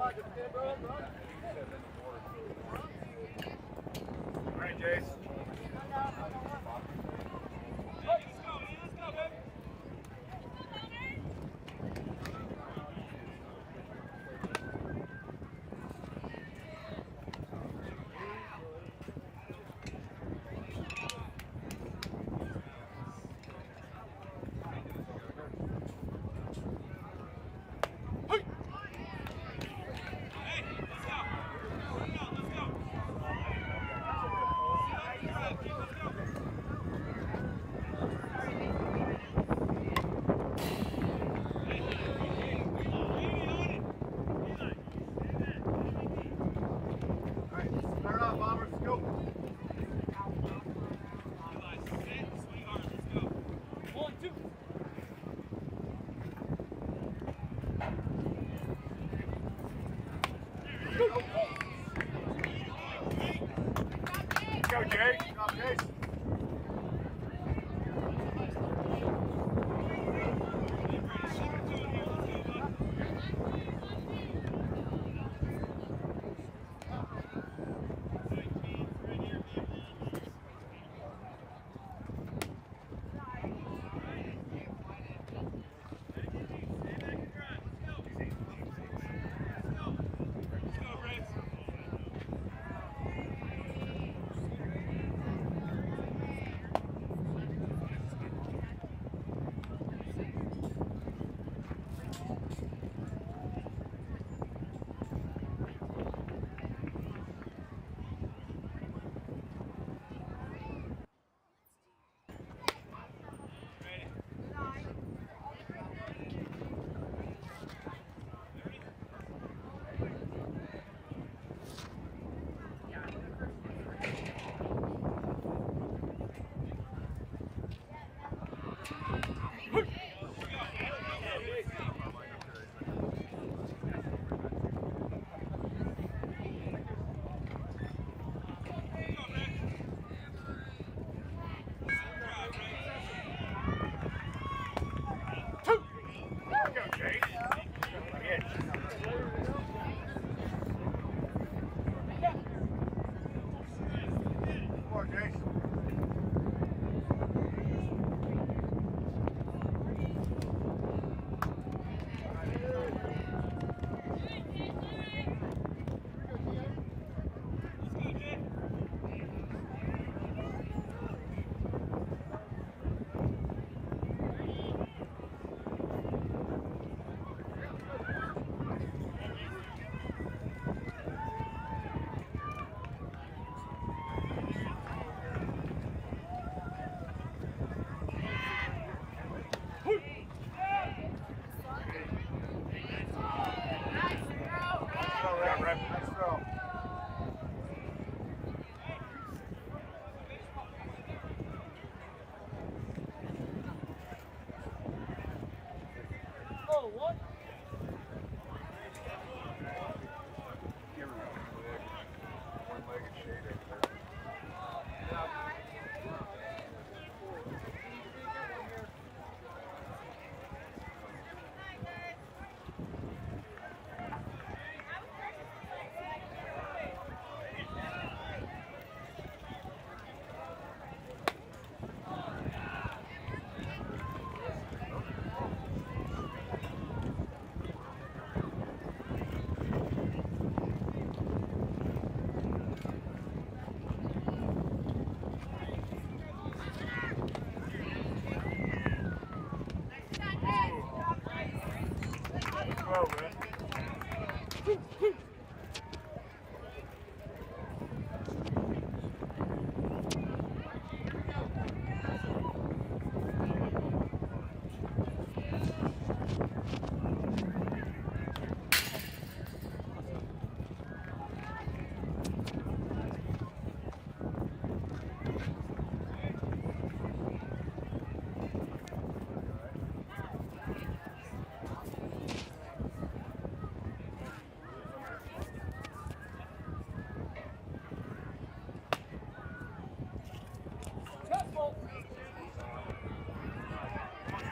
right, Jace.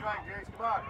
back, Jace. Come on.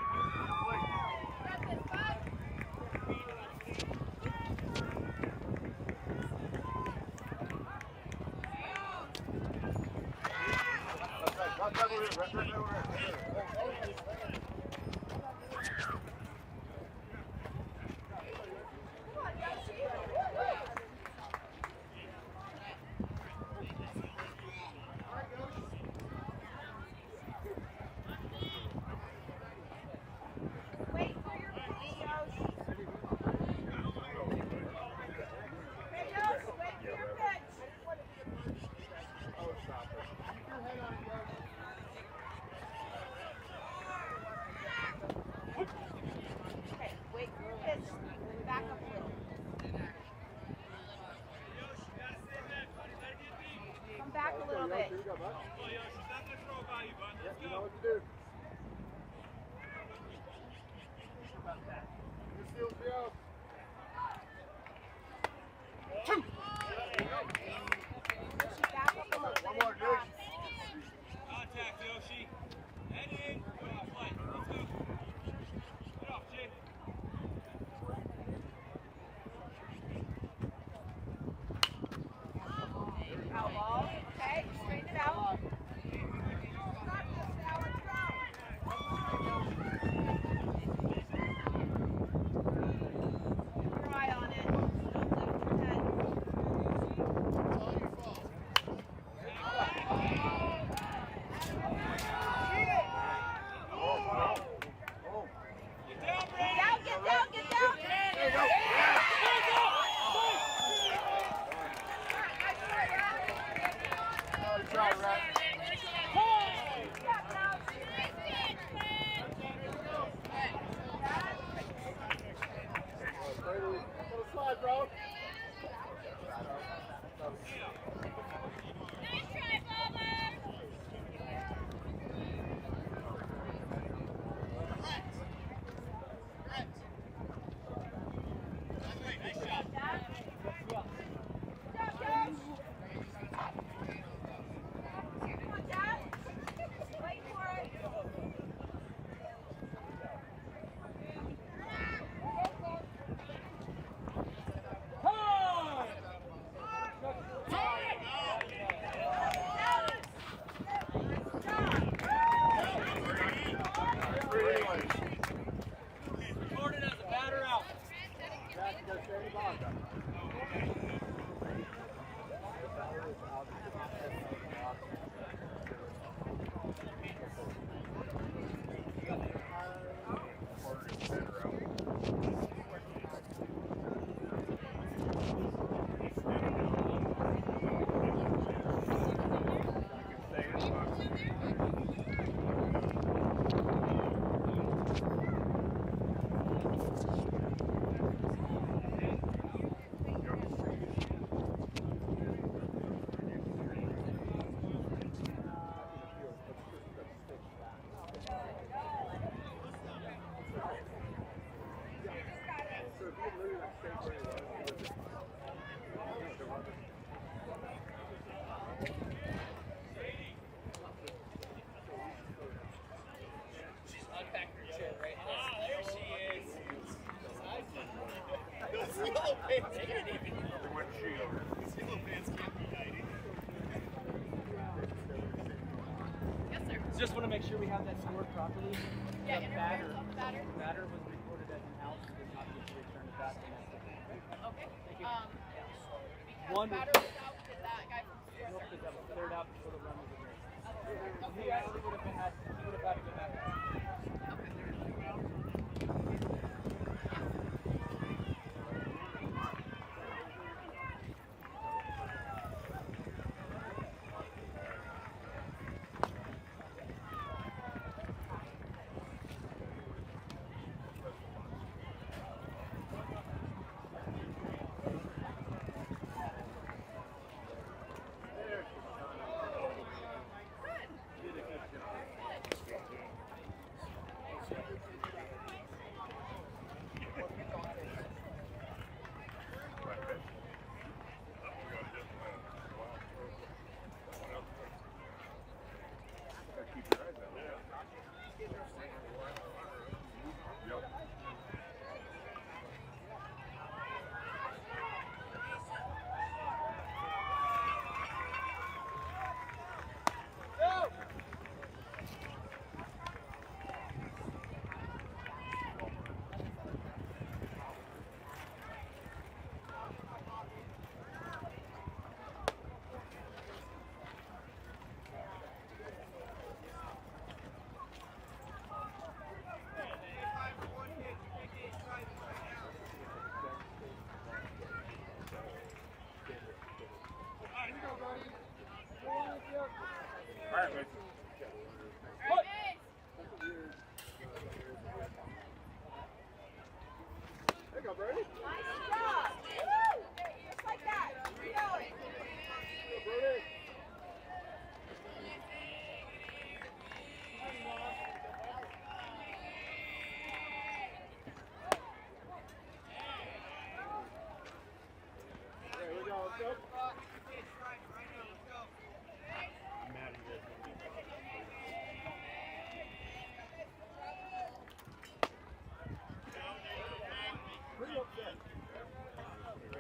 Just want to make sure we have that scored properly. Yeah, the batter was recorded as an out, so did not get to return it back. Okay. Thank you. Because One batter was out, did that guy from the nope, that was cleared out before the run was erased. Okay. He actually would have had to go back.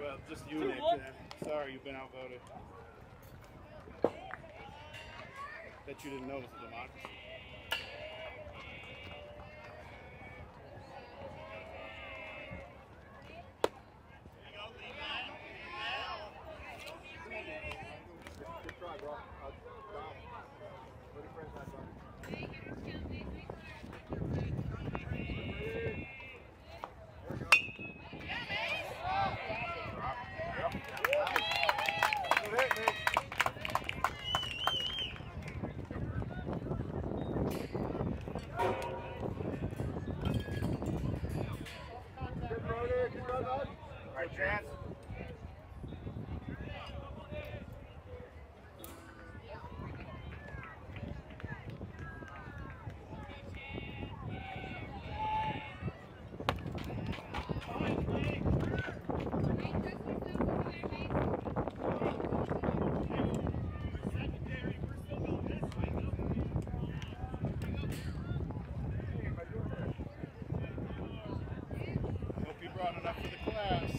Well, just you, Nick. Sorry, you've been outvoted. Bet you didn't know it was a democracy. Good try, bro. Ready for that, bro. Alright, Chance. Hope you brought enough for the class.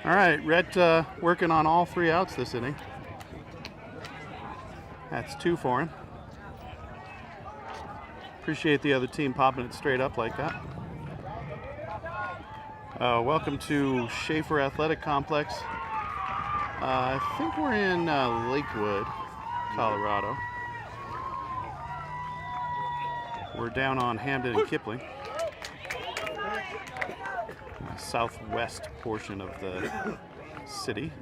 All right, Rhett working on all 3 outs this inning. That's 2 for him. Appreciate the other team popping it straight up like that. Welcome to Schaefer Athletic Complex. I think we're in Lakewood, Colorado. We're down on Hamden and Kipling. Southwest portion of the city.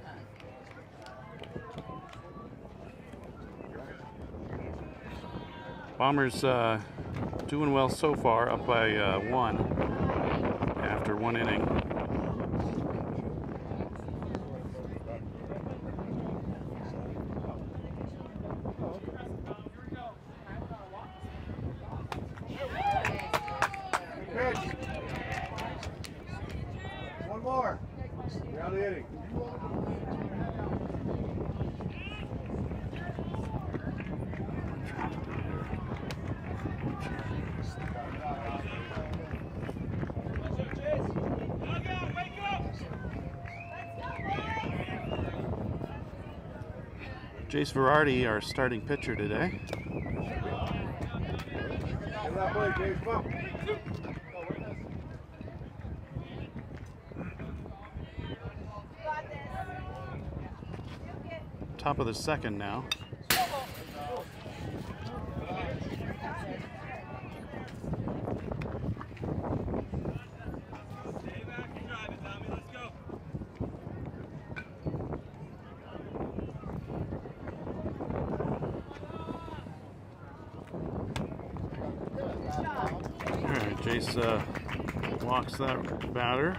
Bombers doing well so far, up by 1 after 1 inning. One more. You're out of the inning. Jace Verardi, our starting pitcher today. Get that play, James. Come on. Top of the 2nd now. Jace walks that batter.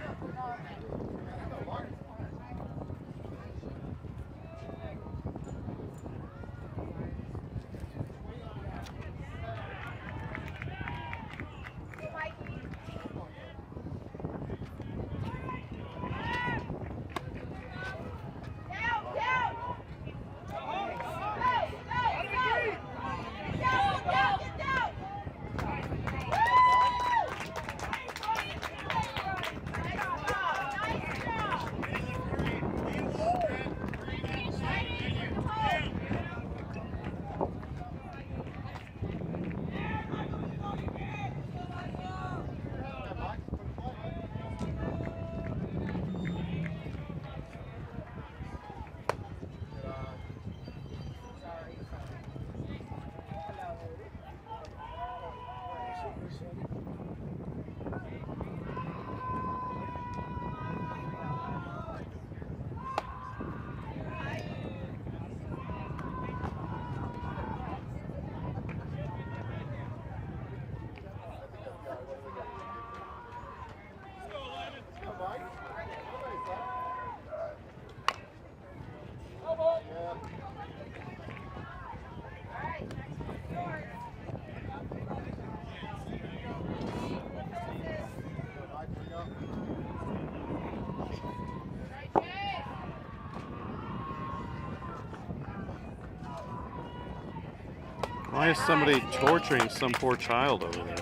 Why is somebody torturing some poor child over there?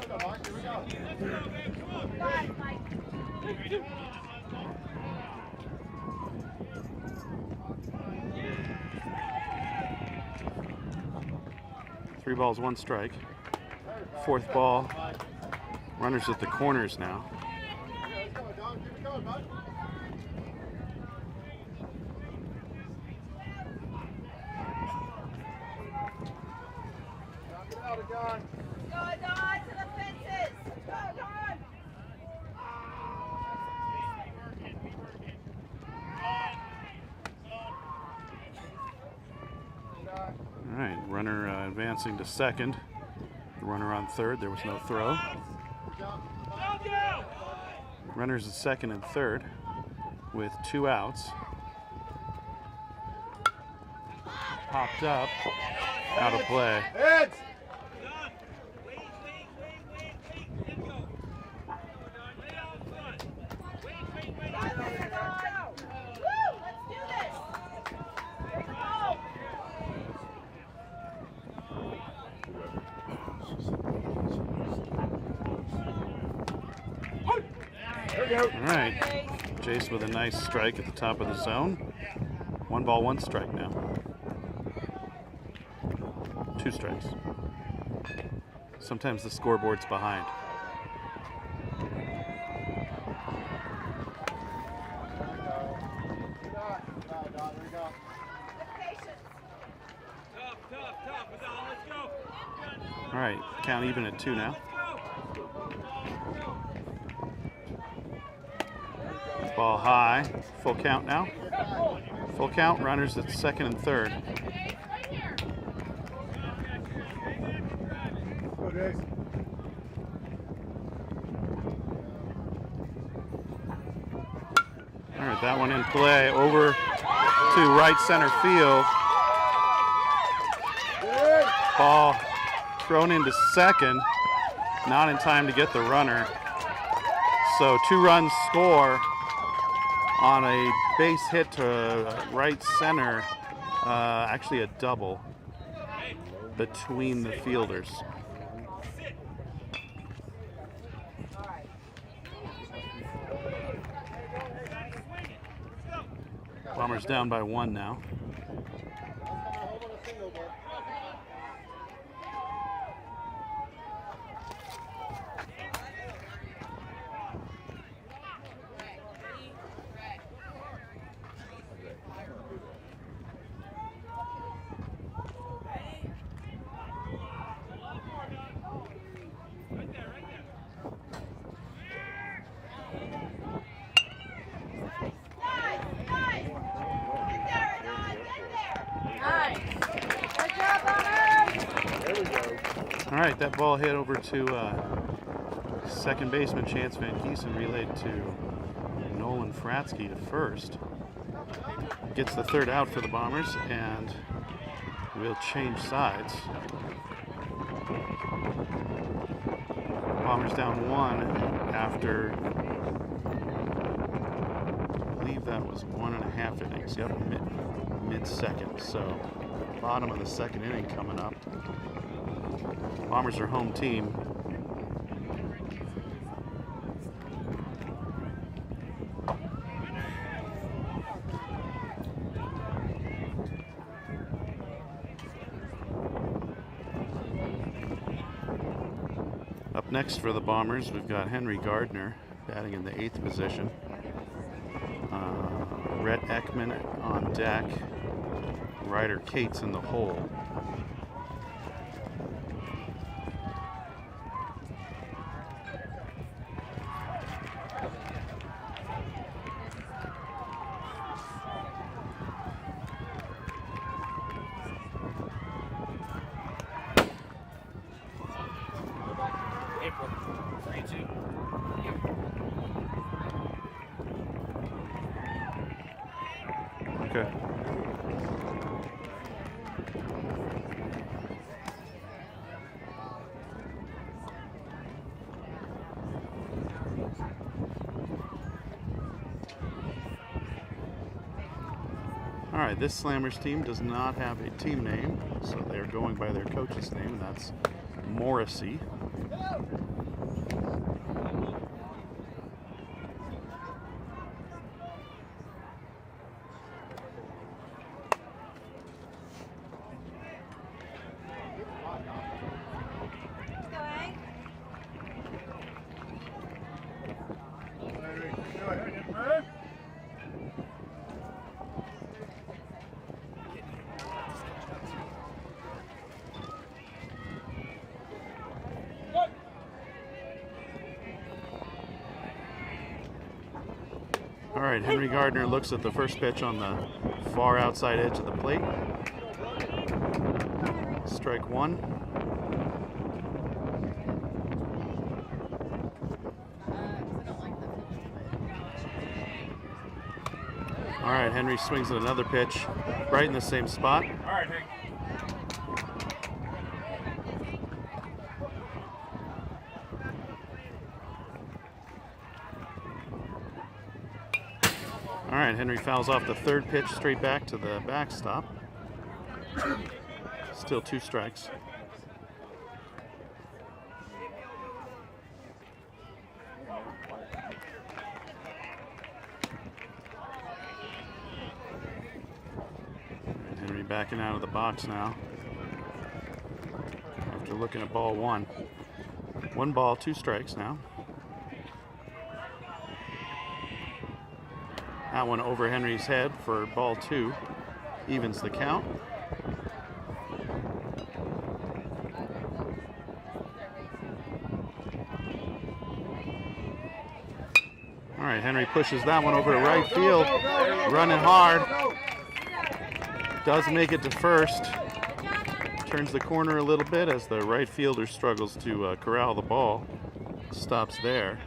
3 balls, 1 strike. 4th ball. Runners at the corners now. All right, runner advancing to 2nd. The runner on 3rd. There was no throw. Runners at 2nd and 3rd with 2 outs. Popped up, out of play. Heads! All right, Jace with a nice strike at the top of the zone. 1 ball, 1 strike now. 2 strikes. Sometimes the scoreboard's behind. All right, count even at 2 now. Ball high, full count now. Full count, runners at second and third. Go, Jace. All right, that one in play over to right center field. Ball thrown into second, not in time to get the runner. So 2 runs score on a base hit to right center, actually a double between the fielders. Bombers down by 1 now. All right, that ball hit over to second baseman Chance Van Gieson, relayed to Nolan Fratsky to first. Gets the 3rd out for the Bombers, and we'll change sides. Bombers down 1 after, I believe that was 1.5 innings. Yep, mid-second. So bottom of the 2nd inning coming up. Bombers are home team. Up next for the Bombers, we've got Henry Gardner batting in the 8th position. Rhett Ekman on deck. Ryder Cates in the hole. Okay. All right, this Slammers team does not have a team name, so they're going by their coach's name, and that's Morrissey. All right, Henry Gardner looks at the first pitch on the far outside edge of the plate. Strike 1. All right, Henry swings at another pitch right in the same spot. All right, Hank. All right, Henry fouls off the 3rd pitch straight back to the backstop. Still 2 strikes. backing out of the box now after looking at ball one. 1 ball, 2 strikes now. That one over Henry's head for ball 2. Evens the count. All right, Henry pushes that one over to right field. Running hard. Does make it to first. Turns the corner a little bit as the right fielder struggles to corral the ball. Stops there.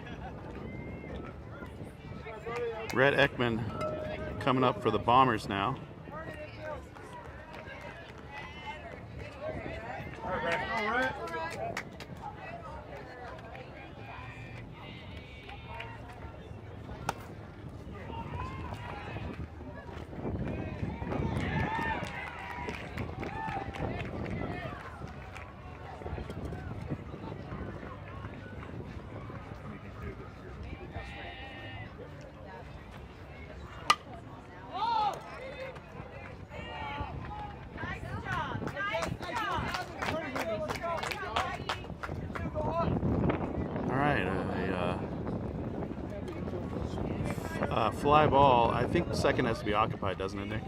Rhett Ekman coming up for the Bombers now. Fly ball. I think the second has to be occupied, doesn't it, Nick?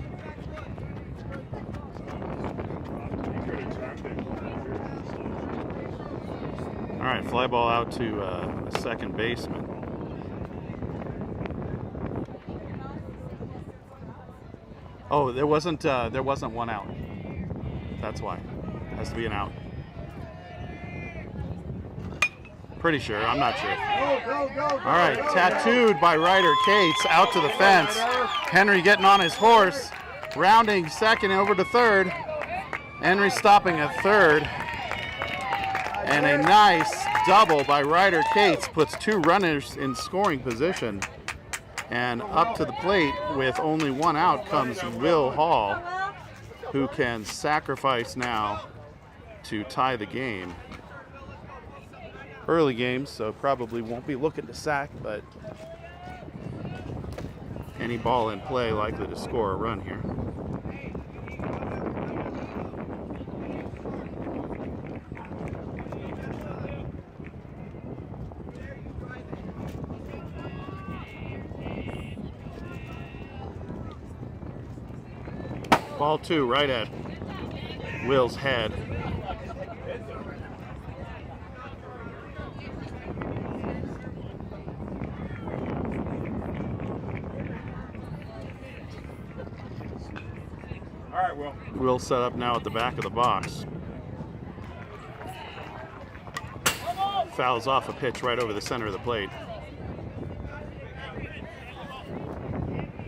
All right, fly ball out to the second baseman. Oh, there wasn't one out. That's why. Has to be an out. Pretty sure. I'm not sure. All right, tattooed by Ryder Cates out to the fence. Henry getting on his horse, rounding second over to third. Henry stopping at third. And a nice double by Ryder Cates puts 2 runners in scoring position. And up to the plate with only 1 out comes Will Hall, who can sacrifice now to tie the game. Early games, so probably won't be looking to sack, but any ball in play likely to score a run here. Ball 2 right at Will's head. Will set up now at the back of the box. Fouls off a pitch right over the center of the plate.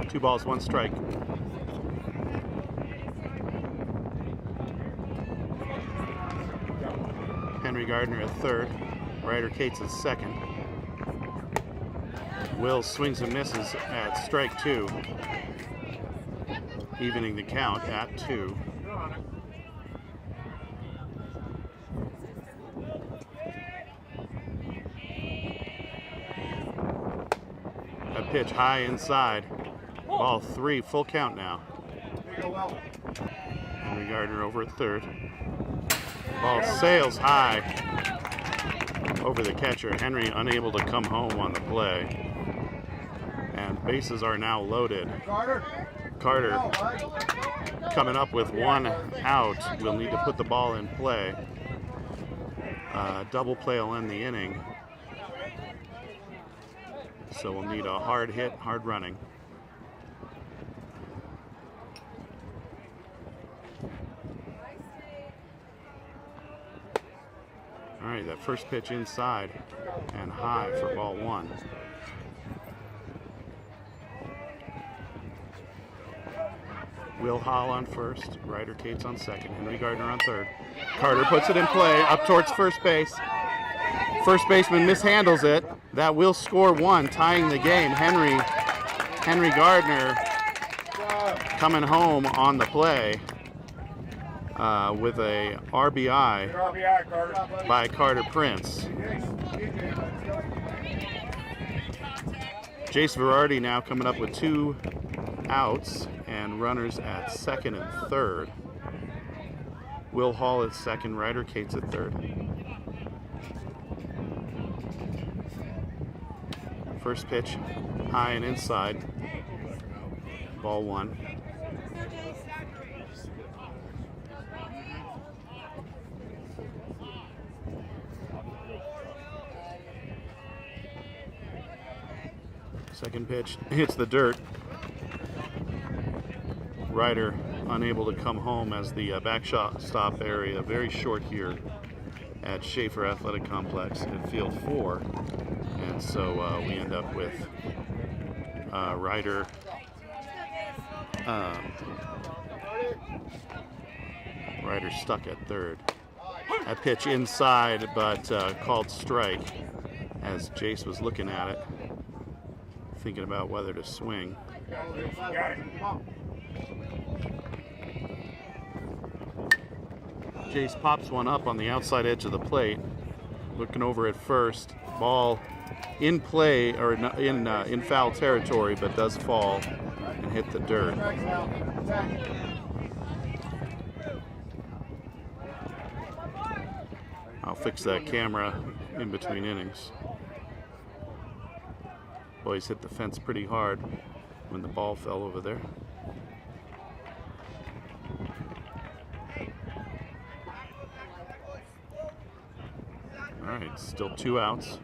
2 balls, 1 strike. Henry Gardner at third. Ryder Cates at second. Will swings and misses at strike 2. Evening the count at 2. A pitch high inside. Ball 3, full count now. Henry Gardner over at third. Ball sails high over the catcher. Henry unable to come home on the play. And bases are now loaded. Carter coming up with 1 out. We'll need to put the ball in play. Double play will end the inning. So we'll need a hard hit, hard running. All right, that first pitch inside and high for ball 1. Will Hall on first, Ryder Cates on second, Henry Gardner on third. Carter puts it in play up towards first base. First baseman mishandles it. That will score 1, tying the game. Henry Gardner coming home on the play with a RBI by Carter Prince. Jace Verardi now coming up with 2 outs and runners at second and third. Will Hall at second, Ryder Cates at third. First pitch, high and inside. Ball 1. Second pitch hits the dirt. Ryder unable to come home as the backstop area very short here at Schaefer Athletic Complex in field 4. And so we end up with Ryder Ryder stuck at third. That pitch inside, but called strike as Jace was looking at it, thinking about whether to swing. Jace pops one up on the outside edge of the plate, looking over at first. Ball in play, or in foul territory, but does fall and hit the dirt. I'll fix that camera in between innings. Boys hit the fence pretty hard when the ball fell over there. All right, still 2 outs.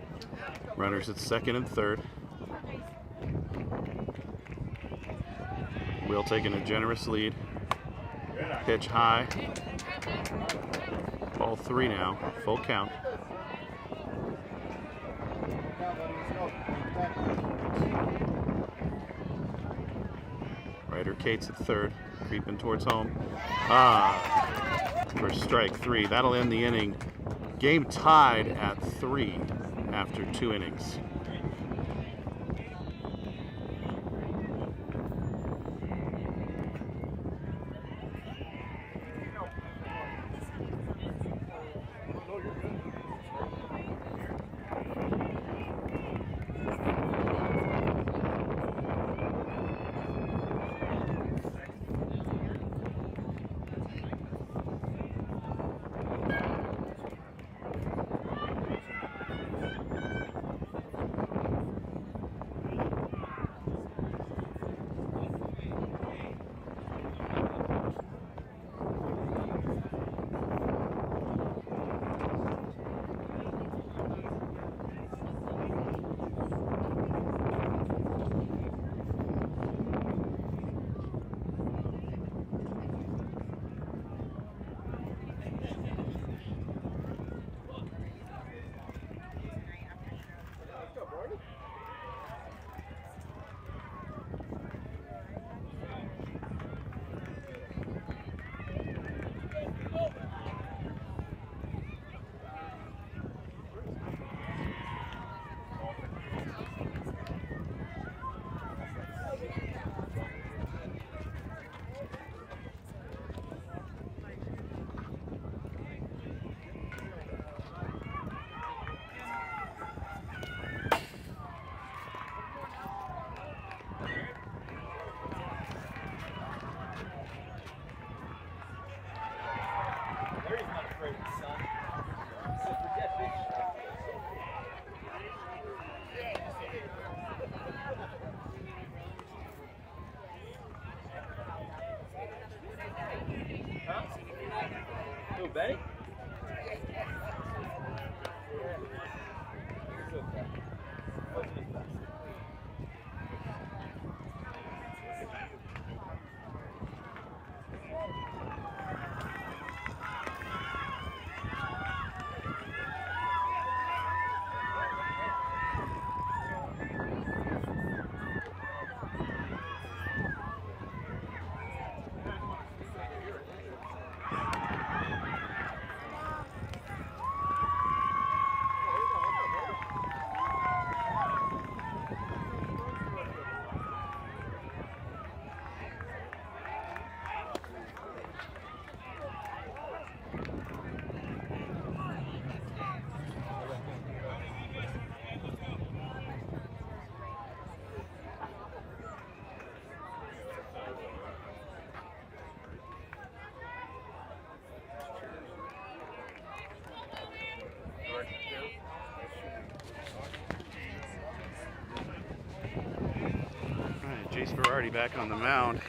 Runners at second and third. Will taking a generous lead. Pitch high. Ball 3 now, full count. Ryder Cates at third, creeping towards home. For strike 3. That'll end the inning. Game tied at 3 after 2 innings. Jace Berardi back on the mound.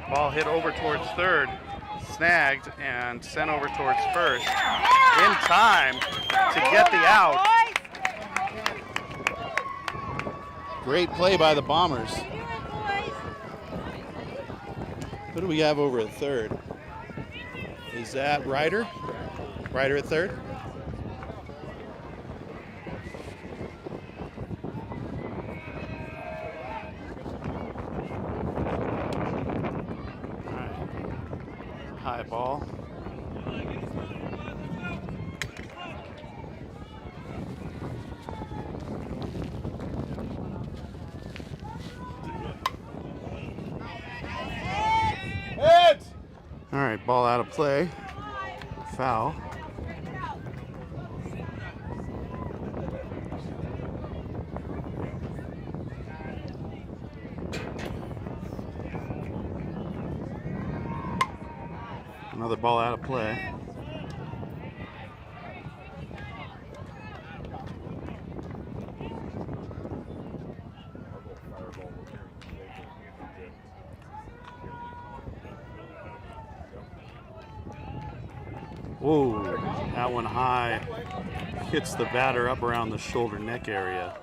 Ball hit over towards third, snagged and sent over towards first. In time to get the out. Great play by the Bombers. Who do we have over at third? Is that Ryder? Ryder at third? All right. High ball. All right, ball out of play. Foul. Another ball out of play. Whoa, that one high. Hits the batter up around the shoulder neck area.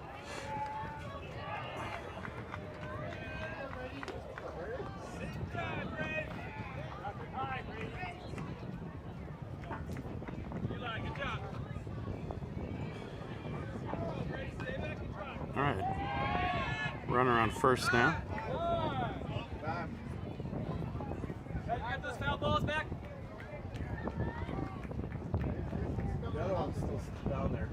All right, runner on first now. Get those foul balls back. The other one's still down there.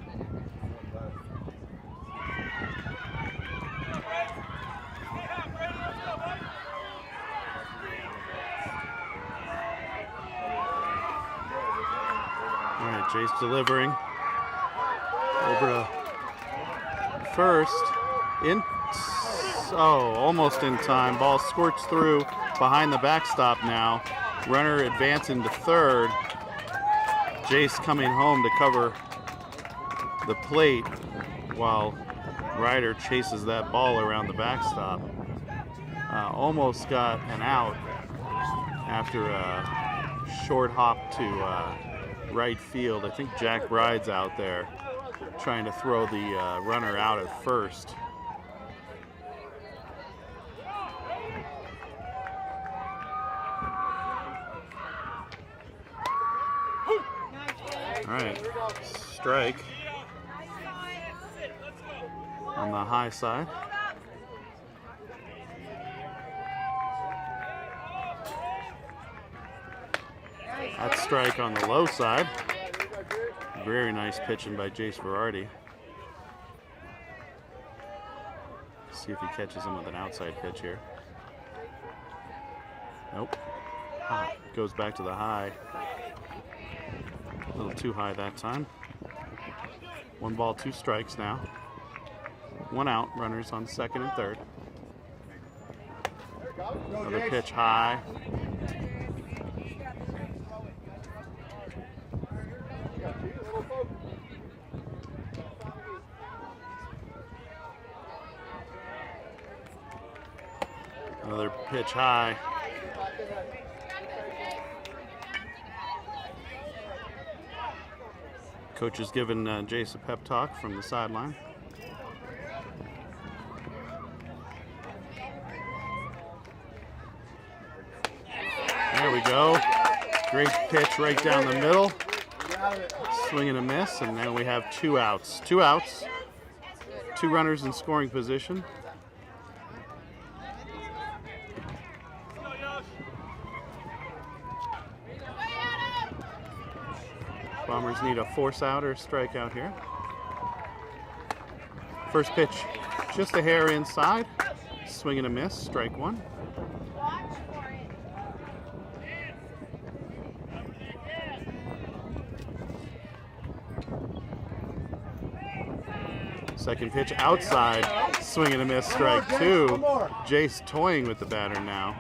All right, Jace delivering over to first. Almost in time. Ball squirts through behind the backstop now. Runner advancing to third. Jace coming home to cover the plate while Ryder chases that ball around the backstop. Almost got an out after a short hop to right field. I think Jack Bride's out there trying to throw the runner out at first. All right, strike on the high side. That's strike on the low side. Very nice pitching by Jace Berardi. See if he catches him with an outside pitch here. Nope. Goes back to the high. A little too high that time. 1 ball, 2 strikes now. 1 out, runners on second and third. Another pitch high. Another pitch high. Coach is giving Jace a pep talk from the sideline. There we go. Great pitch right down the middle. Swing and a miss, and now we have 2 outs. 2 outs. 2 runners in scoring position. Bombers need a force out or strikeout here. First pitch, just a hair inside. Swing and a miss, strike 1. Second pitch outside, swing and a miss, strike 2. Jace toying with the batter now.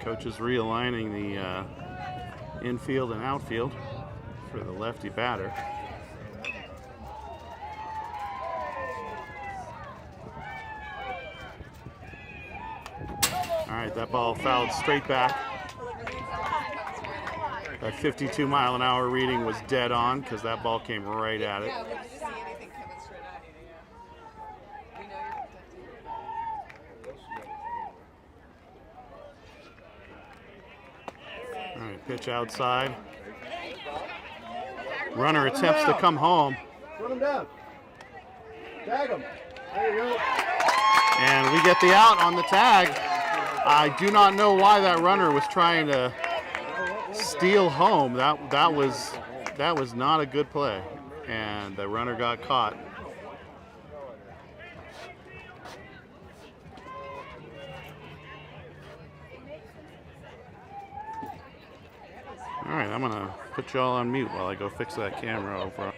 Coach is realigning the infield and outfield. for the lefty batter. All right, that ball fouled straight back. That 52-mile-an-hour reading was dead on because that ball came right at it. Yeah, we didn't see anything coming straight at you. Yeah. We know you're protecting. All right, pitch outside. Runner attempts to come home. Run him down. Tag him. There you go. And we get the out on the tag. I do not know why that runner was trying to steal home. That was not a good play, and the runner got caught. All right, I'm gonna put y'all on mute while I go fix that camera over.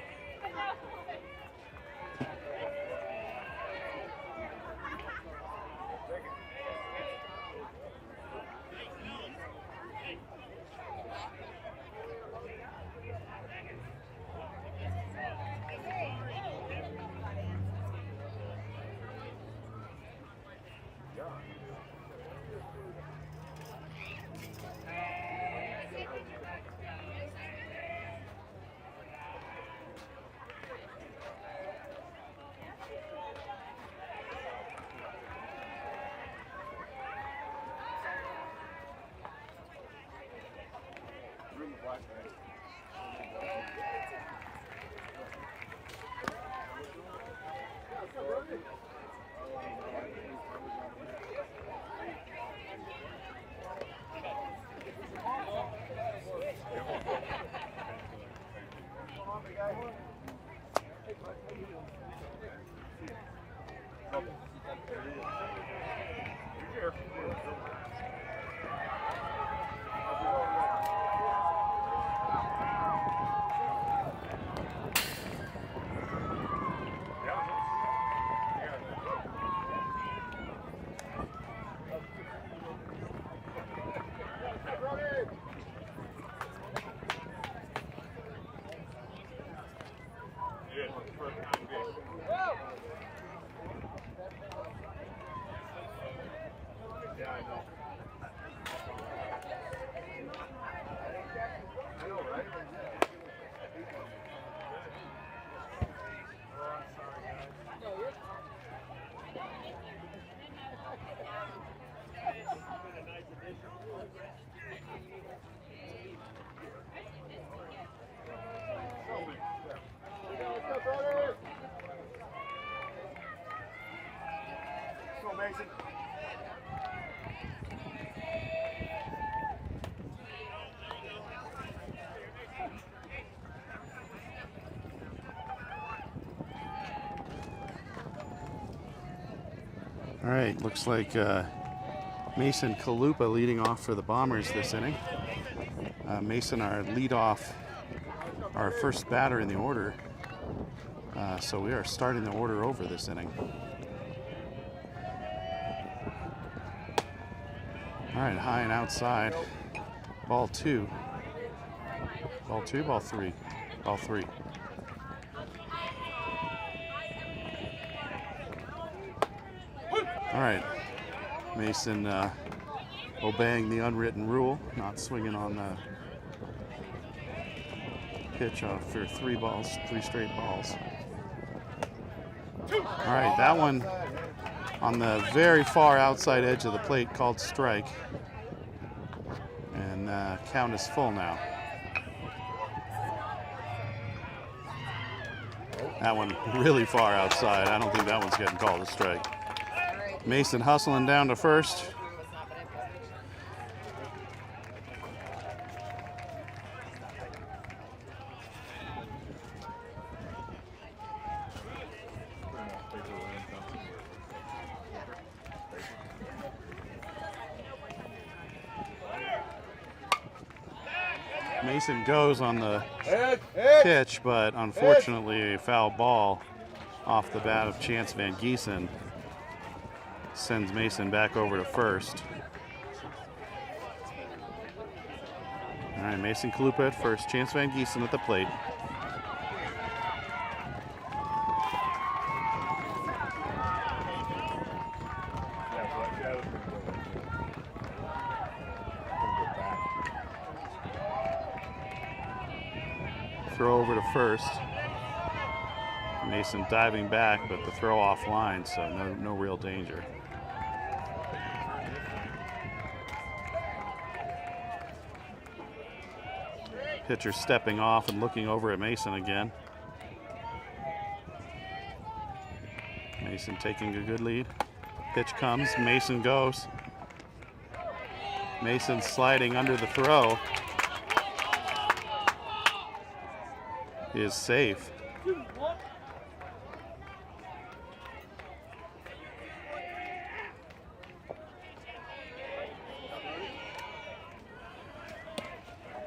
All right, looks like Mason Chalupa leading off for the Bombers this inning. Mason, our leadoff, our first batter in the order. So we are starting the order over this inning. All right, high and outside. Ball two. Ball two, ball three. Ball three. All right, Mason obeying the unwritten rule, not swinging on the pitch for three straight balls. All right, that one on the very far outside edge of the plate called strike. And count is full now. That one really far outside. I don't think that one's getting called a strike. Mason hustling down to first. Mason goes on the pitch, but unfortunately a foul ball off the bat of Chance Van Gieson sends Mason back over to first. All right, Mason Chalupa at first. Chance Van Gieson at the plate. Throw over to first. Mason diving back, but the throw offline, so no real danger. Pitcher stepping off and looking over at Mason again. Mason taking a good lead. Pitch comes, Mason goes. Mason sliding under the throw. Is safe.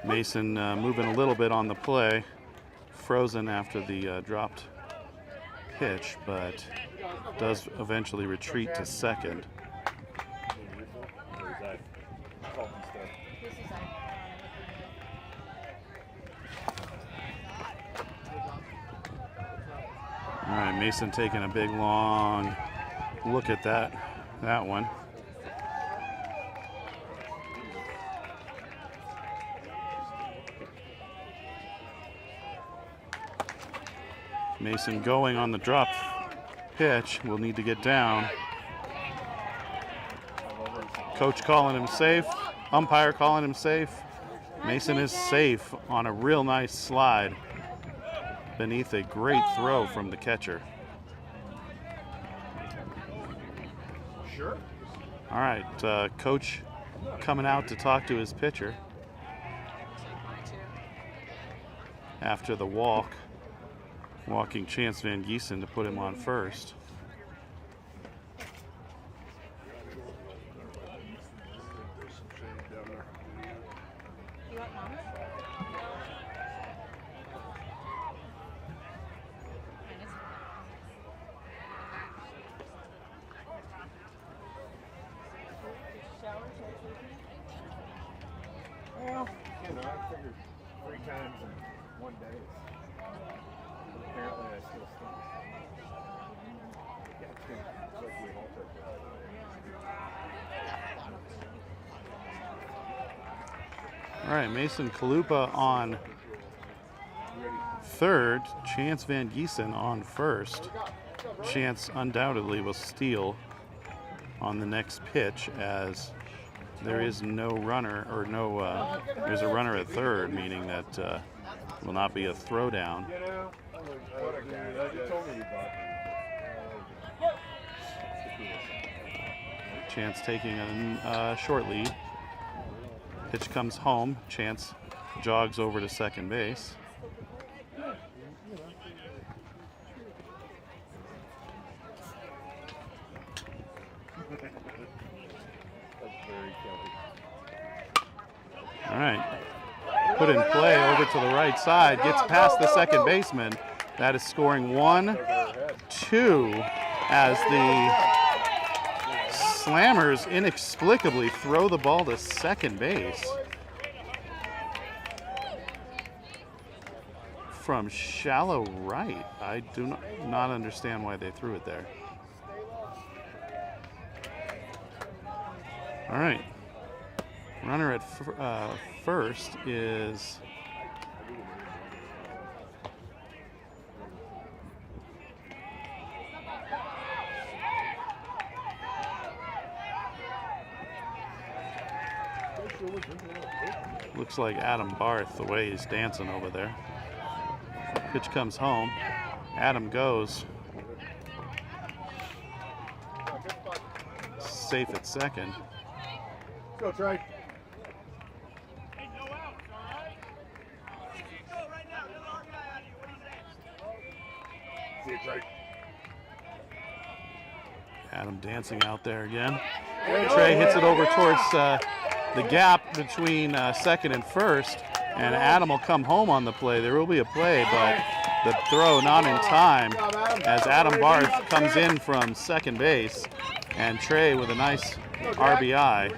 Mason moving a little bit on the play, frozen after the dropped pitch, but does eventually retreat to second. All right, Mason taking a big long look at that one. Mason going on the drop pitch, will need to get down. Coach calling him safe, umpire calling him safe. Mason is safe on a real nice slide beneath a great throw from the catcher. Sure. All right, coach coming out to talk to his pitcher after the walking Chance Van Gieson to put him on first. You want mom? Well, you know, I figured 3 times in one day. But apparently I still stink. Yeah, it's good. It's like we all take it. All right, Mason Chalupa on third, Chance Van Gieson on first. Chance undoubtedly will steal on the next pitch, as there is no runner, or there's a runner at third, meaning that will not be a throwdown. You know, what a guy. You told me about Chance taking a short lead. Pitch comes home. Chance jogs over to second base. All right. Put in play over to the right side. Gets past the second baseman. That is scoring 1-2 as the Slammers inexplicably throw the ball to second base. From shallow right. I do not understand why they threw it there. All right. Runner at first is looks like Adam Barth, the way he's dancing over there. Pitch comes home. Adam goes. Safe at second. Go, Trey. See you, Trey. Adam dancing out there again. Trey hits it over towards the gap between second and first, and Adam will come home on the play. There will be a play, but the throw not in time as Adam Barth comes in from second base, and Trey with a nice RBI.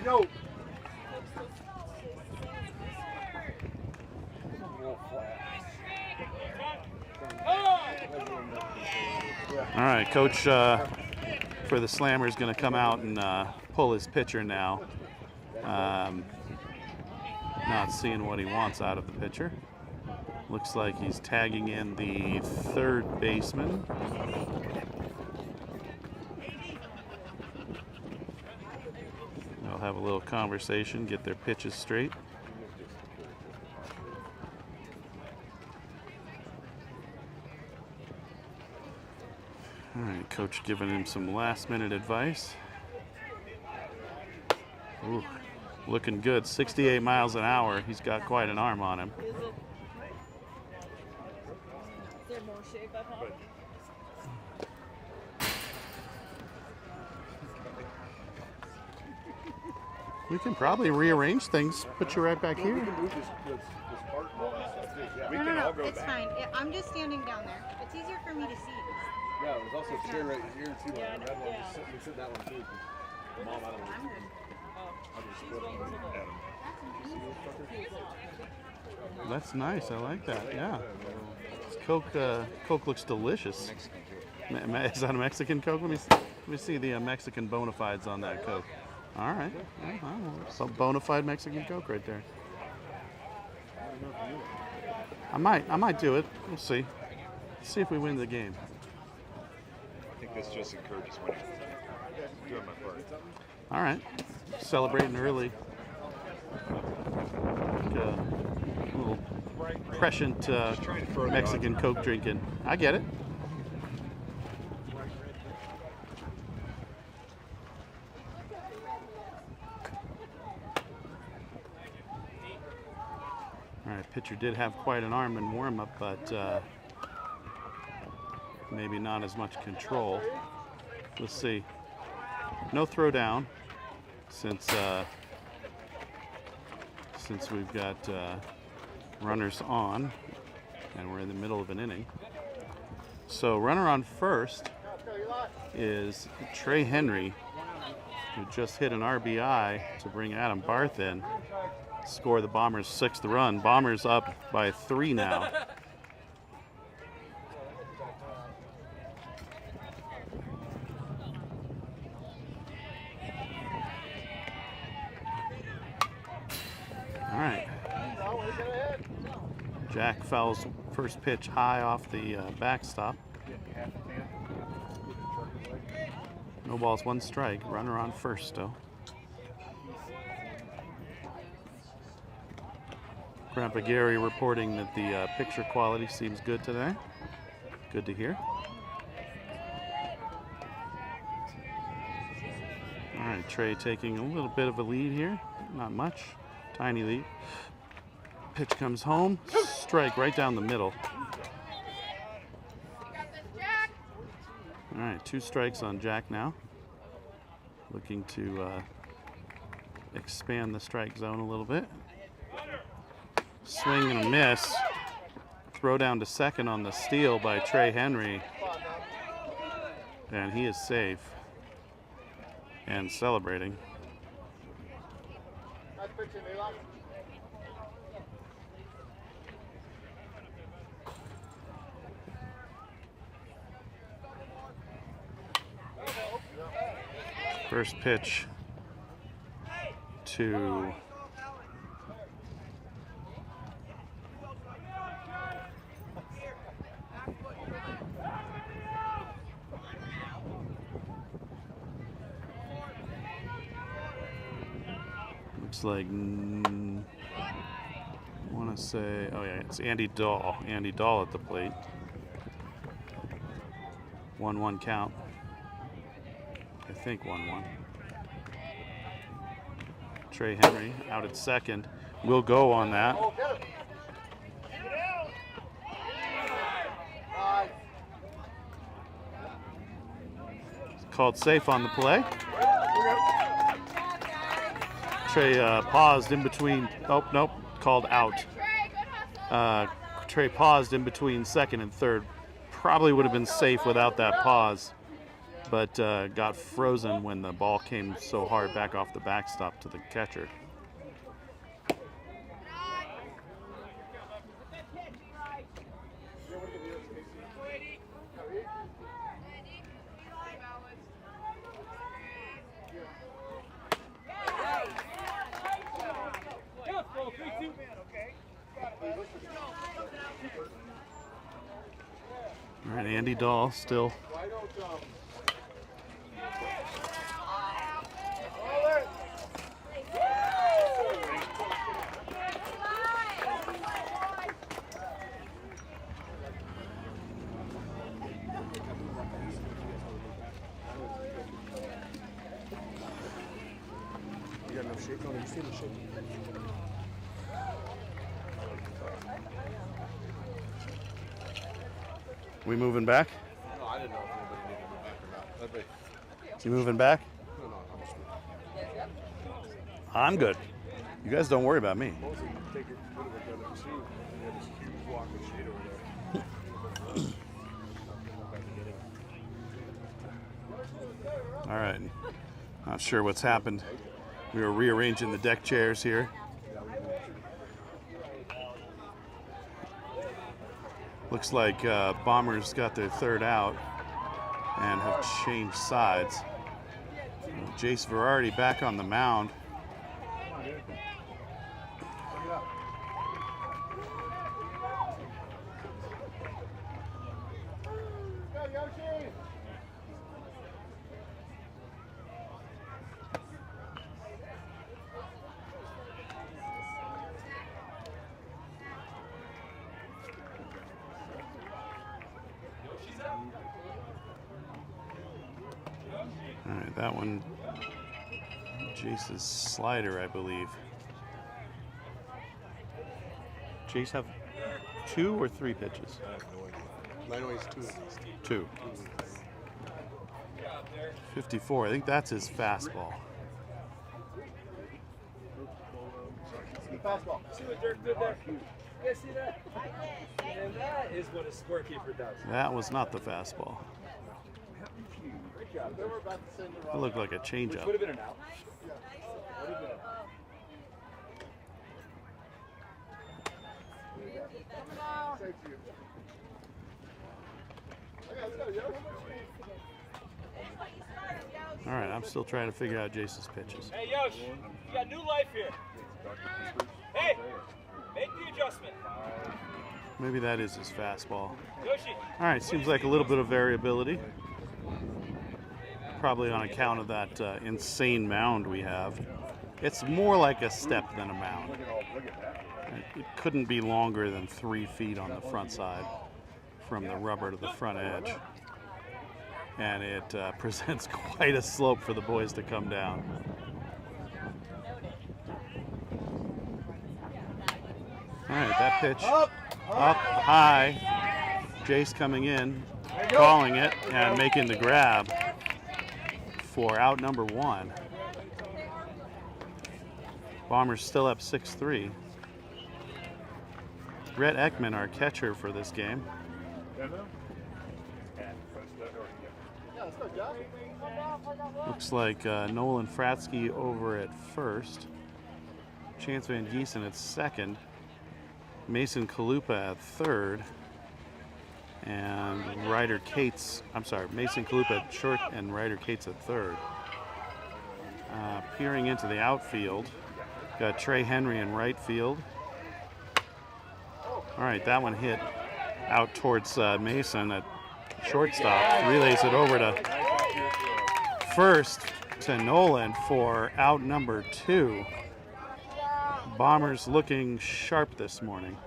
All right, coach for the Slammer is going to come out and pull his pitcher now. Not seeing what he wants out of the pitcher. Looks like he's tagging in the third baseman. They'll have a little conversation, get their pitches straight. All right, coach giving him some last-minute advice. Ooh, looking good, 68 miles an hour. He's got quite an arm on him. Is there more shape at home? We can probably rearrange things, put you right back We here. can move this part and all that stuff too. Yeah. We No, can no, all no, go it's back. fine. I'm just standing down there. It's easier for me to see. Yeah, there's also a chair right here too. Yeah, the red one. We sit in that one too. Mom, I don't know. I'll just split them. That's nice, I like that, yeah. Coke looks delicious. Is that a Mexican Coke? Let me see the Mexican bona fides on that Coke. All right, some bona fide Mexican Coke right there. I might do it. We'll see. See if we win the game. I think this just encourages winning. Doing my part. All right, celebrating early. Like a little prescient Mexican Coke drinking. I get it. All right, pitcher did have quite an arm in warm-up, but maybe not as much control. Let's see. No throw down since we've got runners on and we're in the middle of an inning. So runner on first is Trey Henry, who just hit an RBI to bring Adam Barth in. Score the Bombers' 6th run. Bombers up by 3 now. All right. Jack fouls first pitch high off the backstop. No balls, 1 strike. Runner on first still. Grandpa Gary reporting that the picture quality seems good today. Good to hear. All right, Trey taking a little bit of a lead here. Not much. Tiny lead. Pitch comes home. Strike right down the middle. All right, 2 strikes on Jack now. Looking to expand the strike zone a little bit. Swing and a miss. Throw down to second on the steal by Trey Henry. And he is safe and celebrating. First pitch to looks like I want to say, oh yeah, it's Andy Dahl. Andy Dahl at the plate. 1-1 count. I think 1-1. Trey Henry out at second. Will go on that. Called safe on the play. Trey paused in between. Oh, nope. Called out. Trey paused in between second and third. Probably would have been safe without that pause, but got frozen when the ball came so hard back off the backstop to the catcher. And Andy Dahl still. You got enough shake on it? You see the shake? We moving back? No, I didn't know if anybody needed to move back or not. You moving back? No, I'm just I'm good. You guys don't worry about me. mostly take it a little bit better too. You have this huge block of shade over there. All right. Not sure what's happened. We were rearranging the deck chairs here. Looks like Bombers got their third out and have changed sides. Jace Verardi back on the mound. All right, that one, Jace's slider, I believe. Jace have 2 or 3 pitches? I know he's two. 2. 54, I think that's his fastball. Fastball. See what Dirk did there? You guys see that? And that is what a scorekeeper does. That was not the fastball. Great job. They were about to send the It looked like a changeup. would have been an out. Would have been an out. All right, I'm still trying to figure out Jace's pitches. Hey, Yosh, you got new life here. Hey, make the adjustment. Maybe that is his fastball. Yoshi. All right, seems like a little bit of variability. Probably on account of that insane mound we have. It's more like a step than a mound. It couldn't be longer than 3 feet on the front side from the rubber to the front edge. And it presents quite a slope for the boys to come down. All right, that pitch up high. Jace coming in, calling it, and making the grab for out number 1. Bombers still up 6-3. Rhett Ekman, our catcher for this game. Looks like Nolan Fratsky over at first. Chance Van Gieson at second. Mason Chalupa at third. And Ryder Cates, Mason Chalupa at short and Ryder Cates at third. Peering into the outfield, got Trey Henry in right field. All right, that one hit out towards Mason at shortstop. Relays it over to first to Nolan for out number 2. Bombers looking sharp this morning.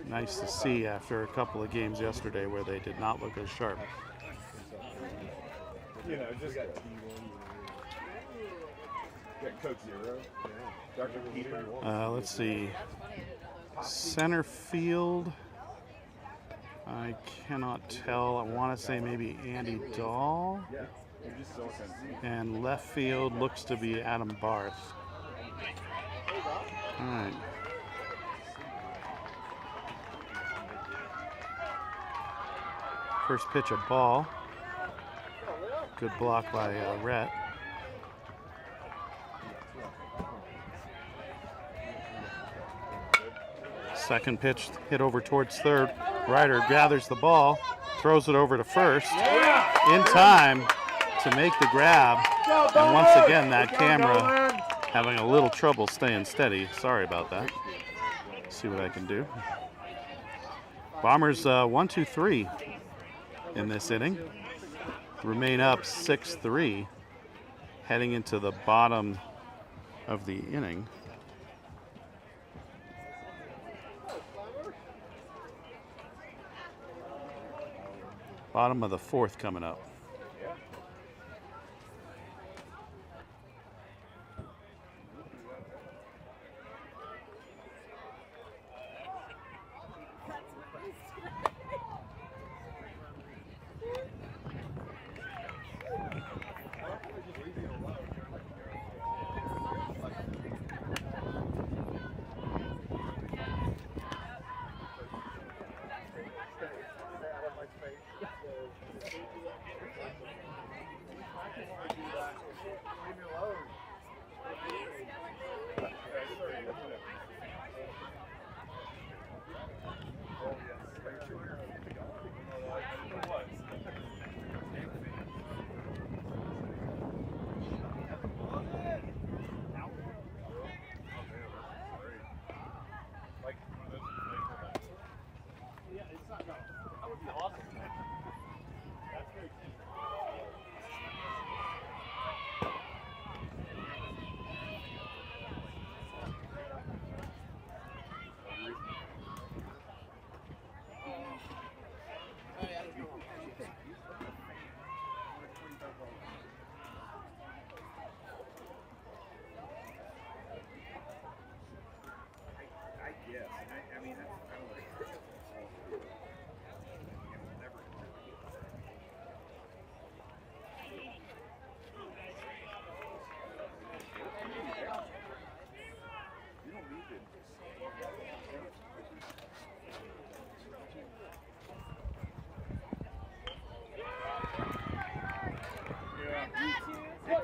Nice to see after a couple of games yesterday where they did not look as sharp. You know, just got Coach Zero. Dr. Peter. Let's see. Center field. I cannot tell. I want to say maybe Andy Dahl. And left field looks to be Adam Barth. All right. First pitch, a ball. Good block by Rhett. Second pitch hit over towards third. Ryder gathers the ball, throws it over to first. In time to make the grab. And once again, that camera having a little trouble staying steady. Sorry about that. See what I can do. Bombers 1, 2, 3 in this inning. Remain up 6-3 heading into the bottom of the inning. Bottom of the fourth coming up.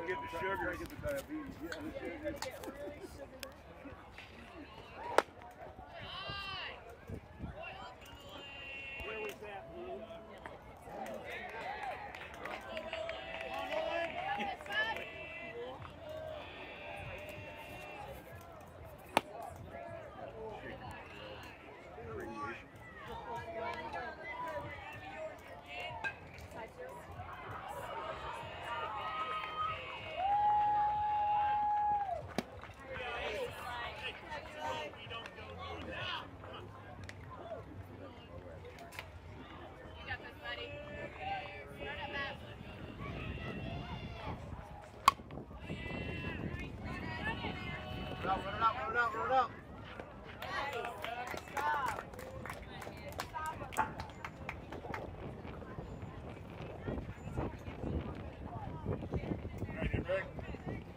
Get the sugar, I get the diabetes. Yeah, the sugar. Run it out.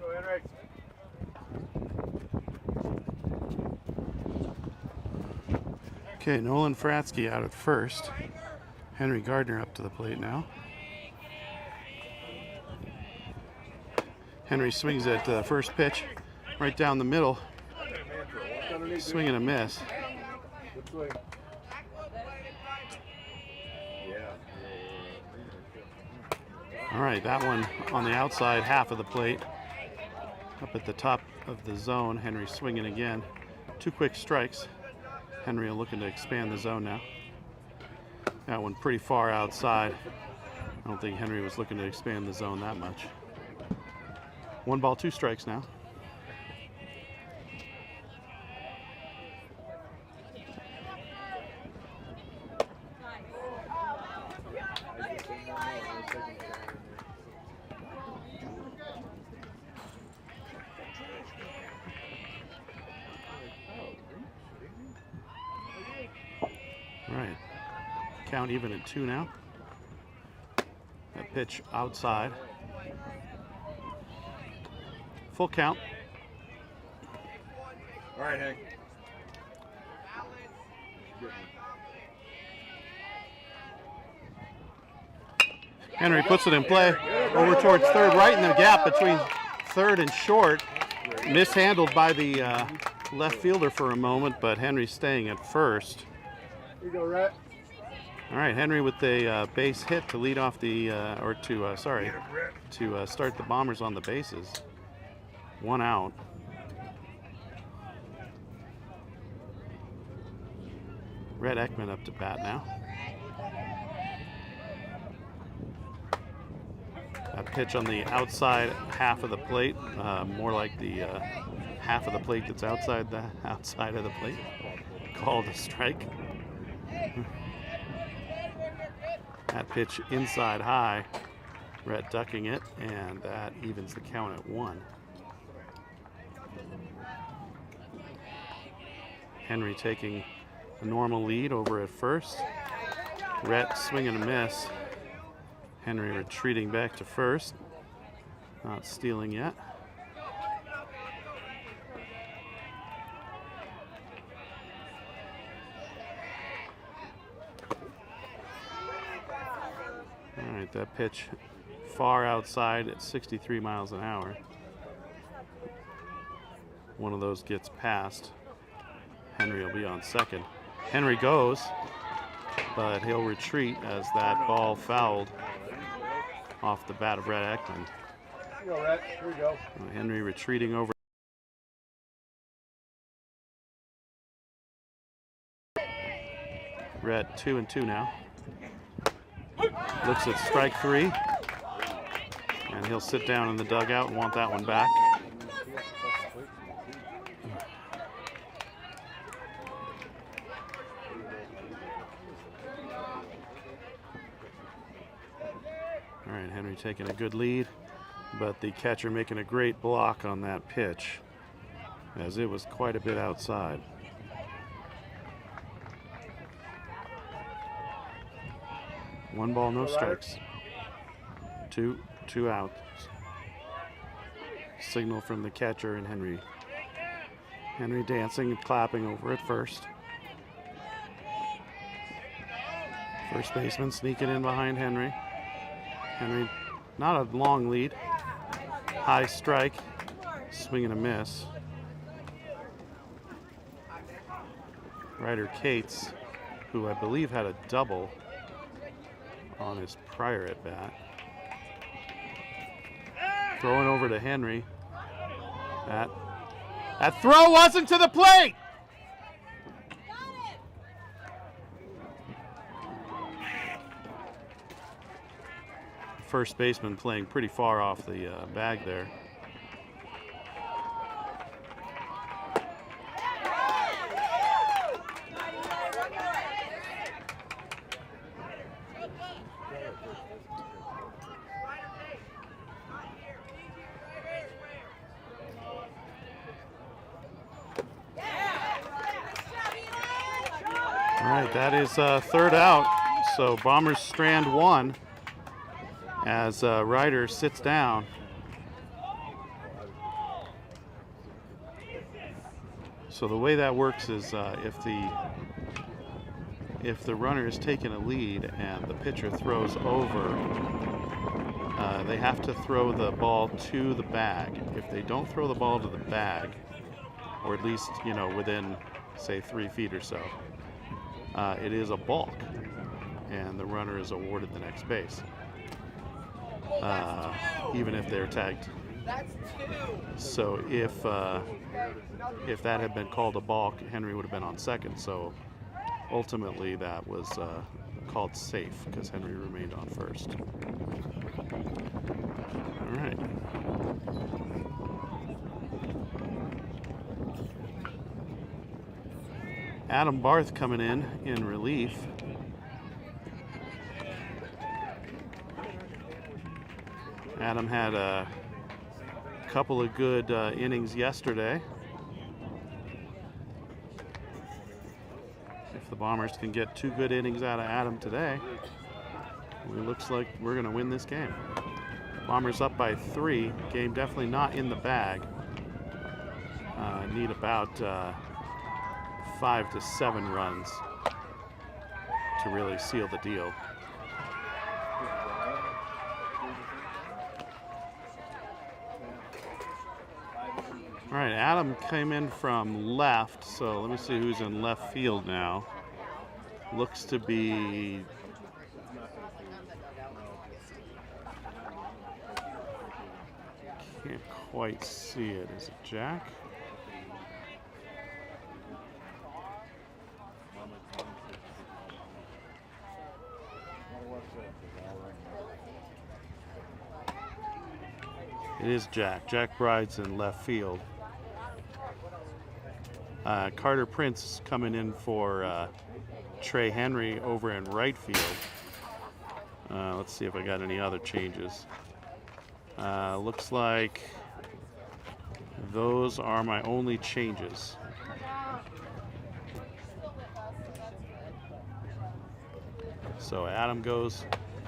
Go, Henry. Okay, Nolan Fratsky out at first. Henry Gardner up to the plate now. Henry swings at the first pitch, right down the middle. Swing and a miss. All right, that one on the outside half of the plate. Up at the top of the zone, Henry swinging again. 2 quick strikes. Henry looking to expand the zone now. That one pretty far outside. I don't think Henry was looking to expand the zone that much. 1 ball, 2 strikes now. All right, count even at 2 now. That pitch outside. Full count. All right, Hank. Henry puts it in play over towards third, right in the gap between third and short. Mishandled by the left fielder for a moment, but Henry staying at first. Here you go, Rhett. All right, Henry with a base hit to lead off the, to start the Bombers on the bases. 1 out. Rhett Ekman up to bat now. A pitch on the outside half of the plate, more like the half of the plate that's outside of the plate. Called a strike. That pitch inside high. Rhett ducking it, and that evens the count at 1. Henry taking a normal lead over at first. Rhett swing and a miss. Henry retreating back to first. Not stealing yet. All right, that pitch far outside at 63 miles an hour. One of those gets past. Henry will be on second. Henry goes, but he'll retreat as that ball fouled off the bat of Rhett Ekman. Here you go, Rhett. Here we go. Henry retreating over. Rhett 2-2 now. Looks at strike 3. And he'll sit down in the dugout and want that one back. All right, Henry taking a good lead, but the catcher making a great block on that pitch, as it was quite a bit outside. One ball, no strikes. Two outs. Signal from the catcher and Henry. Henry dancing and clapping over at first. First baseman sneaking in behind Henry. Henry, not a long lead. High strike, swing and a miss. Ryder Cates, who I believe had a double on his prior at bat. Throwing over to Henry. That throw wasn't to the plate! First baseman playing pretty far off the bag there. All right, that is third out. So Bombers strand 1 as Ryder sits down. So the way that works is if the runner is taking a lead and the pitcher throws over, they have to throw the ball to the bag. If they don't throw the ball to the bag, or at least, you know, within, say, 3 feet or so, it is a balk, and the runner is awarded the next base, even if they're tagged. So if that had been called a balk, Henry would have been on second. So ultimately that was called safe because Henry remained on first. All right. Adam Barth coming in relief. Adam had a couple of good innings yesterday. If the Bombers can get 2 good innings out of Adam today, it looks like we're going to win this game. Bombers up by 3. Game definitely not in the bag. Need about 5 to 7 runs to really seal the deal. All right, Adam came in from left, so let me see who's in left field now. Looks to be can't quite see it. Is it Jack? It is Jack. Jack Bride's in left field. Carter Prince coming in for Trey Henry over in right field. Let's see if I got any other changes. Looks like those are my only changes. So Adam goes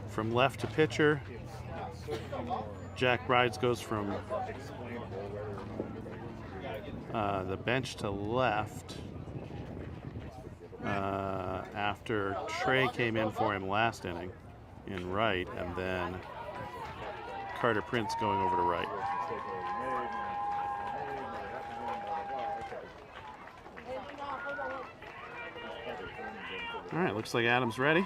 from left to pitcher. Jack Brides goes from the bench to left after Trey came in for him last inning in right, and then Carter Prince going over to right. All right, looks like Adam's ready.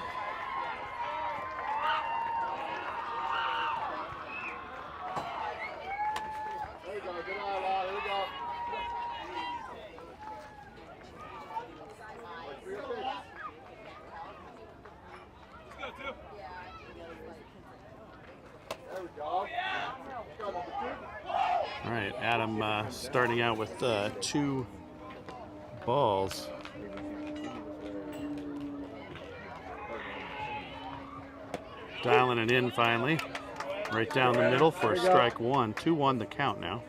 All right, Adam starting out with 2 balls. Dialing it in finally. Right down the middle for strike 1. 2-1 the count now.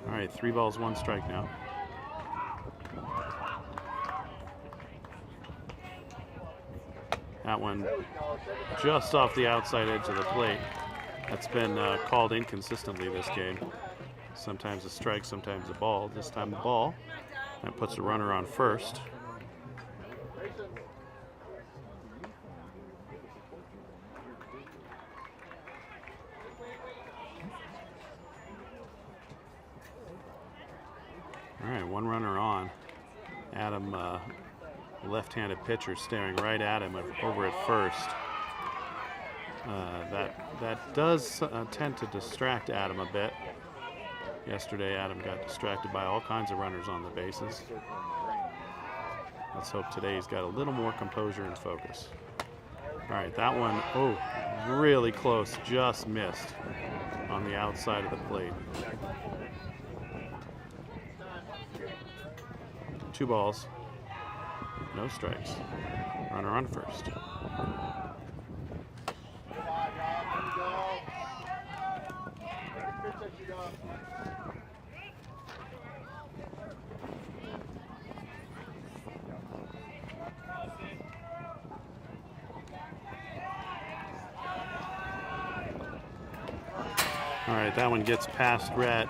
All right, 3 balls, 1 strike now. That one just off the outside edge of the plate. That's been called inconsistently this game. Sometimes a strike, sometimes a ball. This time the ball. That puts the runner on first. All right, 1 runner on. Adam, left-handed pitcher, staring right at him over at first. That does tend to distract Adam a bit. Yesterday, Adam got distracted by all kinds of runners on the bases. Let's hope today he's got a little more composure and focus. All right, that one, oh, really close, just missed on the outside of the plate. 2 balls, no strikes. Runner on first. All right, that one gets past Rhett.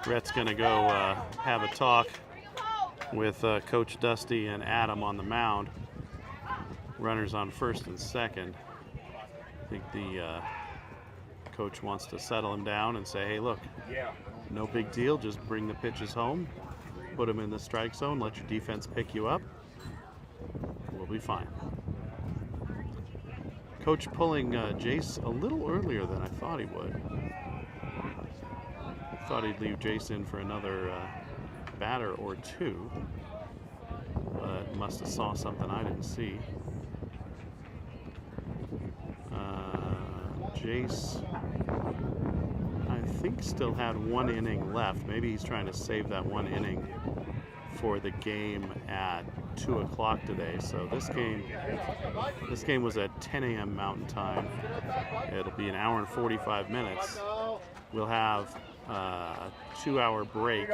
Rhett's going to go have a talk with Coach Dusty and Adam on the mound. Runners on first and second. I think the coach wants to settle him down and say, hey, look, no big deal. Just bring the pitches home, put them in the strike zone, let your defense pick you up. We'll be fine. Coach pulling Jace a little earlier than I thought he would. Thought he'd leave Jace in for another batter or 2, but must have saw something I didn't see. Jace, I think, still had 1 inning left. Maybe he's trying to save that 1 inning for the game at 2 o'clock today. So this game was at 10 a.m. Mountain Time. It'll be an hour and 45 minutes. We'll have a 2-hour break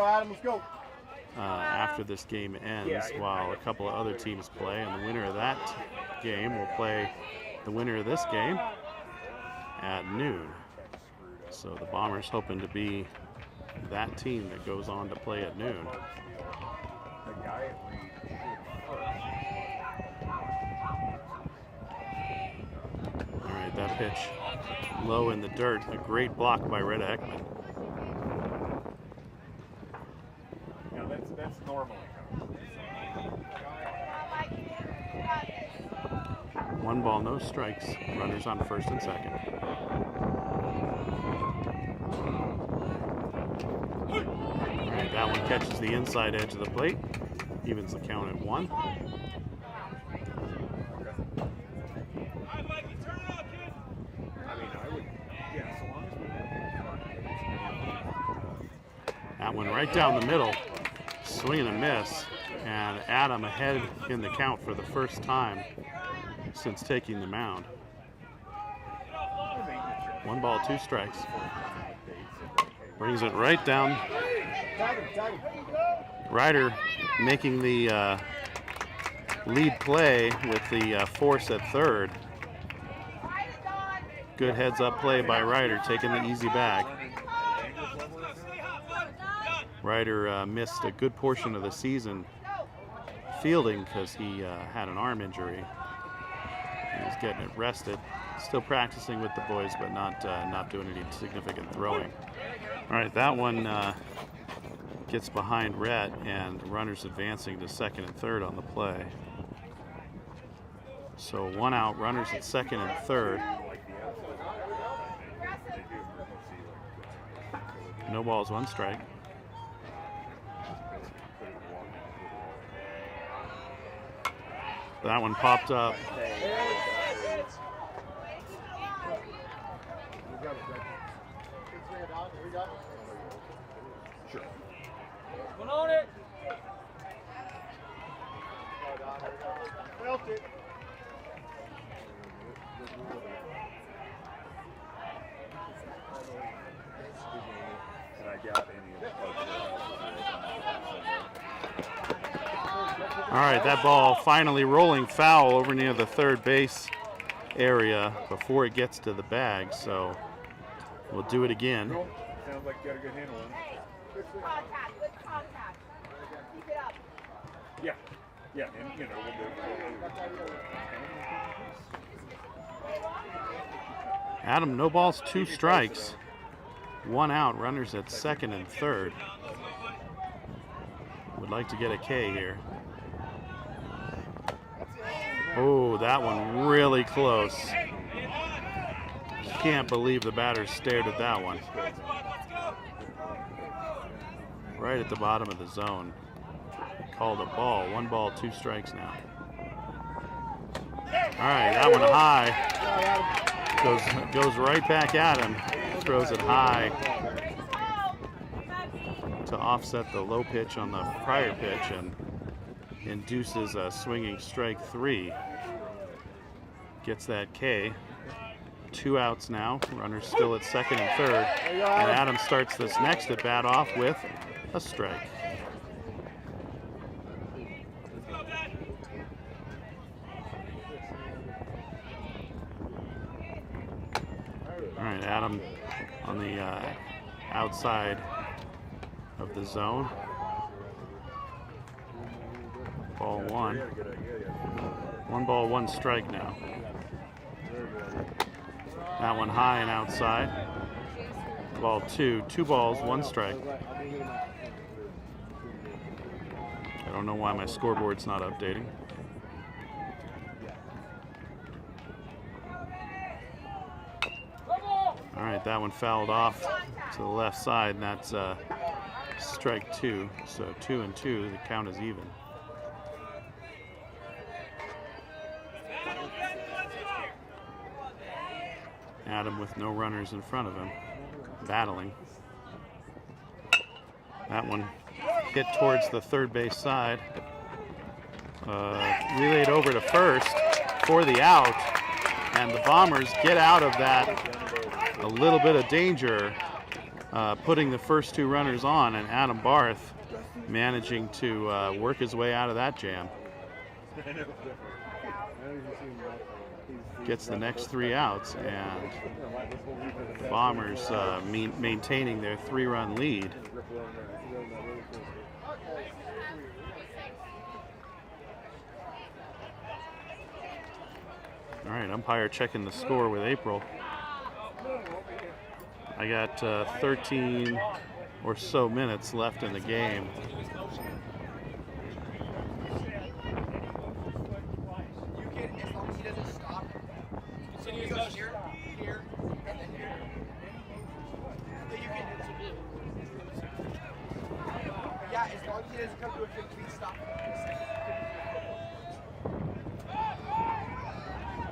after this game ends while a couple of other teams play, and the winner of that game will play the winner of this game at noon. So the Bombers hoping to be that team that goes on to play at noon. All right, that pitch low in the dirt. A great block by Red Ekman. Yeah, that's normal. 1 ball, no strikes. Runners on first and second. All right, that one catches the inside edge of the plate. Evens the count at 1. That one right down the middle, swing and a miss, and Adam ahead in the count for the first time since taking the mound. 1 ball, 2 strikes. Brings it right down. Ryder making the lead play with the force at third. Good heads-up play by Ryder, taking the easy bag. Ryder missed a good portion of the season fielding because he had an arm injury. He was getting it rested. Still practicing with the boys, but not doing any significant throwing. All right, that one gets behind Rhett, and runners advancing to second and third on the play. So 1 out, runners at second and third. No balls, 1 strike. That one popped up. Sure. One on it. Felt it. And I got any of All right, that ball finally rolling foul over near the third base area before it gets to the bag, so we'll do it again. Sounds like you got a good handle on it. Good contact. Keep it up. Yeah, and you know, we'll do it. Adam, no balls, 2 strikes. 1 out, runners at second and third. Would like to get a K here. Oh, that one really close. Can't believe the batter stared at that one. Right at the bottom of the zone. Called a ball. 1 ball, 2 strikes now. All right, that one high. Goes right back at him. Throws it high to offset the low pitch on the prior pitch and induces a swinging strike 3. Gets that K. 2 outs now. Runners still at second and third. And Adam starts this next at bat off with a strike. All right, Adam on the outside of the zone. Ball 1. 1 ball, 1 strike now. That one high and outside. Ball 2. 2 balls, 1 strike. I don't know why my scoreboard's not updating. All right, that one fouled off to the left side, and that's strike 2. So 2 and 2, the count is even. Adam with no runners in front of him, battling. That one hit towards the third base side. Relayed over to first for the out, and the Bombers get out of that a little bit of danger, putting the first 2 runners on, and Adam Barth managing to work his way out of that jam. Gets the next 3 outs, and Bombers maintaining their 3-run lead. All right, umpire checking the score with April. I got 13 or so minutes left in the game. You can, as long as he doesn't stop Yeah, as long as he doesn't come to a complete stop.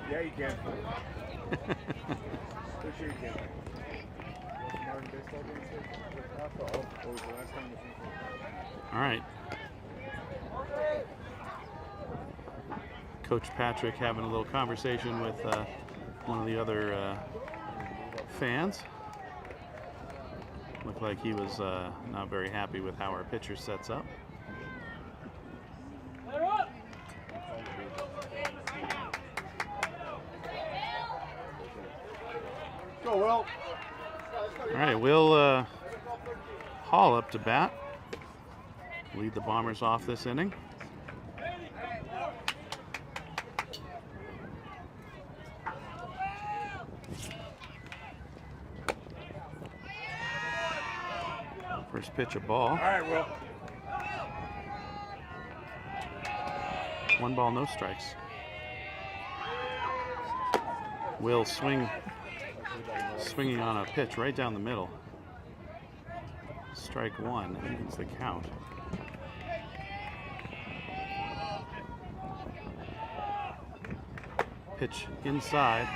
Yeah, you can. For sure you can. Modern baseball games here? What was the last time? All right. Coach Patrick having a little conversation with one of the other fans. Looked like he was not very happy with how our pitcher sets up. Go, Will. All right, Will Hall up to bat. Lead the Bombers off this inning. First pitch, a ball. All right, Will. 1 ball, no strikes. Will swinging on a pitch right down the middle. Strike 1, evens the count. Pitch inside.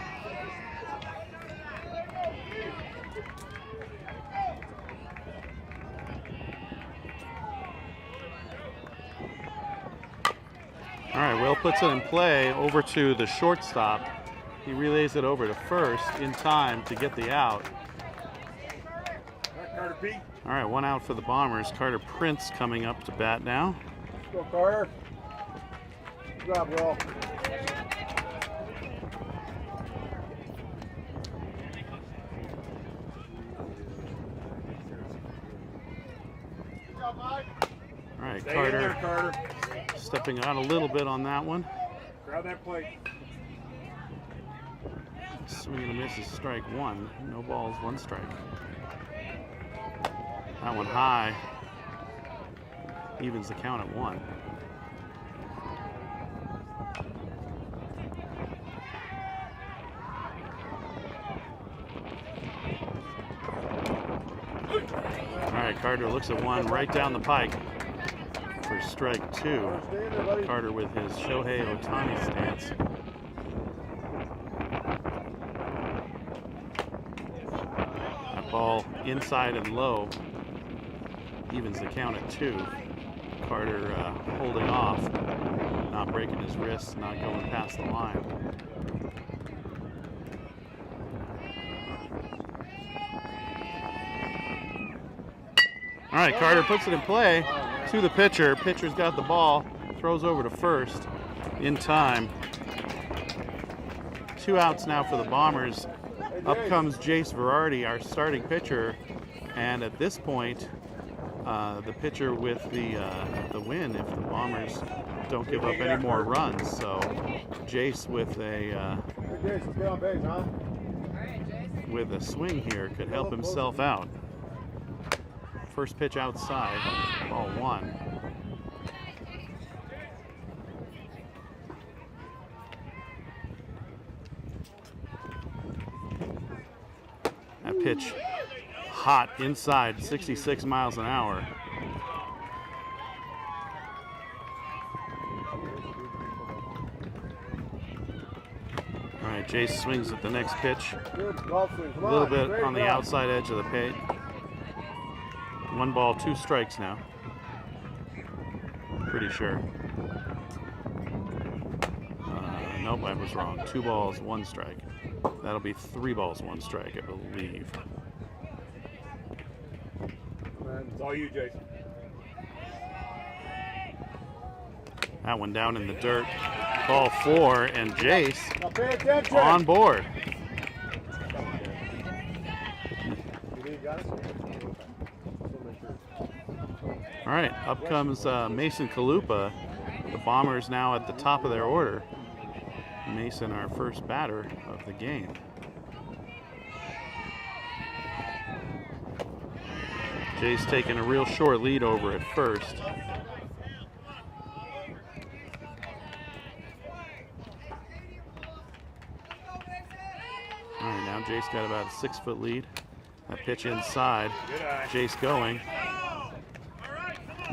All right, Will puts it in play over to the shortstop. He relays it over to first in time to get the out. Carter P. All right, 1 out for the Bombers. Carter Prince coming up to bat now. Go, Carter. Good job, Will. All right, Stay in there, Carter Carter. stepping out a little bit on that one. Grab that plate. Swing and a miss is strike 1. No balls, 1 strike. That one high. Evens the count at 1. All right, Carter looks at 1 right down the pike for strike 2. Carter with his Shohei Ohtani stance. That ball inside and low evens the count at 2. Carter holding off, not breaking his wrist, not going past the line. All right, Carter puts it in play to the pitcher. Pitcher's got the ball, throws over to first in time. 2 outs now for the Bombers. Up comes Jace Verardi, our starting pitcher, and at this point, the pitcher with the win if the Bombers don't give up any more runs. So Jace with a swing here could help himself out. First pitch outside, ball 1. That pitch hot inside, 66 miles an hour. All right, Jace swings at the next pitch. A little bit on the outside edge of the plate. 1 ball, 2 strikes now. Pretty sure. Nope, I was wrong. 2 balls, 1 strike. That'll be 3 balls, 1 strike, I believe. It's all you, Jason. That one down in the dirt. Ball 4, and Jace on board. All right, up comes Mason Chalupa. The Bombers now at the top of their order. Mason, our first batter of the game. Jay's taking a real short lead over at first. All right, now Jace got about a 6-foot lead. That pitch inside. Jace going.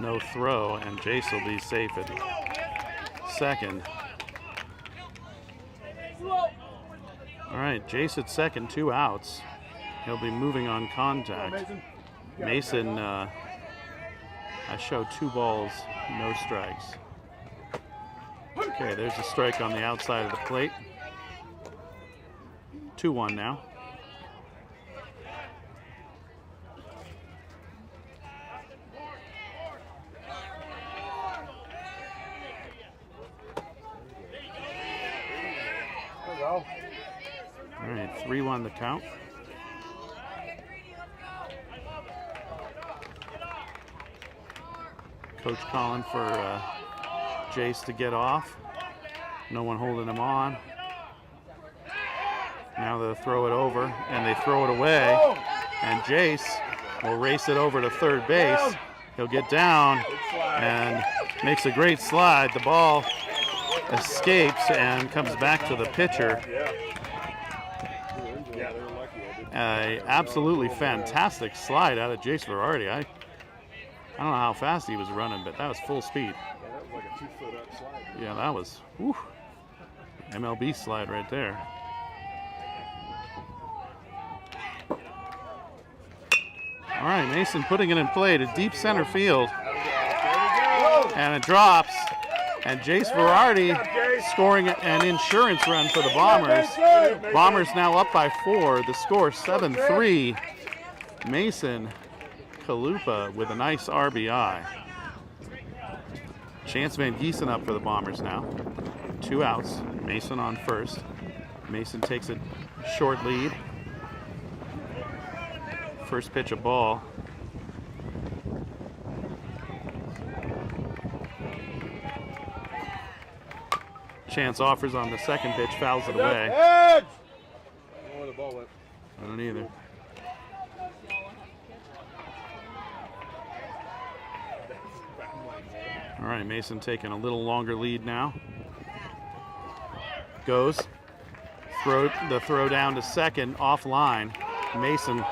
no throw, and Jace will be safe at second. All right, Jace at second, 2 outs. He'll be moving on contact. Mason, I show 2 balls, no strikes. Okay, there's a strike on the outside of the plate. 2-1 now. All right, 3-1 the count. Coach calling for Jace to get off. No one holding him on. Now they'll throw it over, and they throw it away. And Jace will race it over to third base. He'll get down and makes a great slide. The ball escapes and comes back to the pitcher. Absolutely fantastic slide out of Jace Verardi. I don't know how fast he was running, but that was full speed. Yeah, that was like a 2-foot up slide. Yeah, that was MLB slide right there. All right, Mason putting it in play to deep center field. And it drops. And Jace Verardi scoring an insurance run for the Bombers. Bombers now up by 4. The score 7-3. Mason Chalupa with a nice RBI. Chance Van Gieson up for the Bombers now. 2 outs. Mason on first. Mason takes a short lead. First pitch, a ball. Chance offers on the second pitch, fouls it away. I don't know where the ball went. I don't either. All right, Mason taking a little longer lead now. Goes. The throw down to second, offline. Mason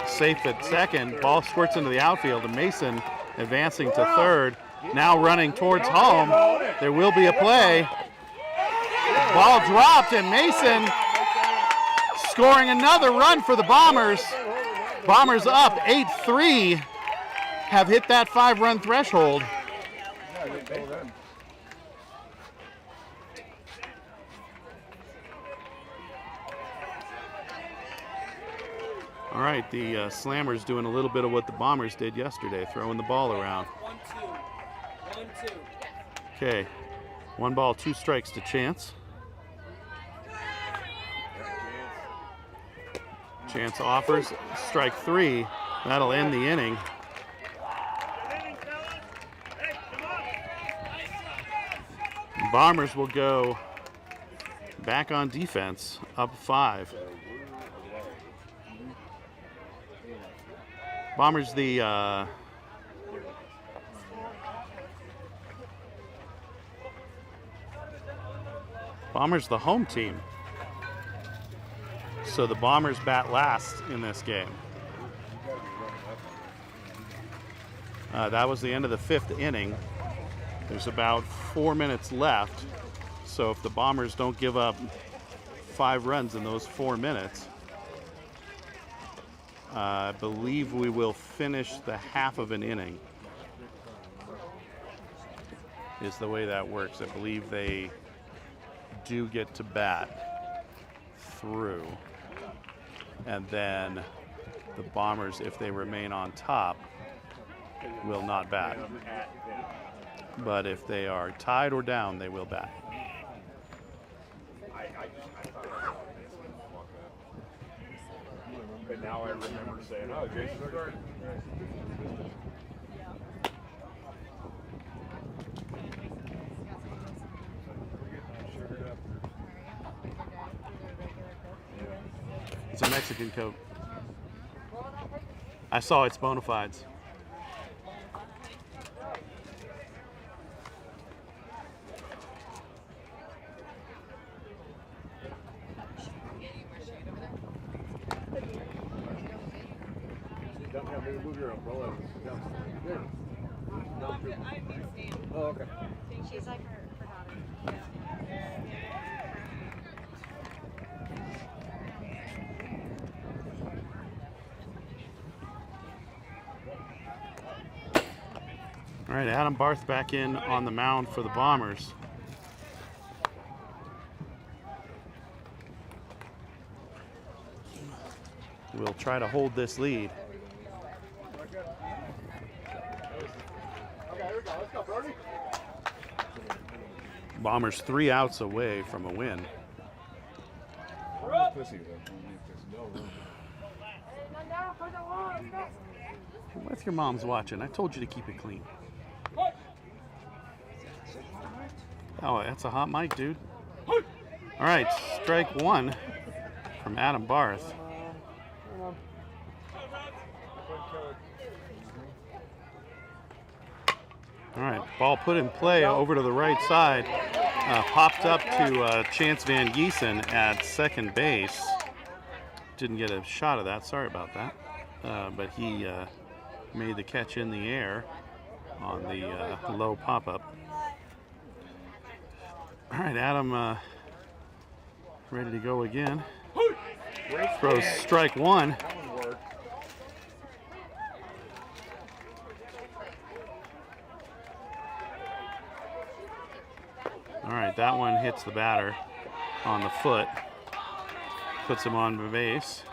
safe at second. Ball squirts into the outfield, and Mason advancing to third. Now running towards home. There will be a play. Ball dropped, and Mason scoring another run for the Bombers. Bombers up 8-3, have hit that 5-run threshold. All right, the Slammers doing a little bit of what the Bombers did yesterday, throwing the ball around. 1-2. Okay, 1 ball, 2 strikes to Chance. Chance offers, strike 3. That'll end the inning. Bombers will go back on defense, up 5. Bombers the home team. So the Bombers bat last in this game. That was the end of the 5th inning. There's about 4 minutes left. So if the Bombers don't give up 5 runs in those 4 minutes, I believe we will finish the half of an inning, is the way that works. I believe they do get to bat through. And then the Bombers, if they remain on top, will not bat. But if they are tied or down, they will bat. But now I remember saying, oh, Jason's guard. It's a Mexican coat. I saw its bona fides. Move your umbrella. Oh, okay. She's like her daughter. All right, Adam Barth back in on the mound for the Bombers. We'll try to hold this lead. Bombers 3 outs away from a win. What's your mom's watching? I told you to keep it clean. Oh, that's a hot mic, dude. All right, strike 1 from Adam Barth. All right, ball put in play over to the right side. Popped up to Chance Van Gieson at second base. Didn't get a shot of that, sorry about that. But he made the catch in the air on the low pop-up. All right, Adam ready to go again. Throws strike 1. All right, that one hits the batter on the foot, puts him on base.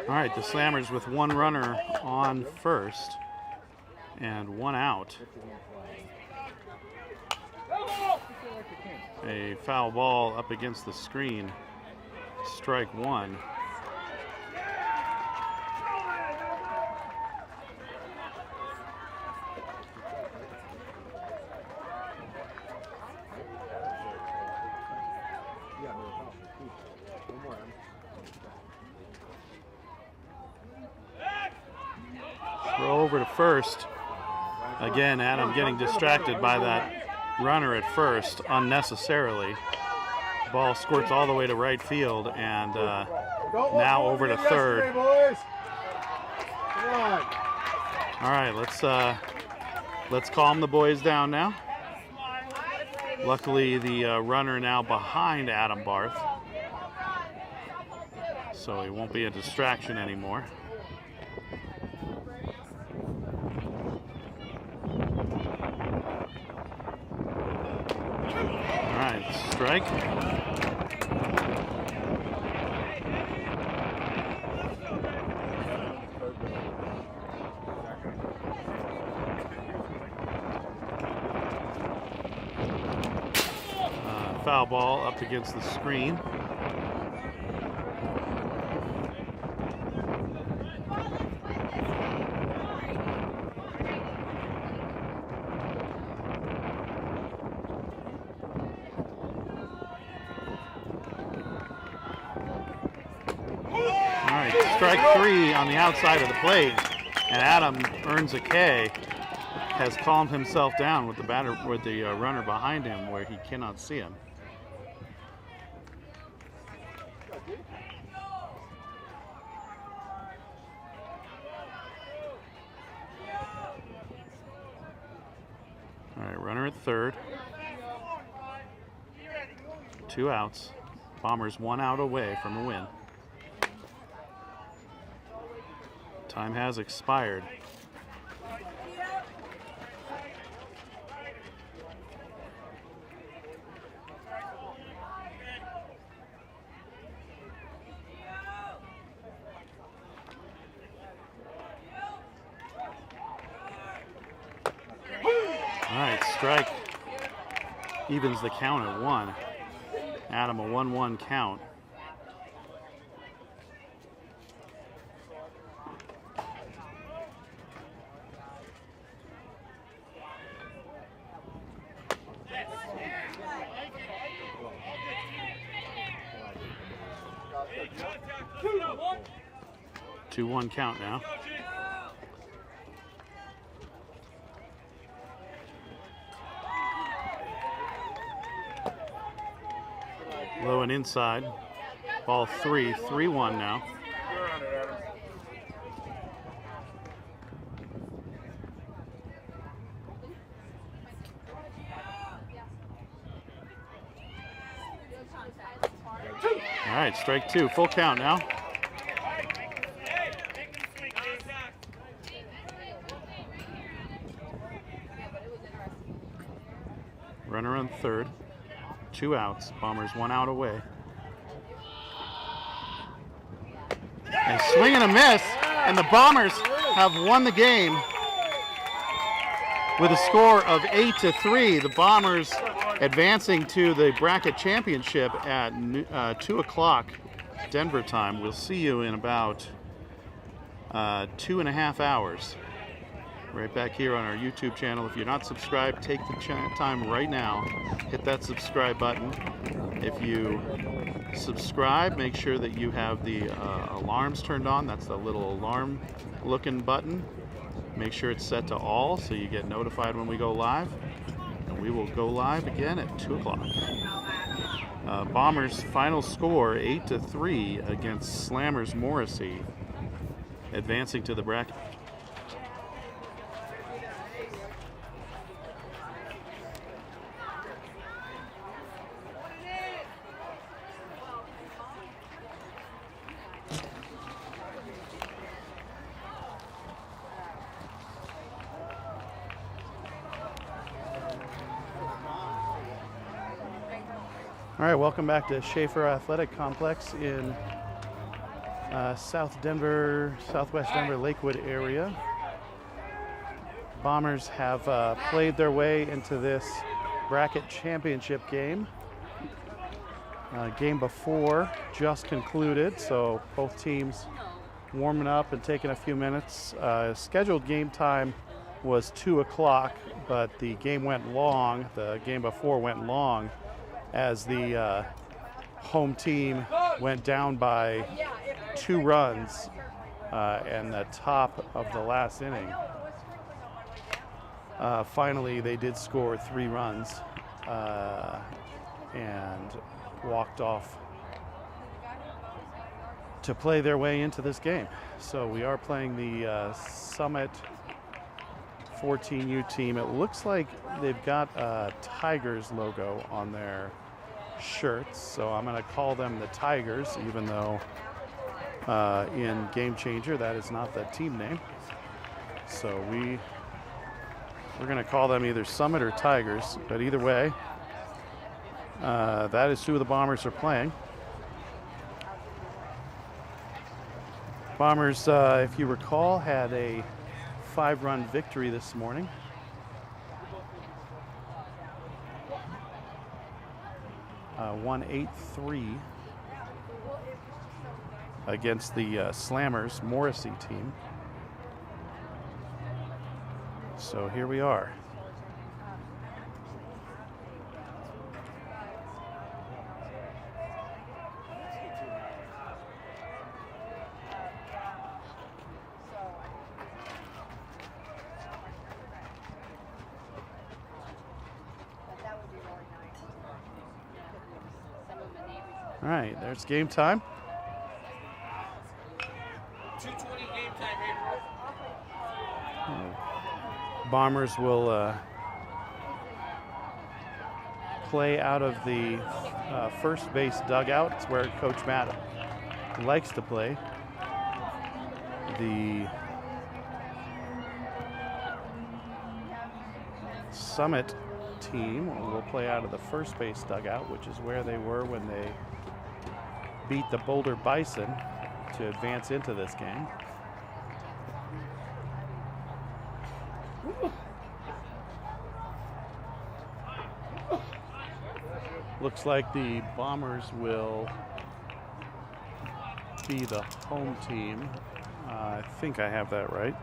All right, the Slammers with 1 runner on first and 1 out. A foul ball up against the screen. Strike 1. Throw over to first. Again, Adam getting distracted by that runner at first unnecessarily. Ball squirts all the way to right field, and now over to third. All right, let's calm the boys down now. Luckily, the runner now behind Adam Barth, so he won't be a distraction anymore. Strike. Foul ball up against the screen. Strike 3 on the outside of the plate, and Adam earns a K. Has calmed himself down with the runner behind him, where he cannot see him. All right, runner at third. 2 outs. Bombers 1 out away from a win. Time has expired. All right, strike evens the count at 1. Adam, a 1-1 count. Two 2-1 count now. Low and inside. Ball 3, 3-1 now. You're on it, Adam. All right, strike 2, full count now. Runner on third, 2 outs. Bombers 1 out away. And swing and a miss, and the Bombers have won the game with a score of 8-3. The Bombers advancing to the bracket championship at 2 o'clock Denver time. We'll see you in about 2.5 hours. Right back here on our YouTube channel. If you're not subscribed, take the time right now. Hit that subscribe button. If you subscribe, make sure that you have the alarms turned on. That's the little alarm looking button. Make sure it's set to all so you get notified when we go live. And we will go live again at 2 o'clock. Bombers final score 8-3 against Slammers Morrissey, advancing to the bracket. All right, welcome back to Schaefer Athletic Complex in Southwest Denver, Lakewood area. Bombers have played their way into this bracket championship game. Game before just concluded, so both teams warming up and taking a few minutes. Scheduled game time was 2 o'clock, but the game went long. The game before went long, as the home team went down by 2 runs in the top of the last inning. Finally, they did score 3 runs and walked off to play their way into this game. So we are playing the Summit 14U team. It looks like they've got a Tigers logo on their shirts, so I'm going to call them the Tigers, even though in Game Changer that is not the team name. So we're going to call them either Summit or Tigers, but either way, that is who the Bombers are playing. Bombers, if you recall, had a 5-run victory this morning. Won 8-3 against the Slammers Morrissey team. So here we are. All right, there's game time. 2:20 game time, April. Bombers will play out of the first base dugout. It's where Coach Matt likes to play. The Summit team will play out of the first base dugout, which is where they were when they beat the Boulder Bison to advance into this game. Looks like the Bombers will be the home team. I think I have that right.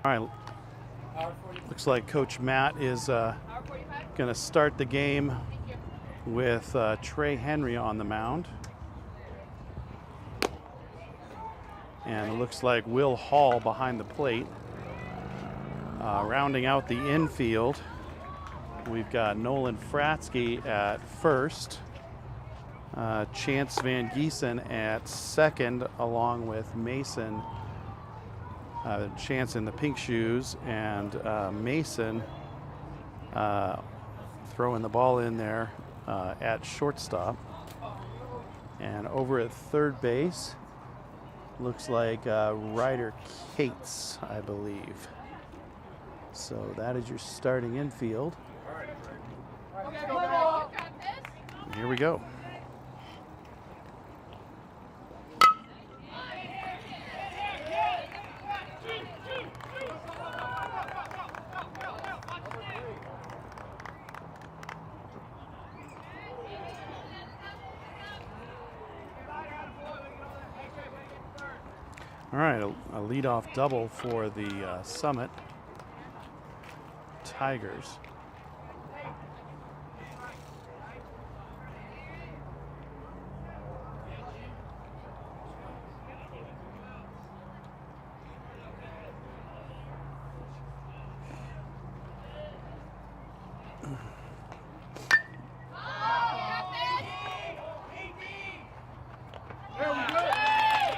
All right. Looks like Coach Matt is going to start the game with Trey Henry on the mound. And it looks like Will Hall behind the plate. Rounding out the infield, we've got Nolan Fratsky at first, Chance Van Gieson at second, along with Mason, Chance in the pink shoes, and Mason throwing the ball in there at shortstop. And over at third base, looks like Ryder Cates, I believe. So that is your starting infield. Here we go. All right, a leadoff double for the Summit Tigers.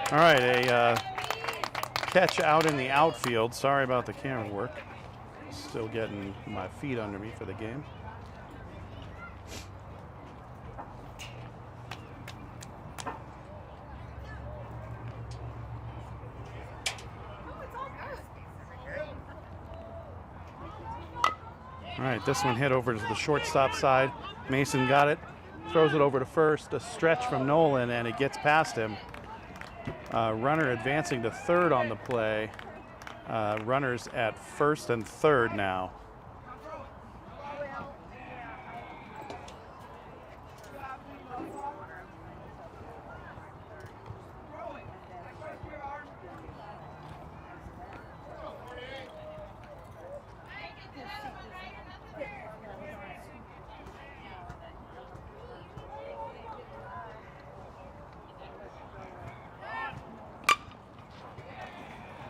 All right, a catch out in the outfield. Sorry about the camera work. Still getting my feet under me for the game. All right, this one hit over to the shortstop side. Mason got it, throws it over to first. A stretch from Nolan, and it gets past him. Runner advancing to third on the play. Runners at first and third now.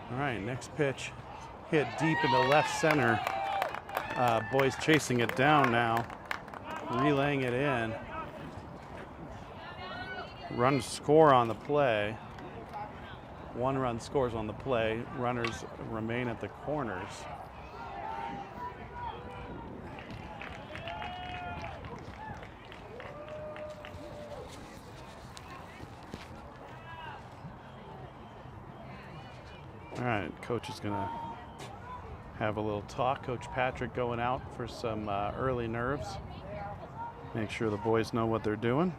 All right, next pitch hit deep in the left center. Boys chasing it down now, relaying it in. Run score on the play. 1 run scores on the play. Runners remain at the corners. All right, coach is gonna have a little talk. Coach Patrick going out for some early nerves. Make sure the boys know what they're doing.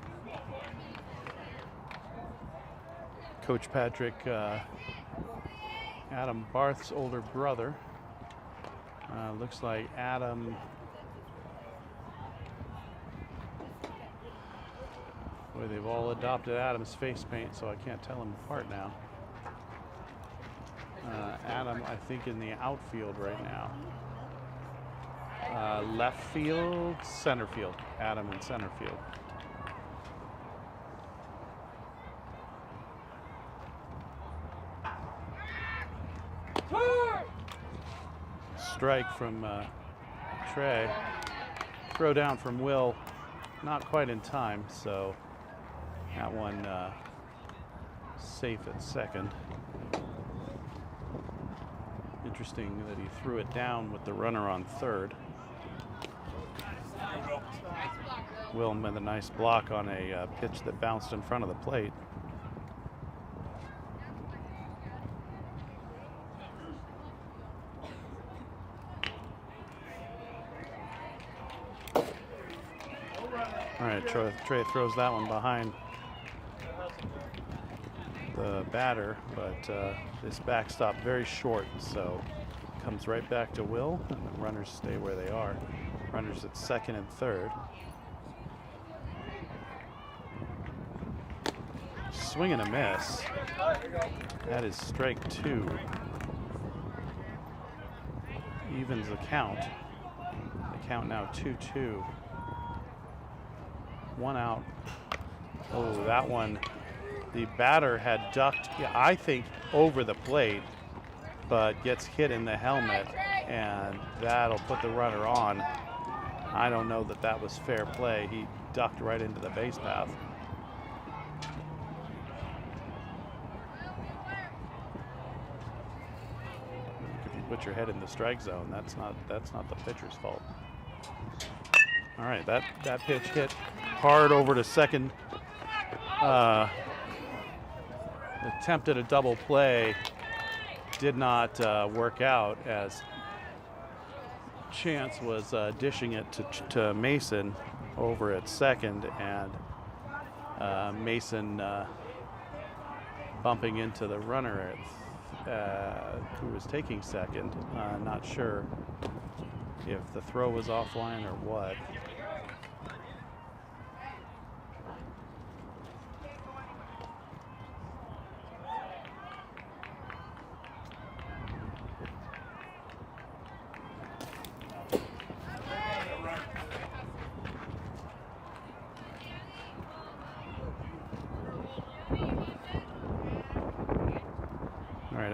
Coach Patrick, Adam Barth's older brother. Looks like Adam, boy, they've all adopted Adam's face paint, so I can't tell them apart now. Adam, I think, in the outfield right now. Left field, center field. Adam in center field. Strike from Trey. Throw down from Will. Not quite in time, so that one safe at second. Interesting that he threw it down with the runner on third. Will made a nice block on a pitch that bounced in front of the plate. All right, Trey throws that one behind the batter, but this backstop very short, so comes right back to Will, and the runners stay where they are. Runners at second and third. Swing and a miss. That is strike 2. evens the count. The count now 2-2. One out. Oh, that one. The batter had ducked, yeah, I think, over the plate, but gets hit in the helmet, and that'll put the runner on. I don't know that that was fair play. He ducked right into the base path. If you put your head in the strike zone, that's not the pitcher's fault. All right, that pitch hit hard over to second. Attempted a double play, did not work out as Chance was dishing it to Mason over at second, and Mason bumping into the runner who was taking second. Not sure if the throw was offline or what.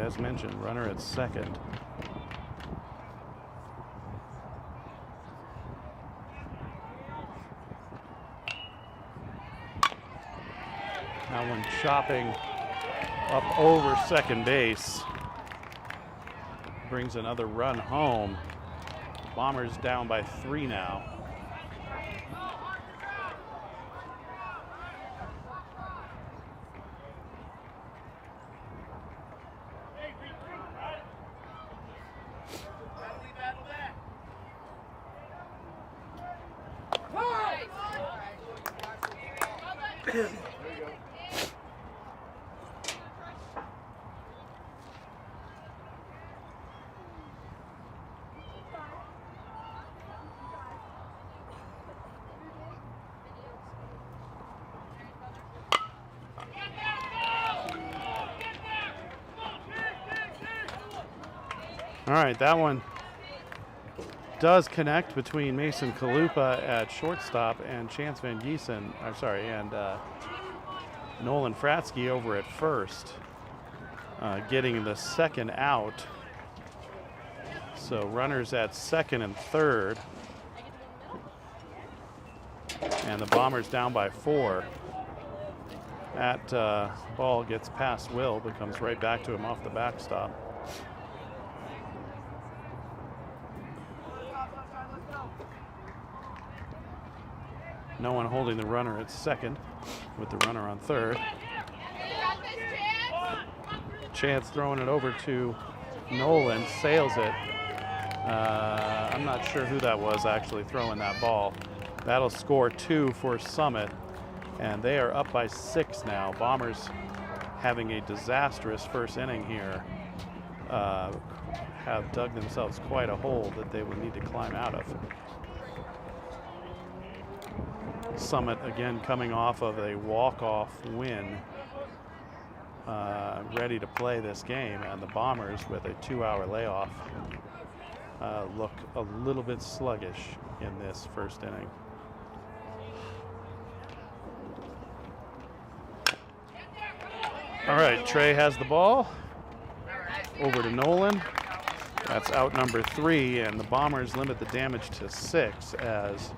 As mentioned, runner at second. That one chopping up over second base. Brings another run home. Bombers down by 3 now. All right, that one does connect between Mason Chalupa at shortstop and Chance Van Gieson, I'm sorry, and Nolan Fratsky over at first, getting the second out. So runners at second and third. And the Bombers down by 4. That ball gets past Will, but comes right back to him off the backstop. No one holding the runner at second with the runner on third. Chance throwing it over to Nolan, sails it. I'm not sure who that was actually throwing that ball. That'll score 2 for Summit, and they are up by 6 now. Bombers having a disastrous first inning here. Have dug themselves quite a hole that they would need to climb out of. Summit again coming off of a walk-off win, ready to play this game, and the Bombers with a 2-hour layoff look a little bit sluggish in this first inning. All right, Trey has the ball over to Nolan. That's out number 3, and the Bombers limit the damage to 6 as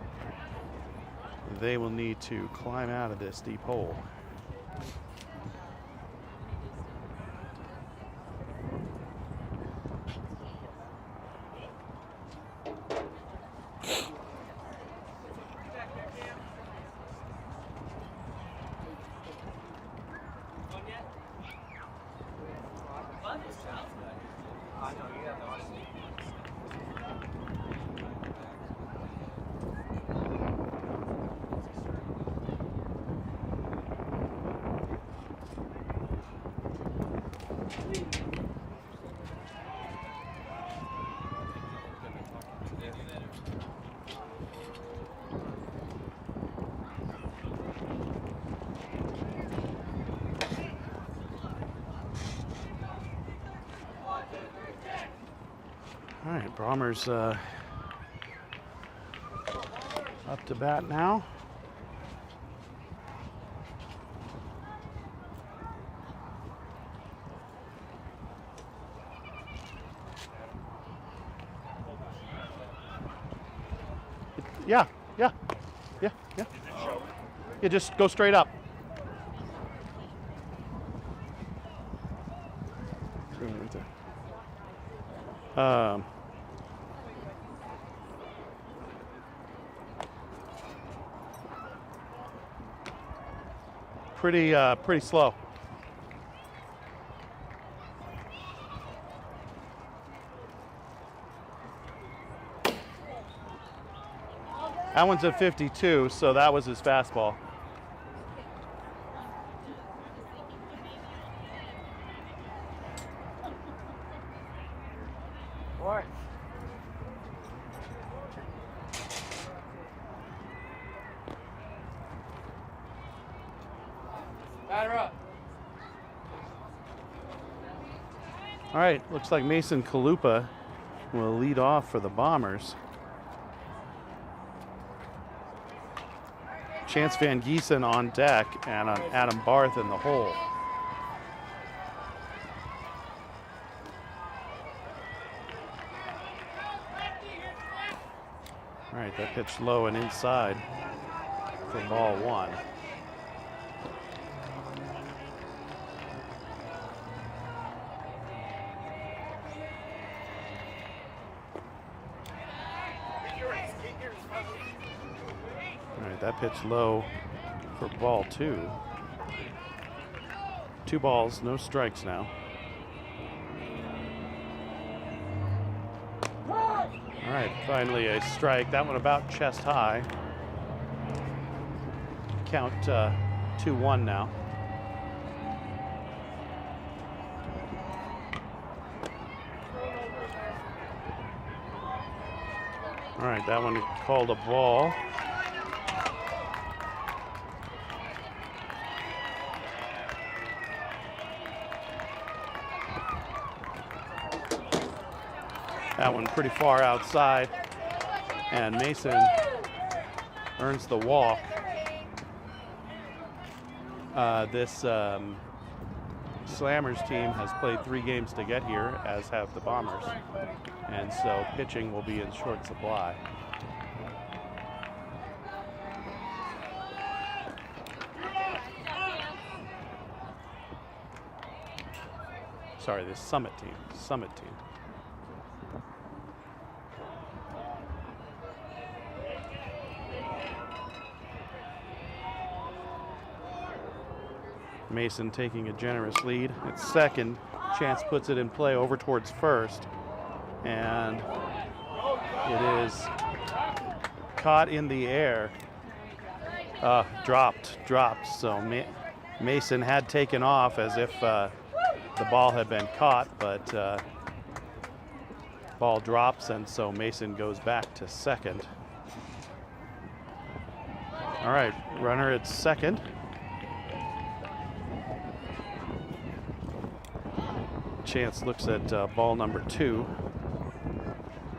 they will need to climb out of this deep hole. right, Bombers up to bat now. Yeah. You just go straight up. Pretty slow. That one's at 52, so that was his fastball. Batter up. All right, looks like Mason Chalupa will lead off for the Bombers. Chance Van Gieson on deck and on Adam Barth in the hole. All right, that pitch low and inside for ball one. All right, that pitch low for ball two. 2 balls, no strikes now. All right, finally a strike. That one about chest high. Count 2-1 now. All right, that one called a ball. That one pretty far outside, and Mason earns the walk. This Slammers team has played 3 games to get here, as have the Bombers, and so pitching will be in short supply. Sorry, this Summit team. Mason taking a generous lead at second. Chance puts it in play over towards first, and it is caught in the air. Dropped. So Mason had taken off as if the ball had been caught, but ball drops, and so Mason goes back to second. All right, runner at second. Chance looks at ball number 2.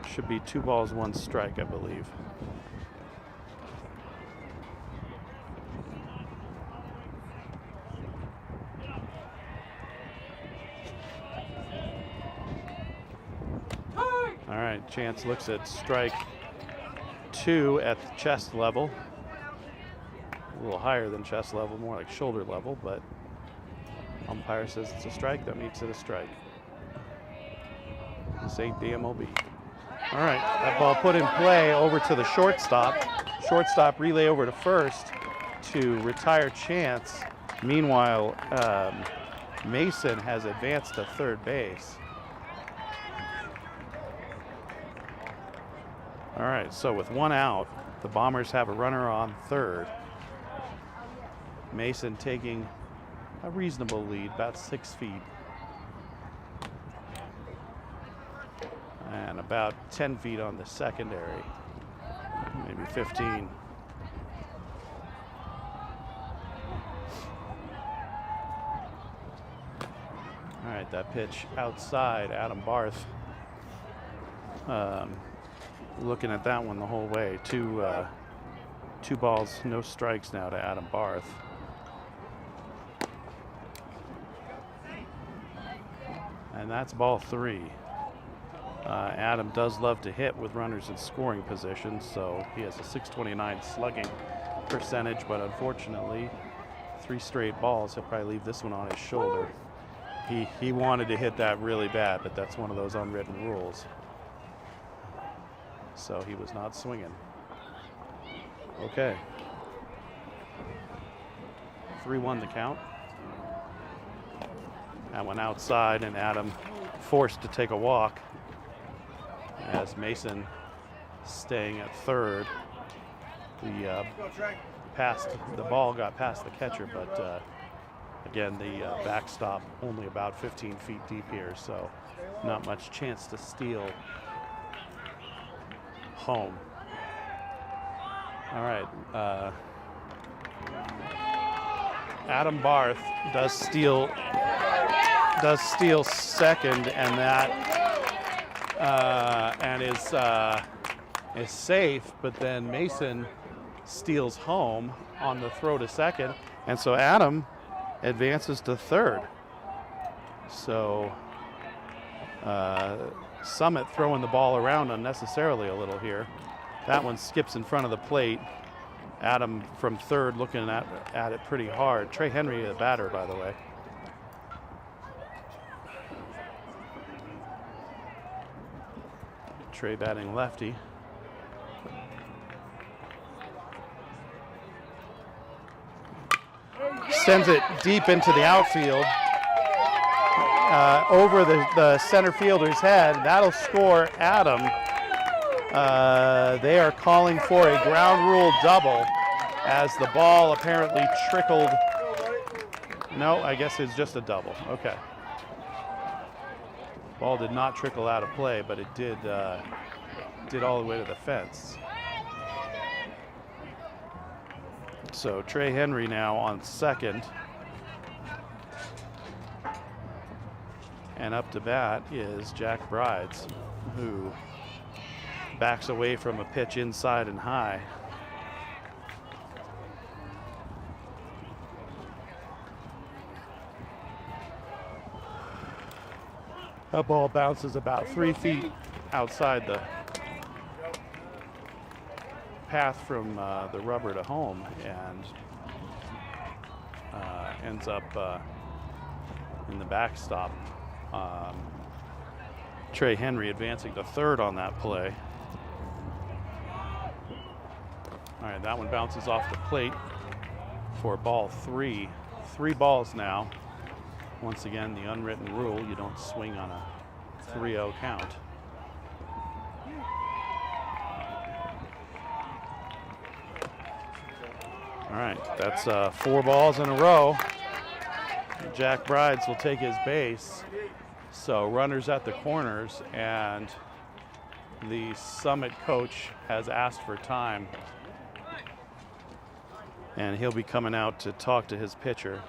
Should be 2 balls, 1 strike, I believe. All right, Chance looks at strike 2 at the chest level. A little higher than chest level, more like shoulder level, but umpire says it's a strike. That makes it a strike. This ain't the MLB. All right, that ball put in play over to the shortstop. Shortstop relay over to first to retire Chance. Meanwhile, Mason has advanced to third base. All right, so with 1 out, the Bombers have a runner on third. Mason taking a reasonable lead, about 6 feet. And about 10 feet on the secondary, maybe 15. All right, that pitch outside, Adam Barth looking at that one the whole way. Two balls, no strikes now to Adam Barth. And that's ball 3. Adam does love to hit with runners in scoring position, so he has a .629 slugging percentage, but unfortunately, 3 straight balls. He'll probably leave this one on his shoulder. He wanted to hit that really bad, but that's one of those unwritten rules. So he was not swinging. Okay. 3-1 the count. That one outside, and Adam forced to take a walk as Mason staying at third. The ball got past the catcher, but again, the backstop only about 15 feet deep here, so not much chance to steal home. All right. Adam Barth does steal second, and that is safe, but then Mason steals home on the throw to second, and so Adam advances to third. So Summit throwing the ball around unnecessarily a little here. That one skips in front of the plate. Adam from third looking at it pretty hard. Trey Henry, the batter, by the way. Trey batting lefty. Sends it deep into the outfield, over the center fielder's head. That'll score Adam. They are calling for a ground rule double as the ball apparently trickled. No, I guess it's just a double. Okay. Ball did not trickle out of play, but it did all the way to the fence. So Trey Henry now on second. And up to bat is Jack Brides, who backs away from a pitch inside and high. That ball bounces about 3 feet outside the path from the rubber to home, and ends up in the backstop. Trey Henry advancing to third on that play. All right, that one bounces off the plate for ball 3. 3 balls now. Once again, the unwritten rule, you don't swing on a 3-0 count. All right, that's 4 balls in a row. Jack Brides will take his base. So runners at the corners, and the Summit coach has asked for time. And he'll be coming out to talk to his pitcher.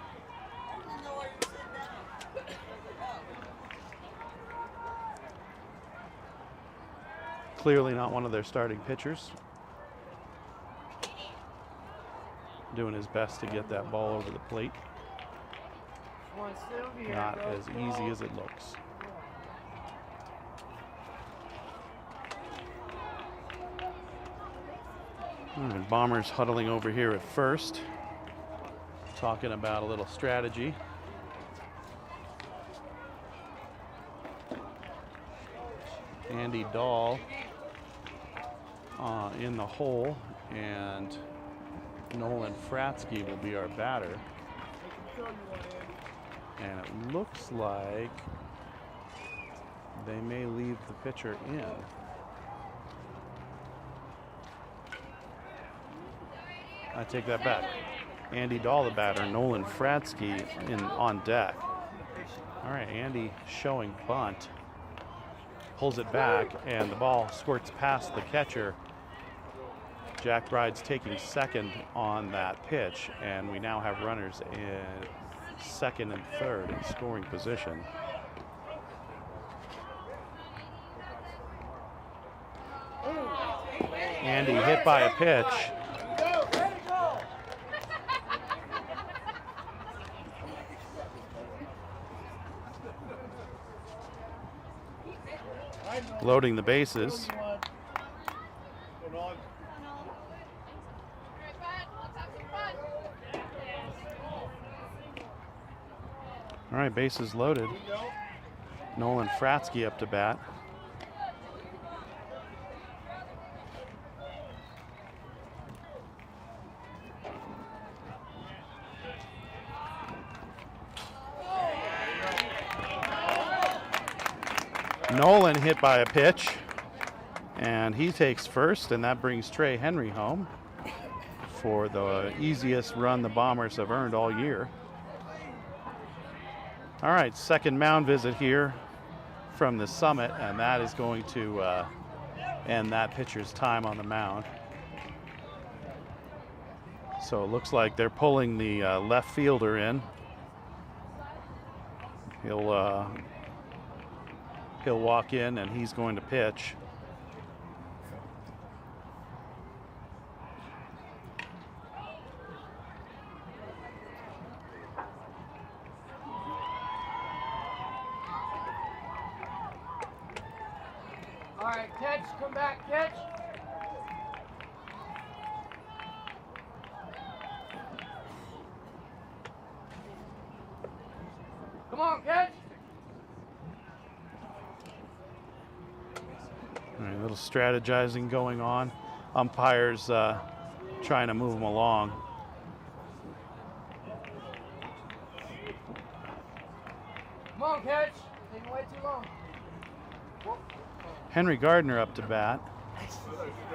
Clearly not one of their starting pitchers. Doing his best to get that ball over the plate. Not as easy as it looks. All right, Bombers huddling over here at first, talking about a little strategy. Andy Dahl in the hole, and Nolan Fratsky will be our batter. And it looks like they may leave the pitcher in. I take that back. Andy Dahl, the batter, Nolan Fratsky on deck. All right, Andy showing bunt. Pulls it back, and the ball squirts past the catcher. Jack Bride's taking second on that pitch, and we now have runners in second and third in scoring position. Andy hit by a pitch. Loading the bases. All right, bases loaded. Nolan Fratsky up to bat. Nolan hit by a pitch, and he takes first, and that brings Trey Henry home for the easiest run the Bombers have earned all year. All right, second mound visit here from the summit, and that is going to end that pitcher's time on the mound. So it looks like they're pulling the left fielder in. He'll walk in, and he's going to pitch. All right, catch, come back, catch. Come on, catch. All right, a little strategizing going on. Umpires trying to move him along. Come on, catch. Taking way too long. Henry Gardner up to bat,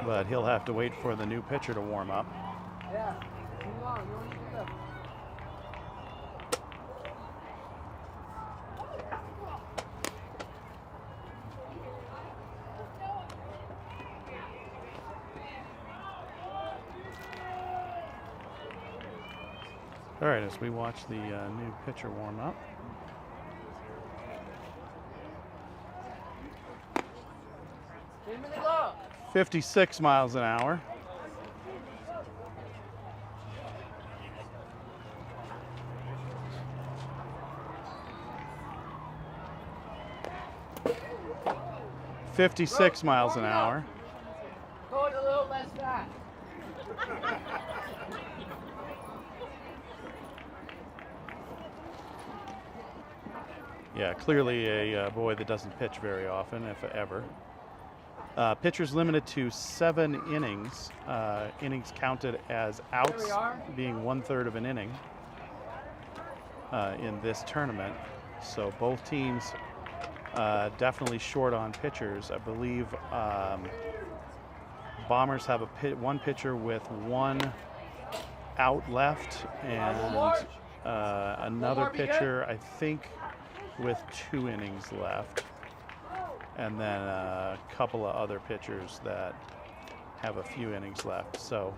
but he'll have to wait for the new pitcher to warm up. Yeah, too long. You don't need to go. All right, as we watch the new pitcher warm up. Give me the glove. 56 miles an hour. .56 miles an hour. Go it a little less fast. Yeah, clearly a boy that doesn't pitch very often, if ever. Pitchers limited to 7 innings. Innings counted as outs, being 1/3 of an inning in this tournament. So both teams definitely short on pitchers. I believe Bombers have one pitcher with 1 out left, and another pitcher, I think, with 2 innings left. And then a couple of other pitchers that have a few innings left. So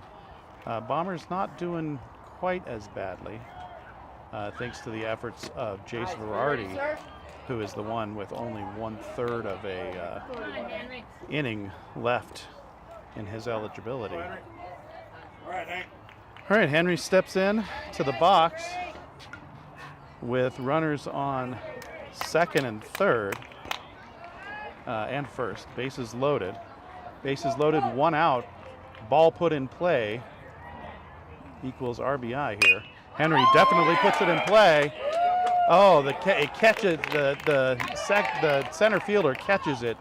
Bombers not doing quite as badly, thanks to the efforts of Jason Verardi, who is the one with only 1/3 of a inning left in his eligibility. All right, Hank. All right, Henry steps in to the box with runners on second and third. And first. Bases loaded. Bases loaded, 1 out. Ball put in play equals RBI here. Henry definitely puts it in play. Oh, it catches the center fielder catches it,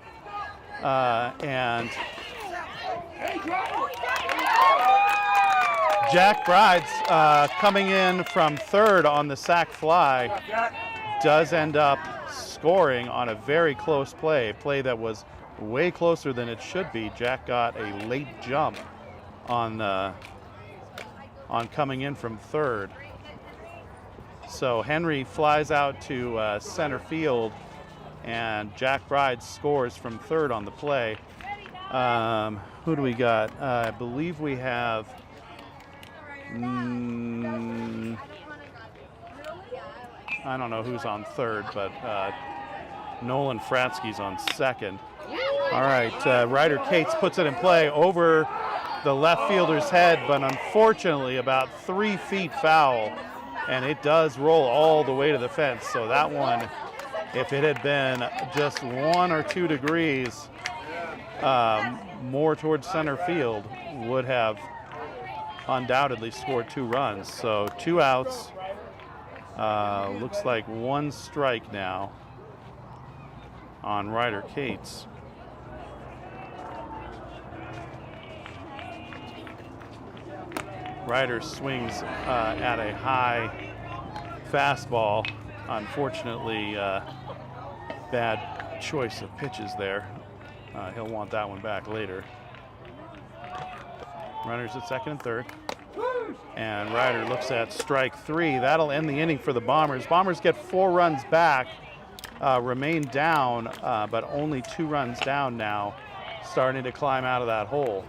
and Jack Brides coming in from third on the sac fly does end up scoring on a very close play that was way closer than it should be. Jack got a late jump on coming in from third. So Henry flies out to center field, and Jack Bride scores from third on the play. Who do we got? I believe we have I don't know who's on third, but Nolan Fratsky's on second. All right, Ryder Cates puts it in play over the left fielder's head, but unfortunately about 3 feet foul, and it does roll all the way to the fence. So that one, if it had been just 1 or 2 degrees more towards center field, would have undoubtedly scored 2 runs. So 2 outs, looks like 1 strike now on Ryder Cates. Ryder swings at a high fastball. Unfortunately, bad choice of pitches there. He'll want that one back later. Runners at second and third. And Ryder looks at strike 3. That'll end the inning for the Bombers. Bombers get 4 runs back, remain down, but only 2 runs down now, starting to climb out of that hole.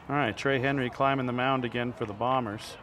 All right, Trey Henry climbing the mound again for the Bombers.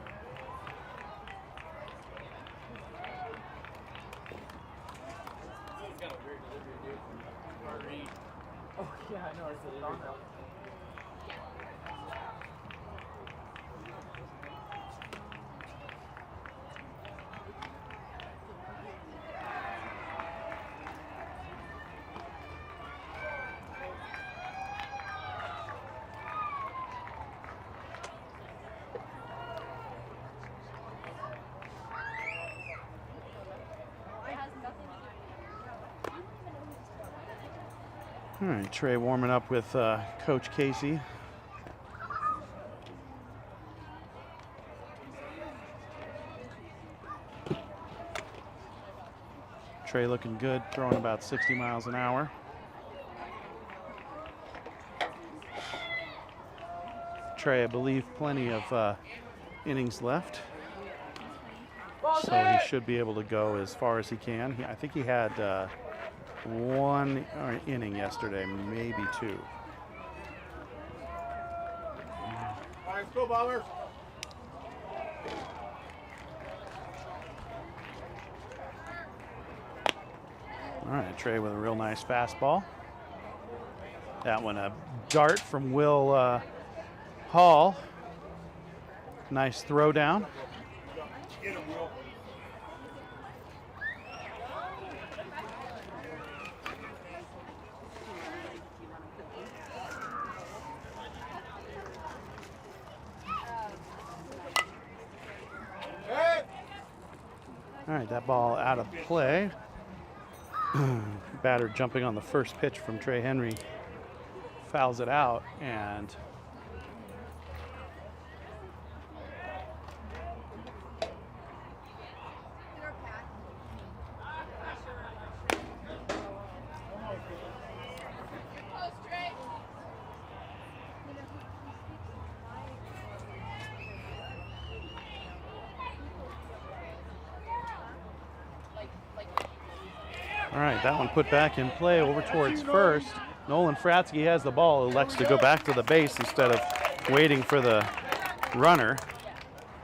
All right, Trey warming up with Coach Casey. Trey looking good, throwing about 60 miles an hour. Trey, I believe, plenty of innings left, so he should be able to go as far as he can. I think he had 1 inning yesterday, maybe 2. All right, let's go, Bombers. All right, Trey with a real nice fastball. That one a dart from Will Hall. Nice throw down. Get him, Will. All right, that ball out of play. Batter jumping on the first pitch from Trey Henry fouls it out, and all right, that one put back in play over towards first. Nolan Fratsky has the ball, elects to go back to the base instead of waiting for the runner,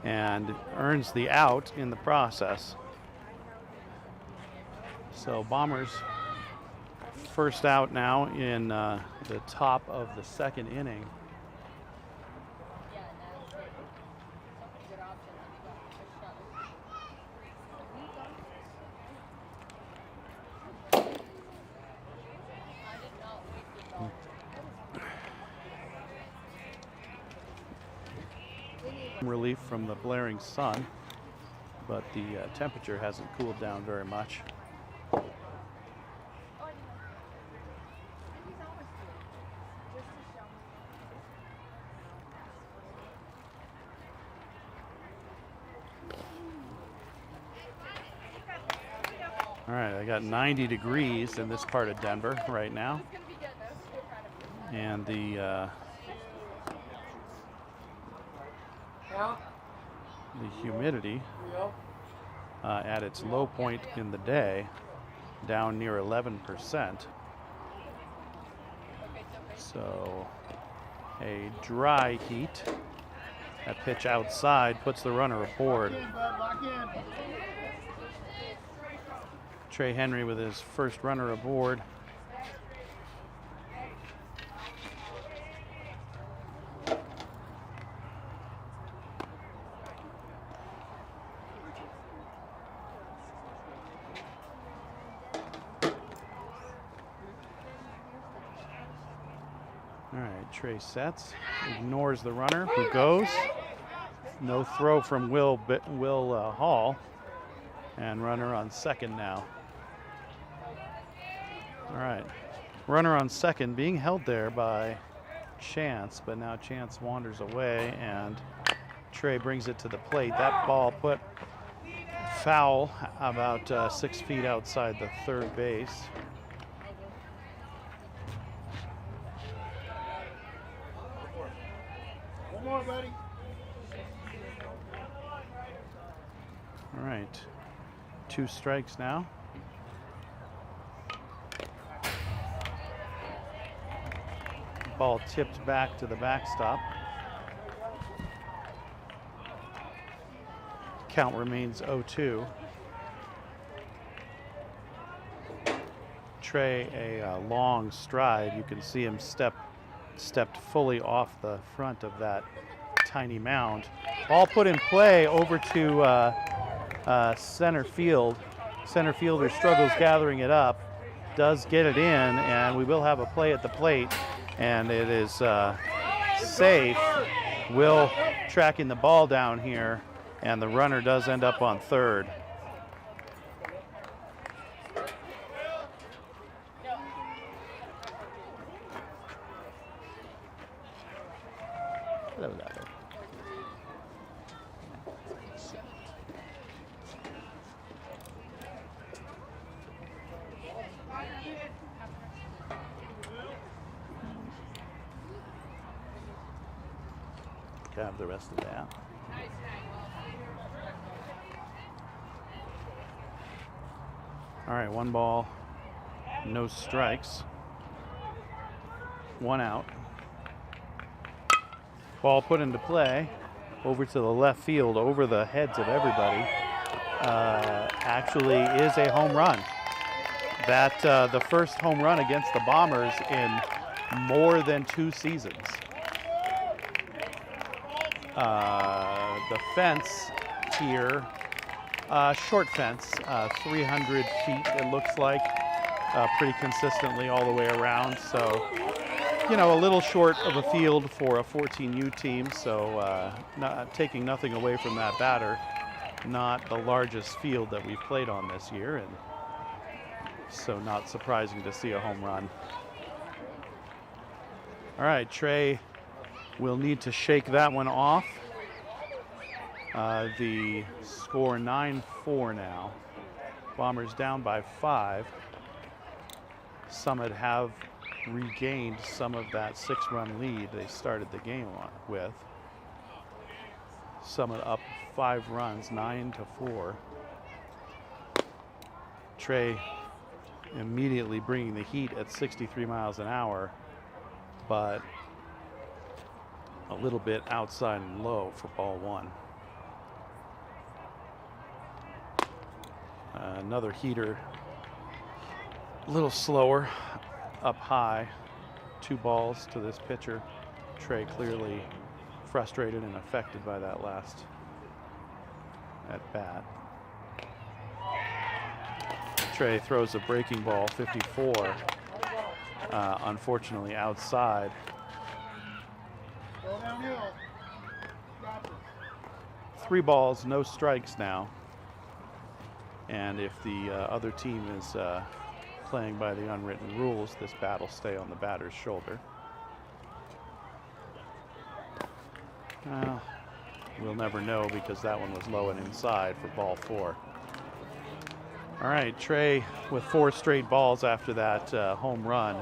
and earns the out in the process. So Bombers first out now in the top of the second inning. Relief from the blaring sun, but the temperature hasn't cooled down very much. All right, I got 90 degrees in this part of Denver right now, and the humidity at its low point in the day down near 11%. So a dry heat. That pitch outside puts the runner aboard. Trey Henry with his first runner aboard. All right, Trey sets, ignores the runner who goes. No throw from Will Hall, and runner on second now. All right, runner on second being held there by Chance, but now Chance wanders away and Trey brings it to the plate. That ball put foul about 6 feet outside the third base. One more, buddy. All right, 2 strikes now. Ball tipped back to the backstop. Count remains 0-2. Trey, a long stride. You can see him stepped fully off the front of that tiny mound. Ball put in play over to center field. Center fielder struggles gathering it up, does get it in, and we will have a play at the plate, and it is safe. Will tracking the ball down here, and the runner does end up on third. Have the rest of that. All right, 1 ball, no strikes, 1 out. Ball put into play over to the left field, over the heads of everybody. Actually is a home run. That the first home run against the Bombers in more than 2 seasons. The fence here, short fence, 300 feet it looks like, pretty consistently all the way around. So, you know, a little short of a field for a 14U team, so not taking nothing away from that batter. Not the largest field that we've played on this year, and so not surprising to see a home run. All right, Trey will need to shake that one off. The score 9-4 now. Bombers down by 5. Summit have regained some of that 6-run lead they started the game with. Summit up 5 runs, 9-4. Trey immediately bringing the heat at 63 miles an hour, but a little bit outside and low for ball 1. Another heater, a little slower, up high. 2 balls to this pitcher. Trey clearly frustrated and affected by that last at bat. Trey throws a breaking ball, 54, unfortunately outside. 3 balls, no strikes now. And if the other team is playing by the unwritten rules, this bat will stay on the batter's shoulder. We'll never know because that one was low and inside for ball 4. All right, Trey with 4 straight balls after that home run,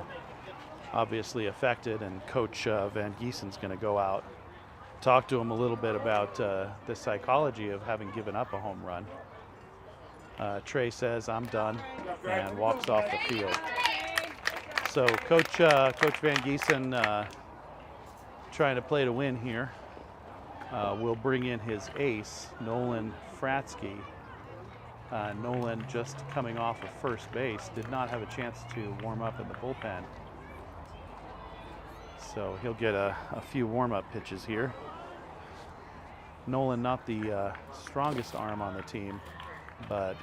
obviously affected, and Coach Van Gieson's going to go out, talk to him a little bit about the psychology of having given up a home run. Trey says, "I'm done," and walks off the field. So Coach Van Gieson trying to play to win here. Will bring in his ace, Nolan Fratsky. Nolan, just coming off of first base, did not have a chance to warm up in the bullpen. So he'll get a few warm-up pitches here. Nolan, not the strongest arm on the team, but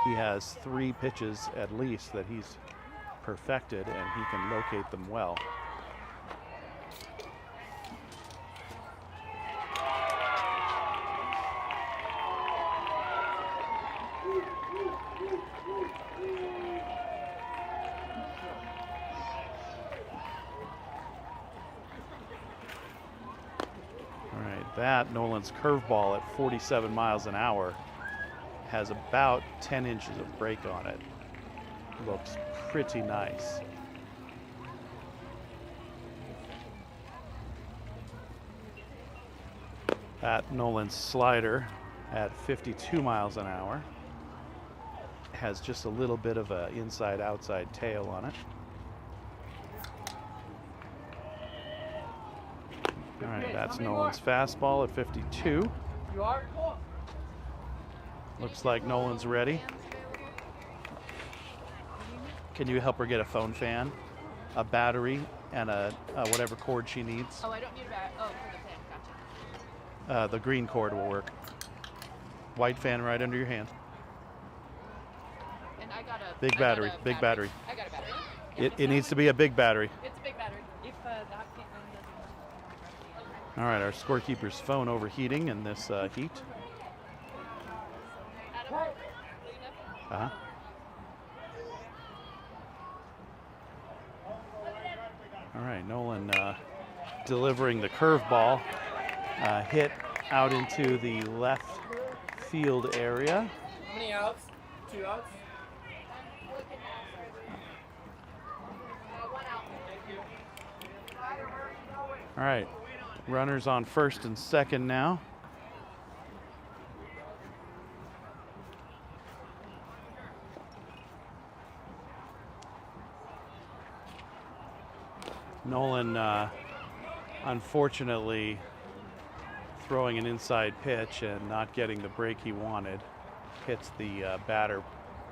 he has 3 pitches at least that he's perfected, and he can locate them well. That Nolan's curveball at 47 miles an hour has about 10 inches of break on it. Looks pretty nice. That Nolan's slider at 52 miles an hour has just a little bit of an inside-outside tail on it. All right, that's Nolan's fastball at 52. You are? Looks like Nolan's ready. Can you help her get a phone fan, a battery, and a whatever cord she needs? Oh, I don't need a bat. Oh, for the fan. Gotcha. The green cord will work. White fan right under your hand. And I got a big battery. Big battery. I got a battery. It needs to be a big battery. It's a big battery. If that can't doesn't All right, our scorekeeper's phone overheating in this heat. Uh-huh. All right, Nolan delivering the curveball, hit out into the left field area. How many outs? 2 outs? All right, runners on first and second now. Nolan, unfortunately, throwing an inside pitch and not getting the break he wanted, hits the batter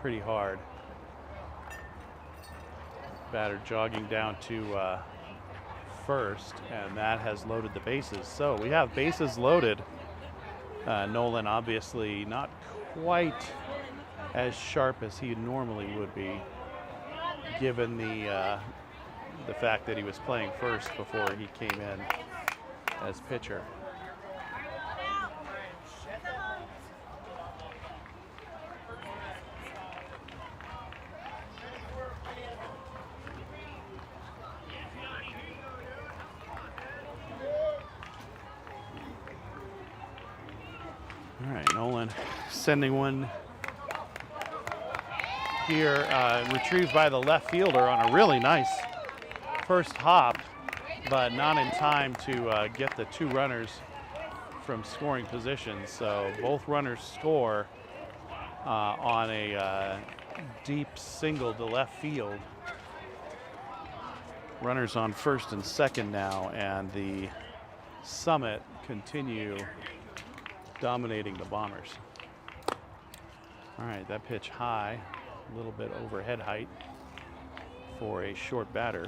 pretty hard. Batter jogging down to first, and that has loaded the bases. So we have bases loaded. Nolan obviously not quite as sharp as he normally would be, given the fact that he was playing first before he came in as pitcher. All right, Nolan sending one here, retrieved by the left fielder on a really nice first hop, but not in time to get the 2 runners from scoring position. So both runners score on a deep single to left field. Runners on first and second now, and the Summit continue dominating the Bombers. All right, that pitch high, a little bit over head height for a short batter.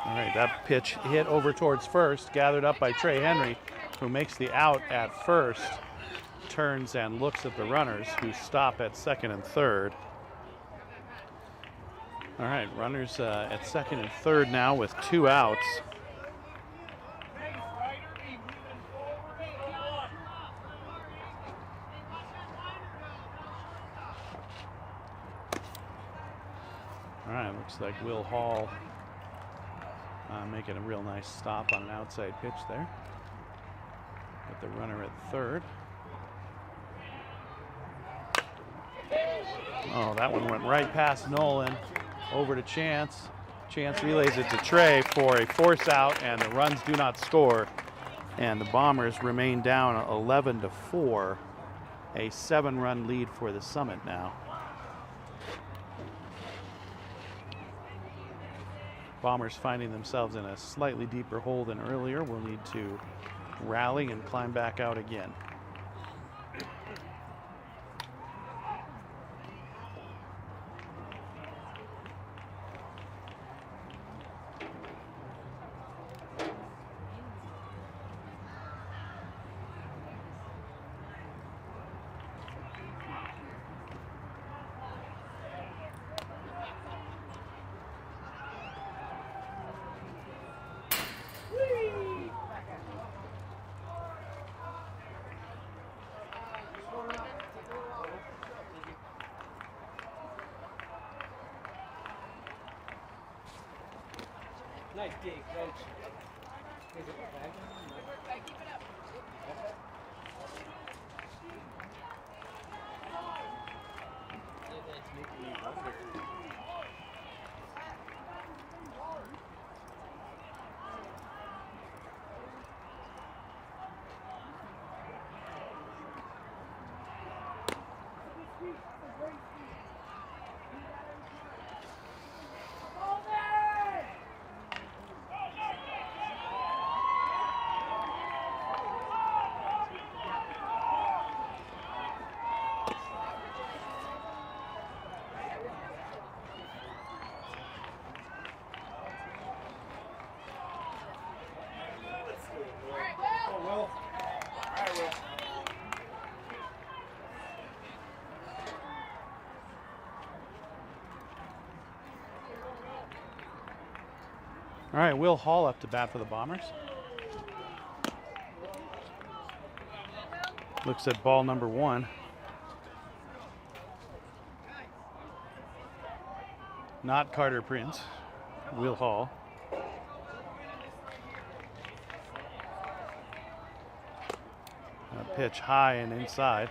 All right, that pitch hit over towards first, gathered up by Trey Henry, who makes the out at first, turns and looks at the runners, who stop at second and third. All right, runners at second and third now with 2 outs. All right, looks like Will Hall making a real nice stop on an outside pitch there. With the runner at third. Oh, that one went right past Nolan. Over to Chance. Chance relays it to Trey for a force out, and the runs do not score. And the Bombers remain down 11-4, a 7-run lead for the Summit now. Bombers finding themselves in a slightly deeper hole than earlier will need to rally and climb back out again. Nice dig, coach. All right, Will Hall up to bat for the Bombers. Looks at ball number 1. Not Carter Prince, Will Hall. A pitch high and inside.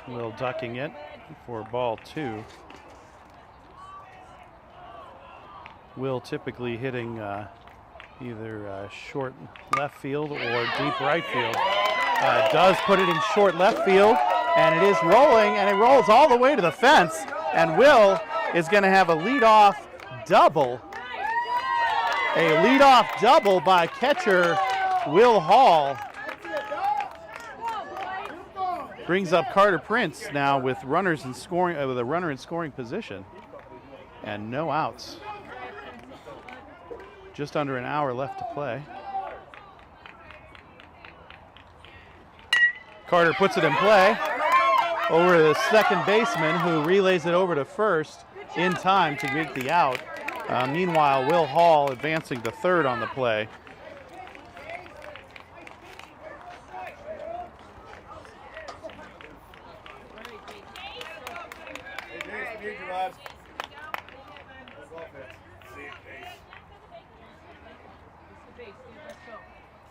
Will ducking it for ball 2. Will typically hitting either short left field or deep right field. Does put it in short left field, and it is rolling, and it rolls all the way to the fence, and Will is going to have a leadoff double. A leadoff double by catcher Will Hall. Brings up Carter Prince now with runners in scoring, with a runner in scoring position, and no outs. Just under an hour left to play. Carter puts it in play over to the second baseman, who relays it over to first in time to get the out. Meanwhile, Will Hall advancing to third on the play.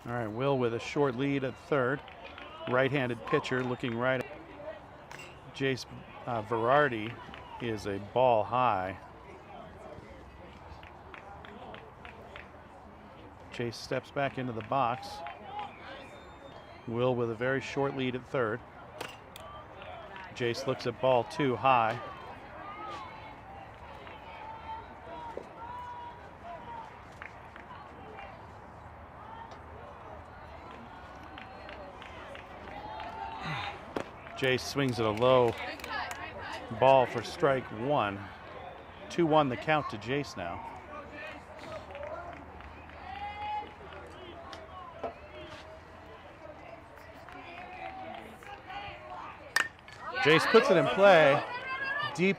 All right, Will with a short lead at third. Right-handed pitcher looking right at Jace Verardi is a ball high. Jace steps back into the box. Will with a very short lead at third. Jace looks at ball 2 high. Jace swings at a low ball for strike 1. 2-1 the count to Jace now. Jace puts it in play, deep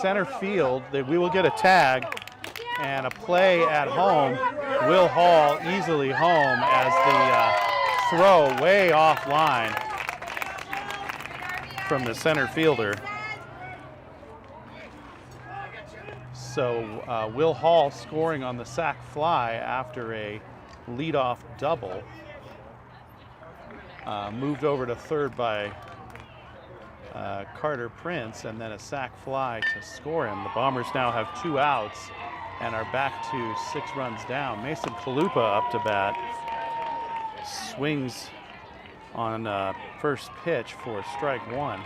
center field. We will get a tag and a play at home. Will Hall easily home as the throw way offline from the center fielder. So Will Hall scoring on the sac fly after a leadoff double. Moved over to third by Carter Prince, and then a sac fly to score him. The Bombers now have 2 outs and are back to 6 runs down. Mason Chalupa up to bat. Swings on first pitch for strike 1.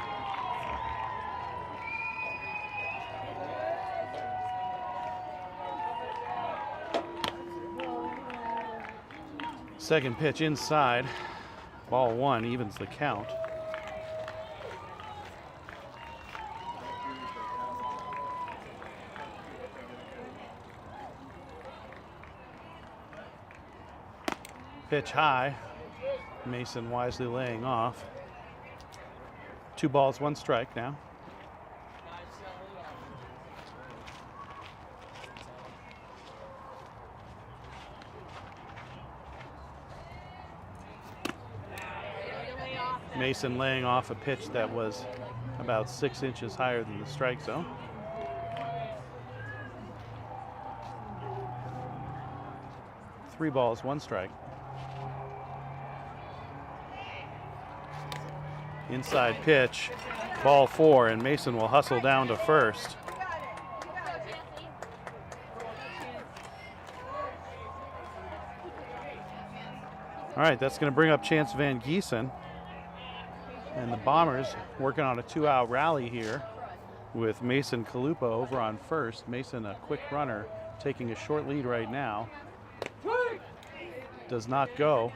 Second pitch inside. Ball 1 evens the count. Pitch high. Mason wisely laying off. 2 balls, 1 strike now. Mason laying off a pitch that was about 6 inches higher than the strike zone. Three balls, 1 strike. Inside pitch, ball 4, and Mason will hustle down to first. All right, that's going to bring up Chance Van Gieson. And the Bombers working on a 2-out rally here with Mason Chalupa over on first. Mason, a quick runner, taking a short lead right now. Does not go.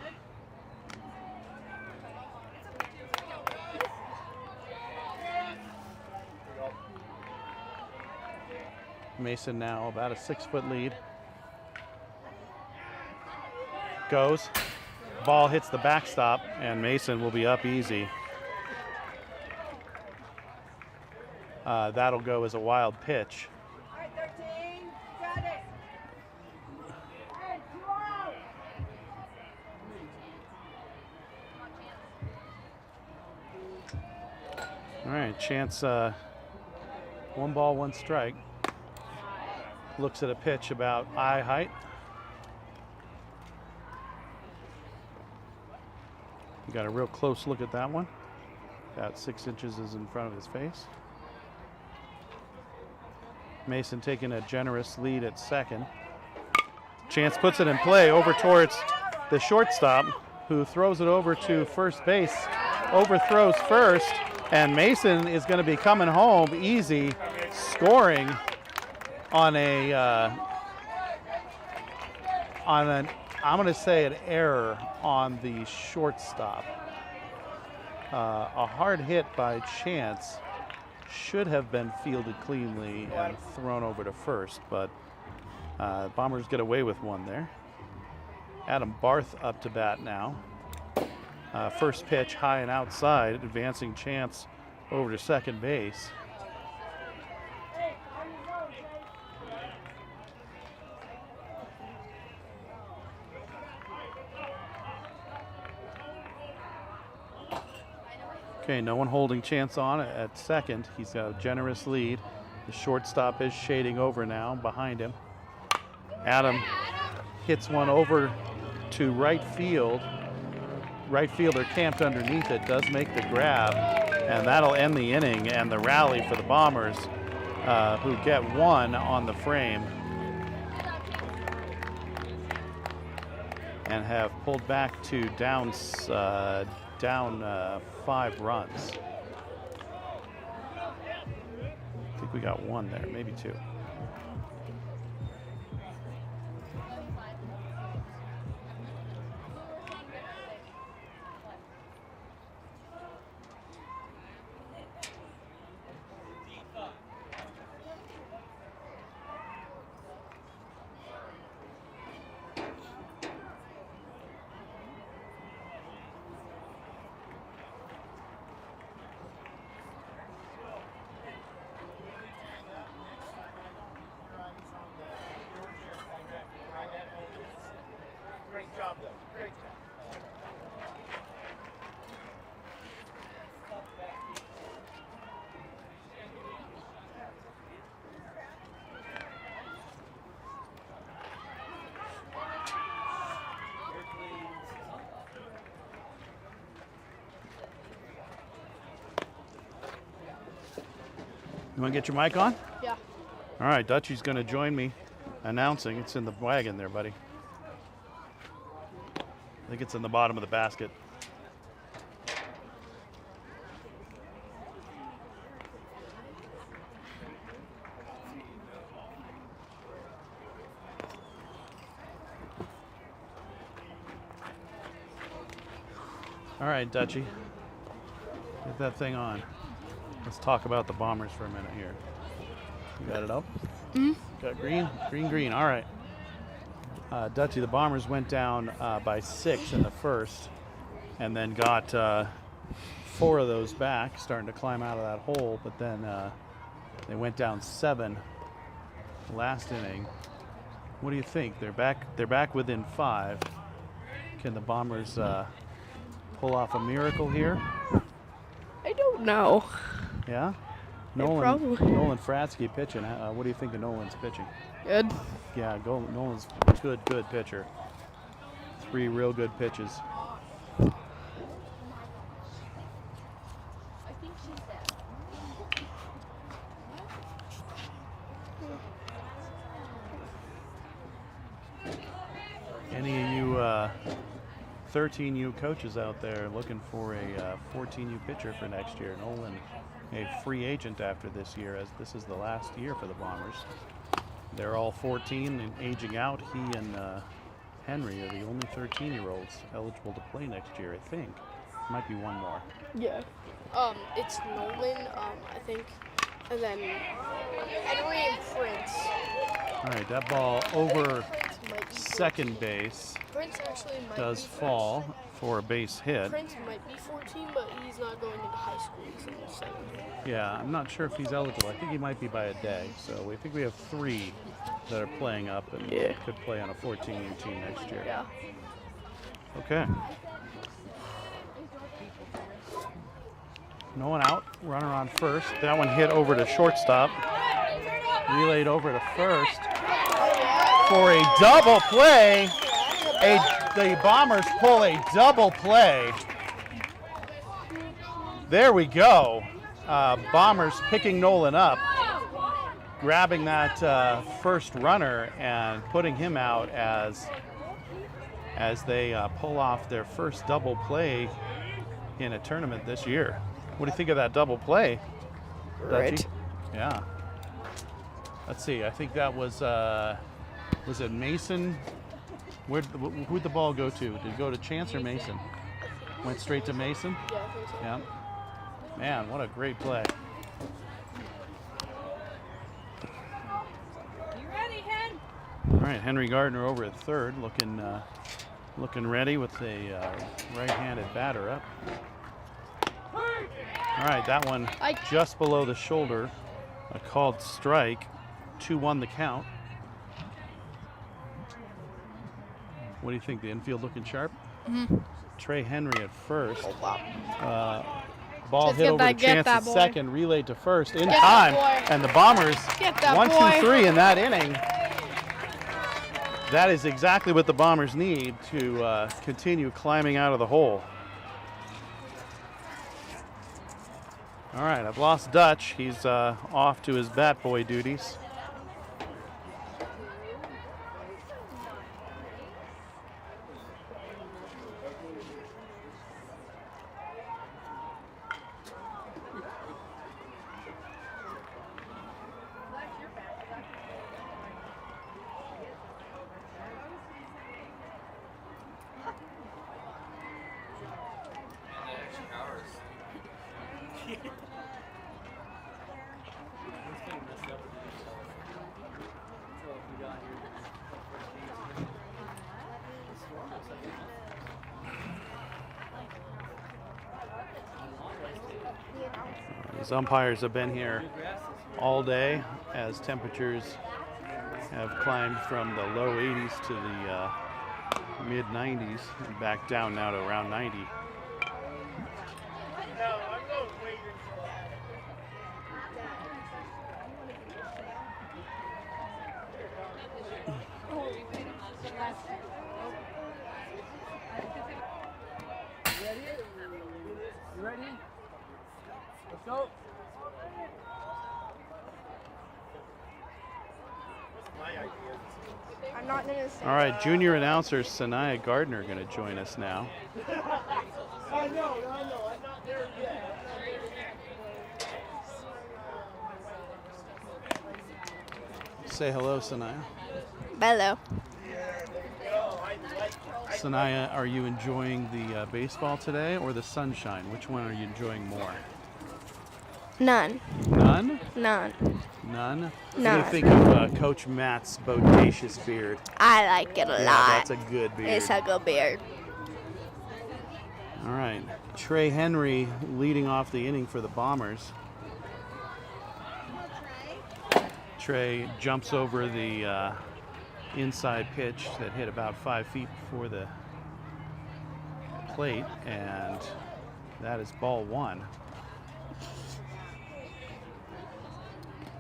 Mason now about a 6-foot lead. Goes. Ball hits the backstop, and Mason will be up easy. That'll go as a wild pitch. All right, 13. Got it. Hey, 2 out. All right, Chance, 1 ball, 1 strike. Looks at a pitch about eye height. You got a real close look at that one. About 6 inches is in front of his face. Mason taking a generous lead at second. Chance puts it in play over towards the shortstop, who throws it over to first base, overthrows first, and Mason is going to be coming home easy, scoring on I'm going to say an error on the shortstop. A hard hit by Chance. Should have been fielded cleanly and thrown over to first, but Bombers get away with one there. Adam Barth up to bat now. First pitch high and outside, advancing Chance over to second base. Okay, no one holding Chance on at second. He's got a generous lead. The shortstop is shading over now behind him. Adam hits one over to right field. Right fielder camped underneath it, does make the grab, and that'll end the inning and the rally for the Bombers, who get 1 on the frame and have pulled back to down 5 runs. I think we got 1 there, maybe 2. You want to get your mic on? Yeah. All right, Dutchie's going to join me announcing. It's in the wagon there, buddy. I think it's in the bottom of the basket. All right, Dutchie. Get that thing on. Let's talk about the Bombers for a minute here. You got it up? Mm-hmm. Got green? Green. All right. Dutchie, the Bombers went down by 6 in the first and then got 4 of those back, starting to climb out of that hole, but then they went down 7 last inning. What do you think? They're back within 5. Can the Bombers pull off a miracle here? I don't know. Yeah? Probably. Nolan Fratsky pitching. What do you think of Nolan's pitching? Good. Yeah, Nolan's good pitcher. 3 real good pitches. Any of you 13U coaches out there looking for a 14U pitcher for next year? Nolan, a free agent after this year, as this is the last year for the Bombers. They're all 14 and aging out. He and Henry are the only 13-year-olds eligible to play next year, I think. Might be one more. Yeah. It's Nolan, I think, and then Henry and Prince. All right, that ball over Prince might be second 14. base Prince actually might does be fall for a base hit. Prince might be 14, but he's not going into high school. He's in the 7th. Yeah, I'm not sure if he's eligible. I think he might be by a day. So we think we have 3 that are playing up and could play on a 14U team next year. Yeah. Okay. No one out. Runner on first. That one hit over to shortstop. Relayed over to first for a double play. The Bombers pull a double play. There we go. Bombers picking Nolan up, grabbing that first runner and putting him out as they pull off their first double play in a tournament this year. What do you think of that double play? Right. Yeah. Let's see. I think that was it Mason? Who'd the ball go to? Did it go to Chance or Mason? Went straight to Mason? Yeah, I think so. Yeah. Man, what a great play. You ready, Hen? All right, Henry Gardner over at third, looking ready with a right-handed batter up. All right, that one just below the shoulder, a called strike. 2-1 the count. What do you think? The infield looking sharp? Mm-hmm. Trey Henry at first. Oh, wow. Ball Just hit get over that- to get Chance that at boy. second, relayed to first in Get time, that boy. and the Bombers Get that 1, boy. 2, 3 in that inning. That is exactly what the Bombers need to continue climbing out of the hole. All right, I've lost Dutch. He's off to his bat boy duties. These umpires have been here all day as temperatures have climbed from the low 80s to the mid 90s and back down now to around 90. You ready? Let's go. My I'm not gonna say. All right, junior announcer Sanaya Gardner going to join us now. I know. I'm not there yet. Say hello, Sanaya. Hello. Sanaya, are you enjoying the baseball today or the sunshine? Which one are you enjoying more? None. None? None. None? What do None. you think of Coach Matt's bodacious beard? I like it a Yeah, lot. that's a good beard. It's a good beard. All right, Trey Henry leading off the inning for the Bombers. Trey jumps over the inside pitch that hit about 5 feet before the plate, and that is ball one.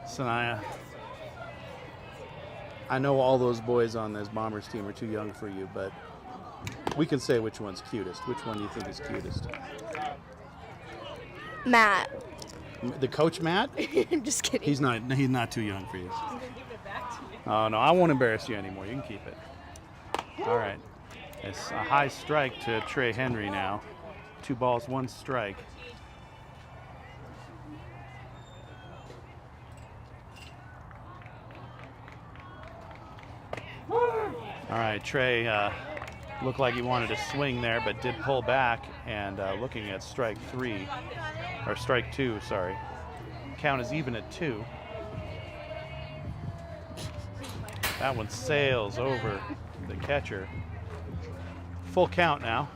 Sanaya, I know all those boys on this Bombers team are too young for you, but we can say which one's cutest. Which one do you think is cutest? Matt. The coach, Matt? I'm just kidding. He's not too young for you. Oh no, I won't embarrass you anymore. You can keep it. All right. It's a high strike to Trey Henry now. 2 balls, 1 strike. All right, Trey looked like he wanted to swing there, but did pull back, and looking at strike 2, sorry. Count is even at 2. That one sails over the catcher. Full count now.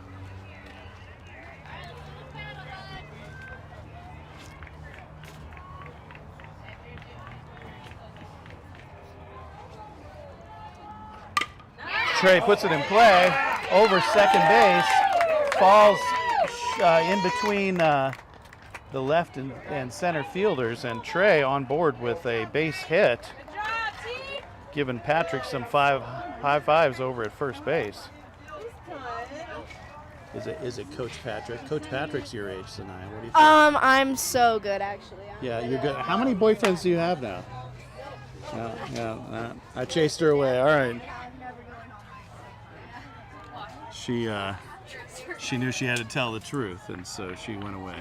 Trey puts it in play over second base, falls in between the left and center fielders, and Trey on board with a base hit, giving Patrick some high fives over at first base. Is it Coach Patrick? Coach Patrick's your age, Sanaya. What do you think? I'm so good actually. Yeah, you're good. How many boyfriends do you have now? Yeah, I chased her away. All right. She knew she had to tell the truth, and so she went away.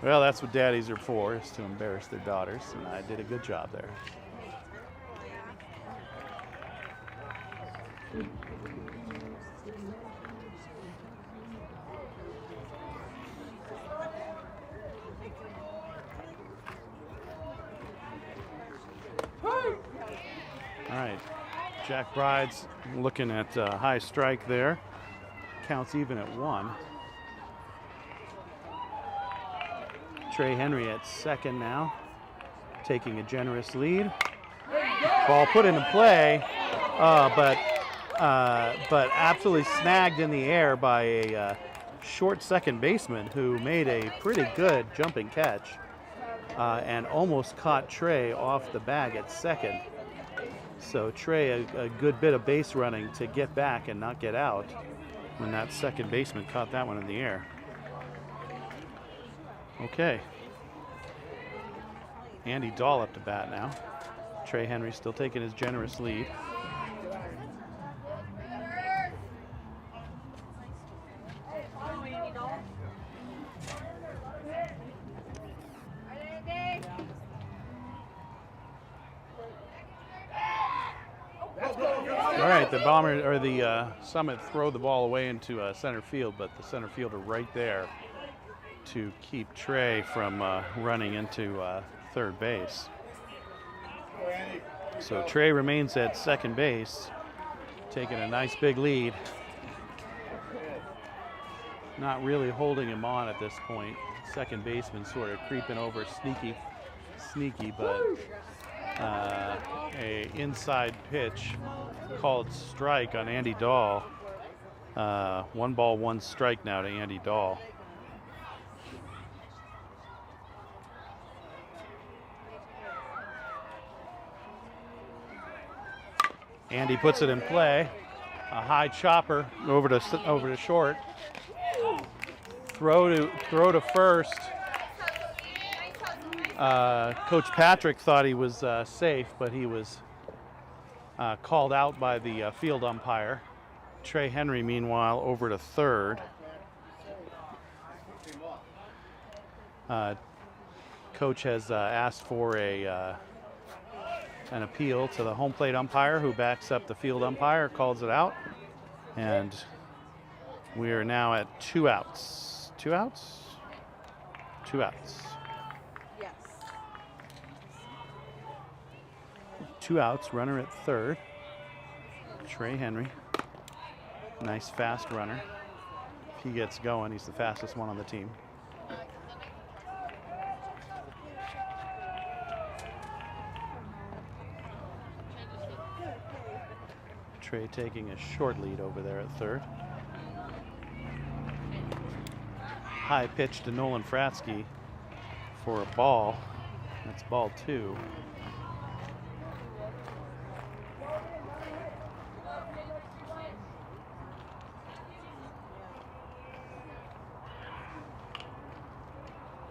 Well, that's what daddies are for, is to embarrass their daughters, and I did a good job there. All right, Jack Bride's looking at a high strike there. Counts even at 1. Trey Henry at second now, taking a generous lead. Ball put into play, but absolutely snagged in the air by a short second baseman who made a pretty good jumping catch and almost caught Trey off the bag at second. So Trey, a good bit of base running to get back and not get out when that second baseman caught that one in the air. Okay. Andy Dahl up to bat now. Trey Henry still taking his generous lead. All right, the Bombers or the Summit throw the ball away into center field, but the center fielder right there to keep Trey from running into third base. So Trey remains at second base, taking a nice big lead. Not really holding him on at this point. Second baseman sort of creeping over, sneaky, but a inside pitch called strike on Andy Dahl. 1 ball, 1 strike now to Andy Dahl. Andy puts it in play. A high chopper over to short. Throw to first. Coach Patrick thought he was safe, but he was called out by the field umpire. Trey Henry, meanwhile, over to third. Coach has asked for an appeal to the home plate umpire, who backs up the field umpire, calls it out, and we are now at 2 outs. 2 outs? 2 outs. Yes. 2 outs, runner at third. Trey Henry, nice fast runner. If he gets going, he's the fastest one on the team. Trey taking a short lead over there at third. High pitch to Nolan Fratsky for a ball. That's ball 2.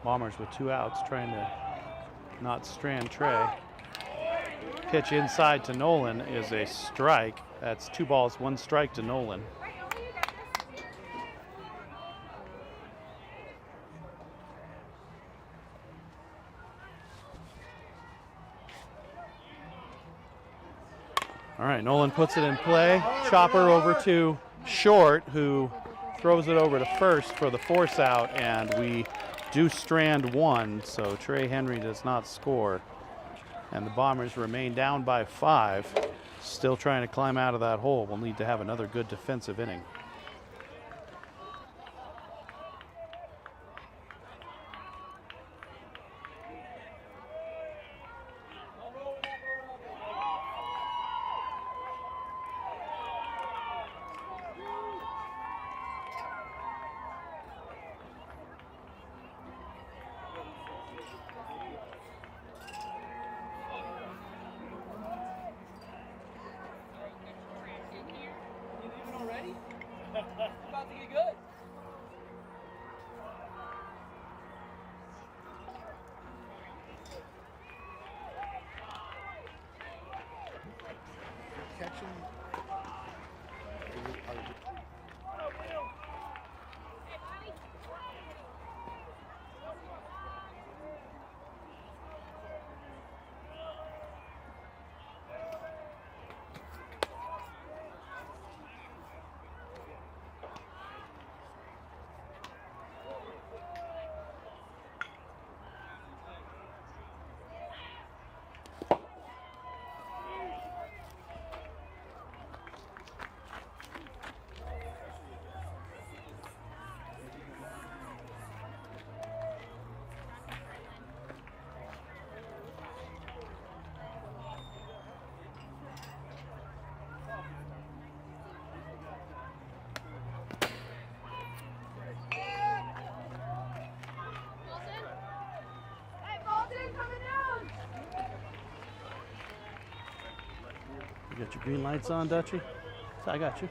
Bombers with 2 outs, trying to not strand Trey. Pitch inside to Nolan is a strike. That's 2 balls, 1 strike to Nolan. All right, Nolan puts it in play. Chopper over to short, who throws it over to first for the force out, and we do strand 1, so Trey Henry does not score. And the Bombers remain down by 5, still trying to climb out of that hole. We'll need to have another good defensive inning. About to get good. You got your green lights on, Dutchie? I got you.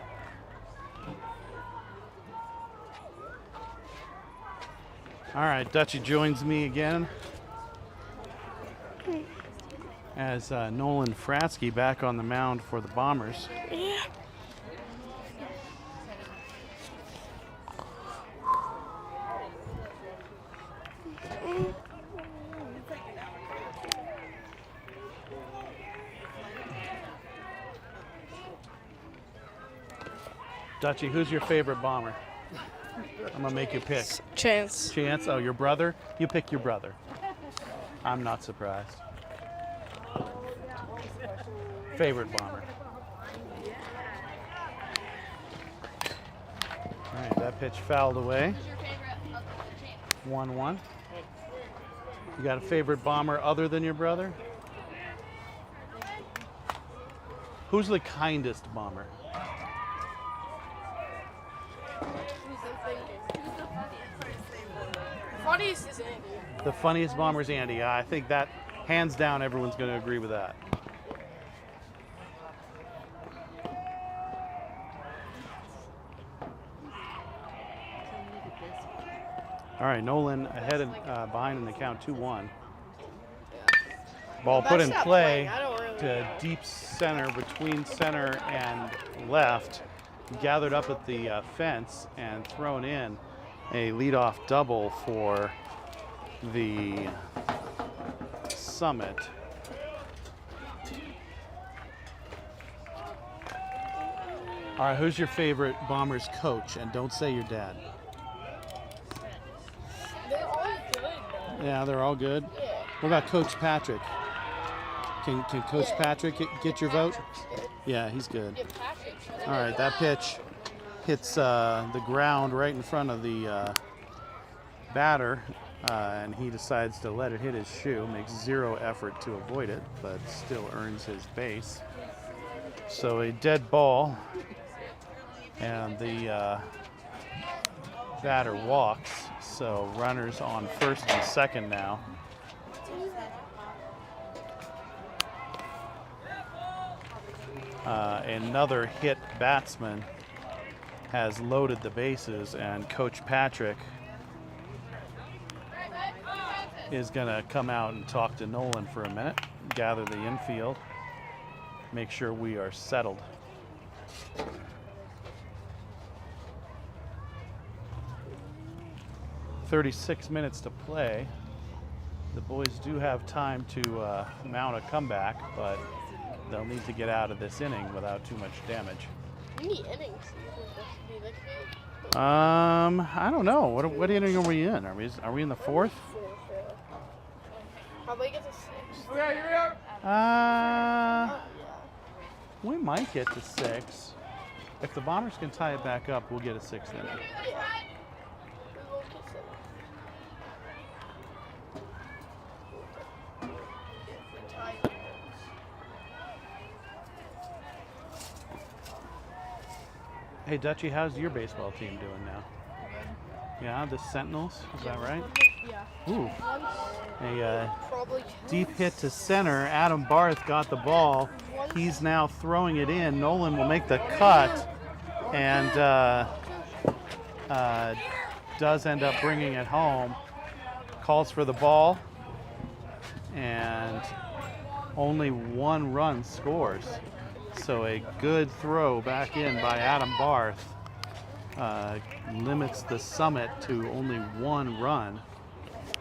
All right, Dutchie joins me again as Nolan Fratsky back on the mound for the Bombers. Yeah. Dutchie, who's your favorite Bomber? I'm gonna make you pick. Chance. Chance? Oh, your brother? You pick your brother. I'm not surprised. Favorite Bomber? All right, that pitch fouled away. 1-1. You got a favorite Bomber other than your brother? Who's the kindest Bomber? Funniest is Andy. The funniest Bomber is Andy. I think that, hands down, everyone's going to agree with that. All right, Nolan ahead and behind in the count 2-1. Ball put in That's not play playing. I don't really to know. deep center, between center and left. Gathered up at the fence and thrown in a leadoff double for the Summit. All right, who's your favorite Bombers coach? And don't say your dad. They're all good, though. Yeah, they're all good. Yeah. What about Coach Patrick? Can Coach Patrick get your vote? Yeah, he's good. Yeah, Patrick's All right, that pitch hits the ground right in front of the batter, and he decides to let it hit his shoe. Makes zero effort to avoid it, but still earns his base. So a dead ball, and the batter walks. So runners on first and second now. Another hit batsman has loaded the bases, and Coach Patrick is going to come out and talk to Nolan for a minute, gather the infield, make sure we are settled. "36 minutes to play. The boys do have time to mount a comeback, but they'll need to get out of this inning without too much damage. How many innings do you think that should be? Like I don't know. What inning are we in? Are we in the fourth? 4, yeah. Probably get to 6. We might get to 6. If the Bombers can tie it back up, we'll get a 6th inning. Yeah. We won't get 7. Hey, Dutchie, how's your baseball team doing now? Yeah, the Sentinels, is that right? Yeah. Ooh, a Probably deep hit to center. Adam Barth got the ball. He's now throwing it in. Nolan will make the cut and does end up bringing it home. Calls for the ball, and only 1 run scores. So a good throw back in by Adam Barth limits the Summit to only 1 run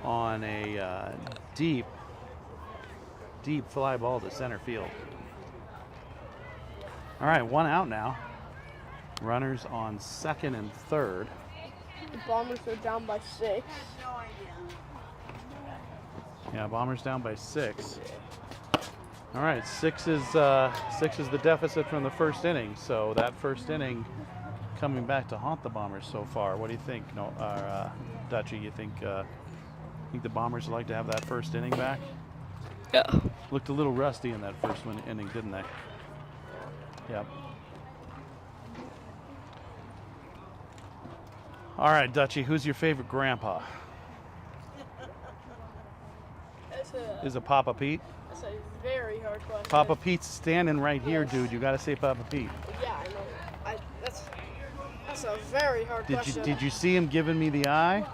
on a deep fly ball to center field. All right, 1 out now. Runners on second and third. The Bombers are down by 6. Yeah, Bombers down by 6. All right, 6 is the deficit from the first inning. So that first inning coming back to haunt the Bombers so far. What do you think, Dutchie? You think the Bombers would like to have that first inning back? Yeah. Looked a little rusty in that first inning, didn't they? Yep. All right, Dutchie, who's your favorite grandpa? Is it Papa Pete? That's a very hard question. Papa Pete's standing right here, dude. You got to say Papa Pete. Yeah, I know. That's a very hard question. Did you see him giving me the eye?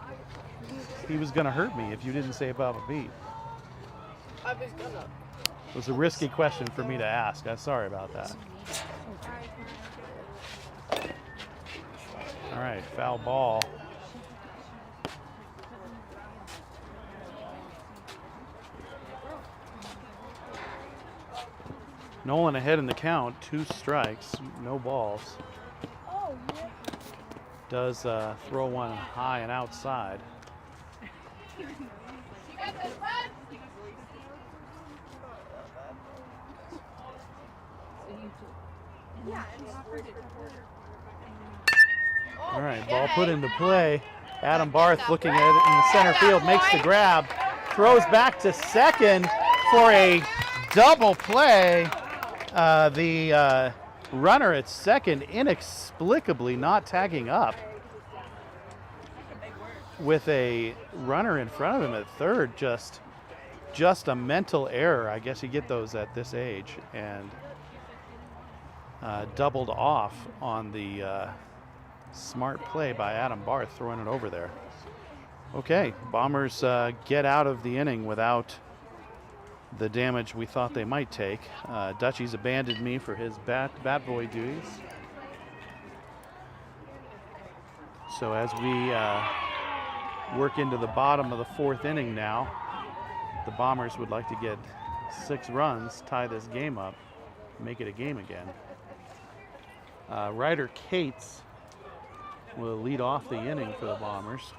He was gonna hurt me if you didn't say Papa Pete. I was gonna. It was a risky question for me to ask. I'm sorry about that. All right, foul ball. Nolan ahead in the count, 2 strikes, no balls. Does throw one high and outside. All right, ball put into play. Adam Barth looking at it in the center field, makes the grab, throws back to second for a double play. The runner at second inexplicably not tagging up, with a runner in front of him at third. Just a mental error. I guess you get those at this age, and doubled off on the smart play by Adam Barth throwing it over there. Okay, Bombers get out of the inning without the damage we thought they might take. Dutchie's abandoned me for his bat boy duties. So as we work into the bottom of the 4th inning now, the Bombers would like to get 6 runs, tie this game up, make it a game again. Ryder Cates will lead off the inning for the Bombers.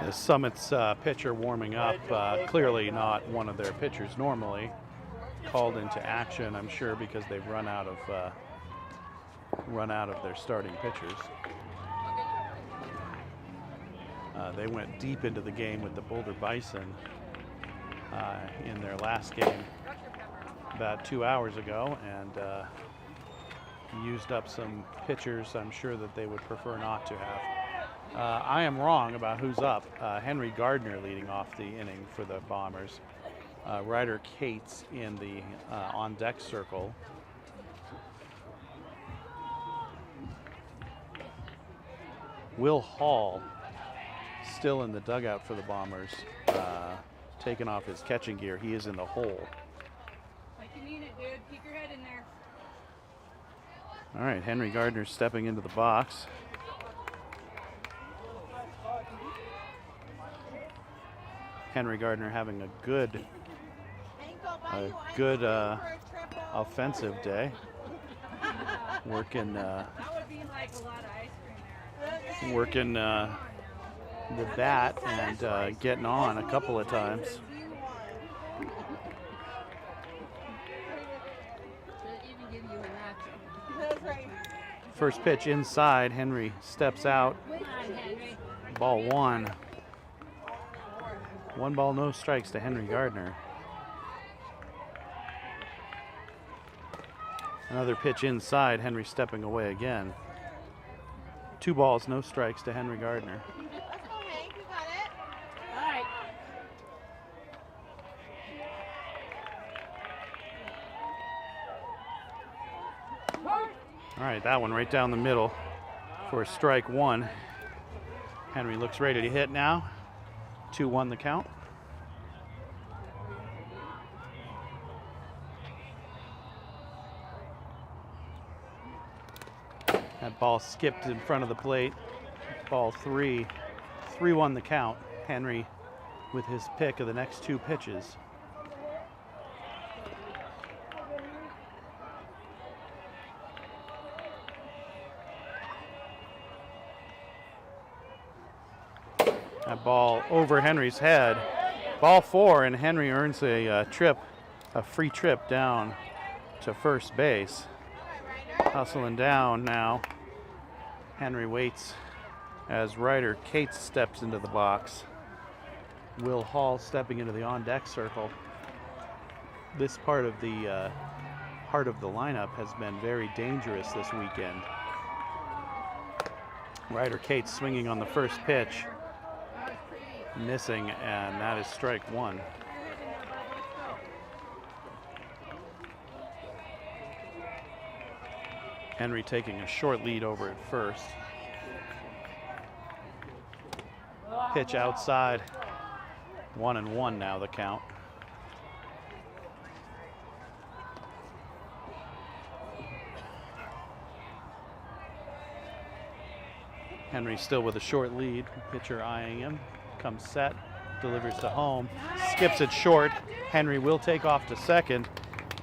The Summit's pitcher warming up, clearly not one of their pitchers normally, called into action, I'm sure, because they've run out of their starting pitchers. They went deep into the game with the Boulder Bison in their last game about 2 hours ago, and used up some pitchers I'm sure that they would prefer not to have. I am wrong about who's up. Henry Gardner leading off the inning for the Bombers. Ryder Cates in the on-deck circle. Will Hall still in the dugout for the Bombers, taking off his catching gear. He is in the hole. Like you mean it, dude. Keep your head in there. All right, Henry Gardner stepping into the box. Henry Gardner having a good offensive day. Working working the bat and getting on a couple of times. First pitch inside, Henry steps out. Ball 1. 1 ball, no strikes to Henry Gardner. Another pitch inside, Henry stepping away again. 2 balls, no strikes to Henry Gardner. Let's go, Hank. You got it. All right. All right, that one right down the middle for strike 1. Henry looks ready to hit now. 2-1 the count. That ball skipped in front of the plate. Ball 3. 3-1 the count. Henry with his pick of the next 2 pitches. That ball over Henry's head. Ball 4, and Henry earns a free trip down to first base. Hustling down now. Henry waits as Ryder Cates steps into the box. Will Hall stepping into the on-deck circle. This part of the heart of the lineup has been very dangerous this weekend. Ryder Cates swinging on the first pitch. Missing, and that is strike 1. Henry taking a short lead over at first. Pitch outside. 1-1 now the count. Henry still with a short lead. Pitcher eyeing him. Comes set, delivers to home, skips it short. Henry will take off to second.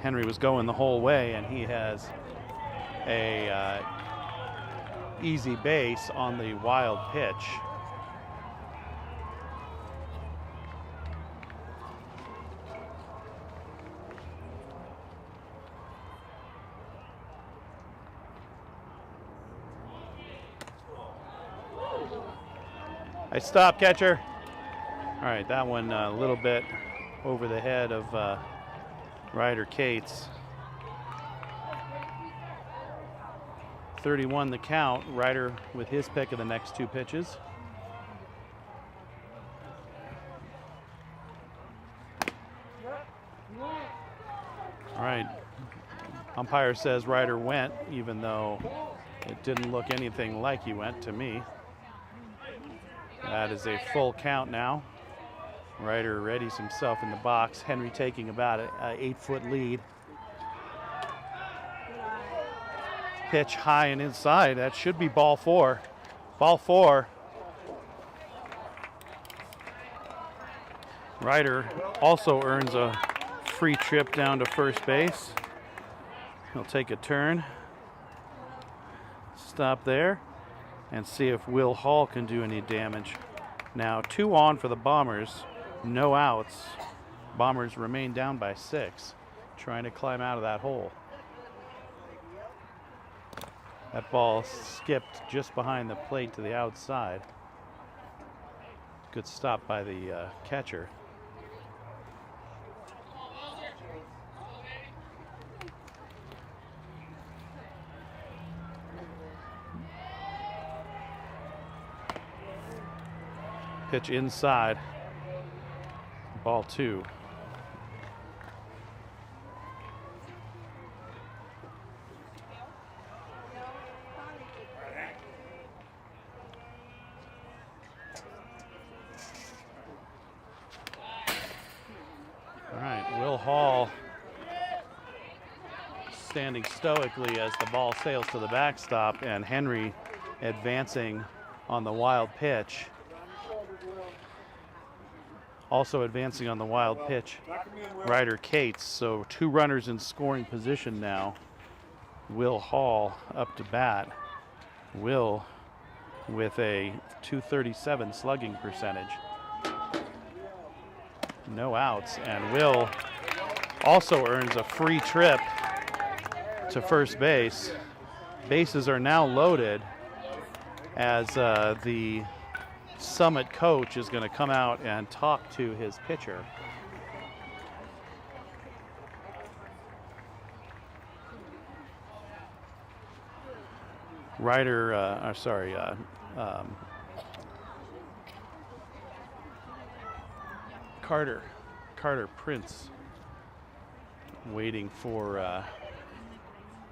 Henry was going the whole way, and he has a easy base on the wild pitch. Nice stop, catcher. All right, that one a little bit over the head of Ryder Cates. 31 the count. Ryder with his pick of the next 2 pitches. All right. Umpire says Ryder went, even though it didn't look anything like he went to me. That is a full count now. Ryder readies himself in the box. Henry taking about an 8-foot lead. Pitch high and inside. That should be ball 4. Ball 4. Ryder also earns a free trip down to first base. He'll take a turn, stop there, and see if Will Hall can do any damage. Now 2 on for the Bombers, no outs. Bombers remain down by 6, trying to climb out of that hole. That ball skipped just behind the plate to the outside. Good stop by the catcher. Pitch inside. Ball 2. All right, Will Hall standing stoically as the ball sails to the backstop, and Henry advancing on the wild pitch. Also advancing on the wild pitch, Ryder Cates. So 2 runners in scoring position now. Will Hall up to bat. Will with a .237 slugging percentage. No outs, and Will also earns a free trip to first base. Bases are now loaded as the Summit coach is going to come out and talk to his pitcher. Carter Prince waiting for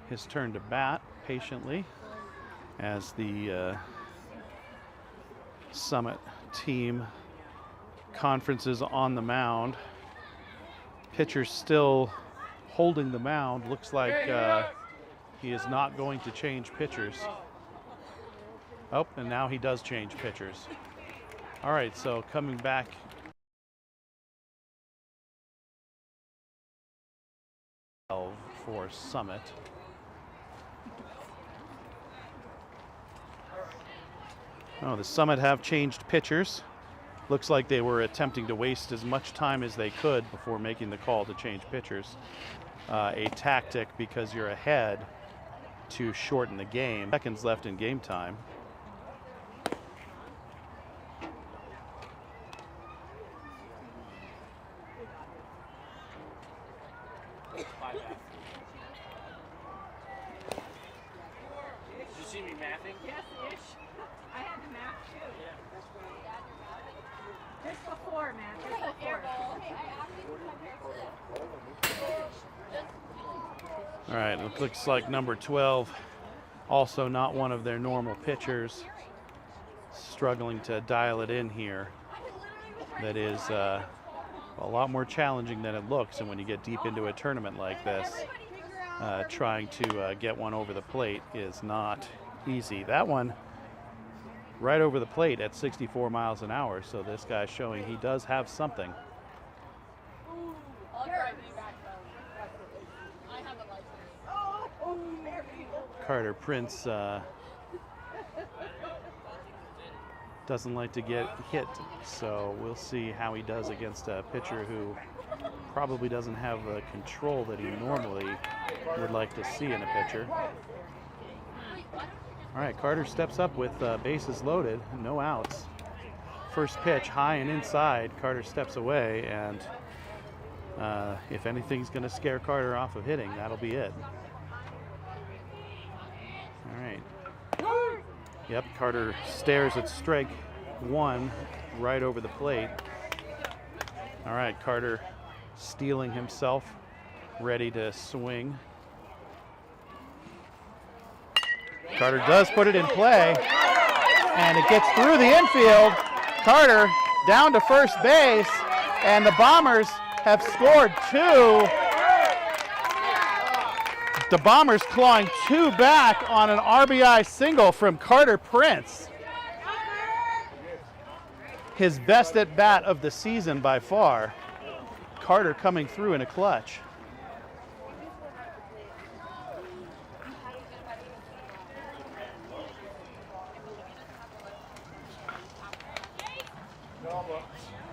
his turn to bat patiently as the Summit team conferences on the mound. Pitcher still holding the mound. Looks like he is not going to change pitchers. Oh, and now he does change pitchers. All right, so coming back. For Summit. Oh, the Summit have changed pitchers. Looks like they were attempting to waste as much time as they could before making the call to change pitchers. A tactic because you're ahead to shorten the game. Seconds left in game time. All right, it looks like number 12, also not one of their normal pitchers, struggling to dial it in here. That is a lot more challenging than it looks, and when you get deep into a tournament like this, trying to get one over the plate is not easy. That one right over the plate at 64 miles an hour, so this guy's showing he does have something. Carter Prince doesn't like to get hit, so we'll see how he does against a pitcher who probably doesn't have the control that he normally would like to see in a pitcher. All right, Carter steps up with bases loaded, no outs. First pitch, high and inside. Carter steps away, and if anything's going to scare Carter off of hitting, that'll be it. All right. Yep, Carter stares at strike one right over the plate. All right, Carter steeling himself, ready to swing. Carter does put it in play, and it gets through the infield. Carter down to first base, and the Bombers have scored 2. The Bombers clawing 2 back on an RBI single from Carter Prince. His best at bat of the season by far. Carter coming through in a clutch.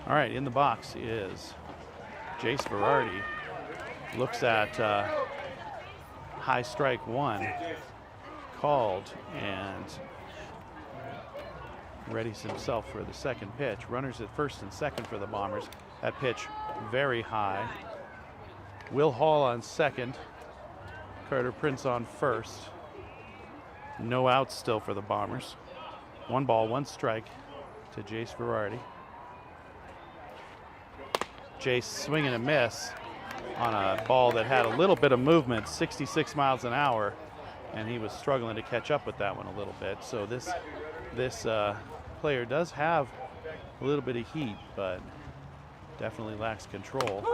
All right, in the box is Jace Verardi. Looks at high strike one, called, and readies himself for the second pitch. Runners at first and second for the Bombers. That pitch very high. Will Hall on second. Carter Prince on first. No outs still for the Bombers. 1 ball, 1 strike to Jace Verardi. Jace swing and a miss on a ball that had a little bit of movement, 66 miles an hour, and he was struggling to catch up with that one a little bit. So this player does have a little bit of heat, but definitely lacks control.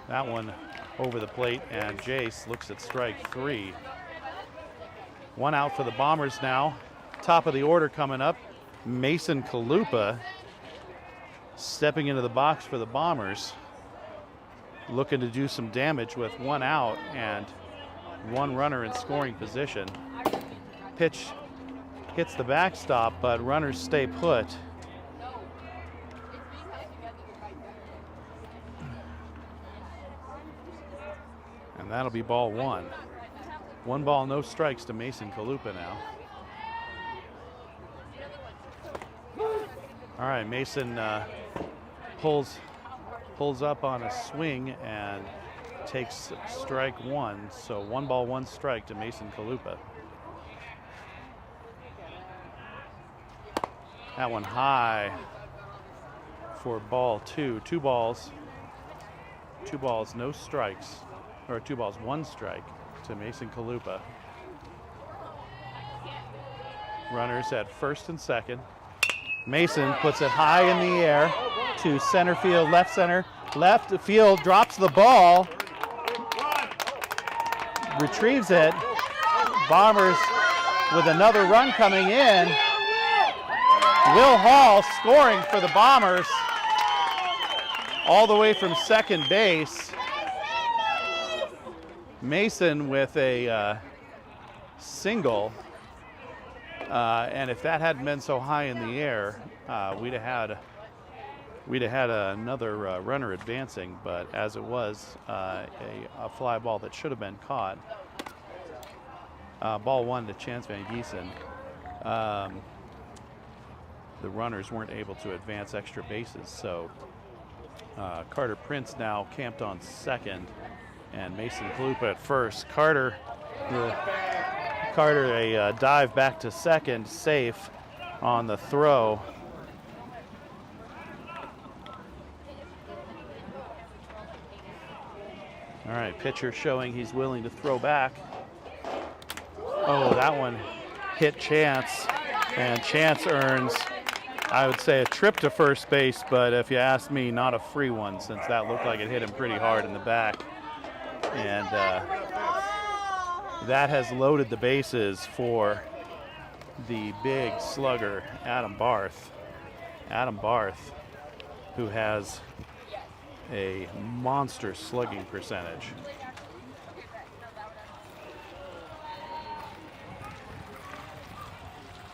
That one over the plate, and Jace looks at strike 3. 1 out for the Bombers now. Top of the order coming up, Mason Chalupa stepping into the box for the Bombers, looking to do some damage with 1 out and 1 runner in scoring position. Pitch hits the backstop, but runners stay put. And that'll be ball 1. 1 ball, no strikes to Mason Chalupa now. All right, Mason pulls up on a swing and takes strike 1. So 1 ball, 1 strike to Mason Chalupa. That one high for ball 2. 2 balls, no strikes, or 2 balls, 1 strike to Mason Chalupa. Runners at first and second. Mason puts it high in the air to center field, left center. Left field drops the ball, retrieves it. Bombers with another run coming in. Will Hall scoring for the Bombers all the way from second base. Mason with a single. And if that hadn't been so high in the air, we'd have had another runner advancing. But as it was, a fly ball that should have been caught. Ball 1 to Chance Van Gieson. The runners weren't able to advance extra bases, so Carter Prince now camped on second, and Mason Chalupa at first. Carter a dive back to second, safe on the throw. All right, pitcher showing he's willing to throw back. Oh, that one hit Chance, and Chance earns, I would say, a trip to first base, but if you ask me, not a free one, since that looked like it hit him pretty hard in the back. And that has loaded the bases for the big slugger, Adam Barth. Adam Barth, who has a monster slugging percentage.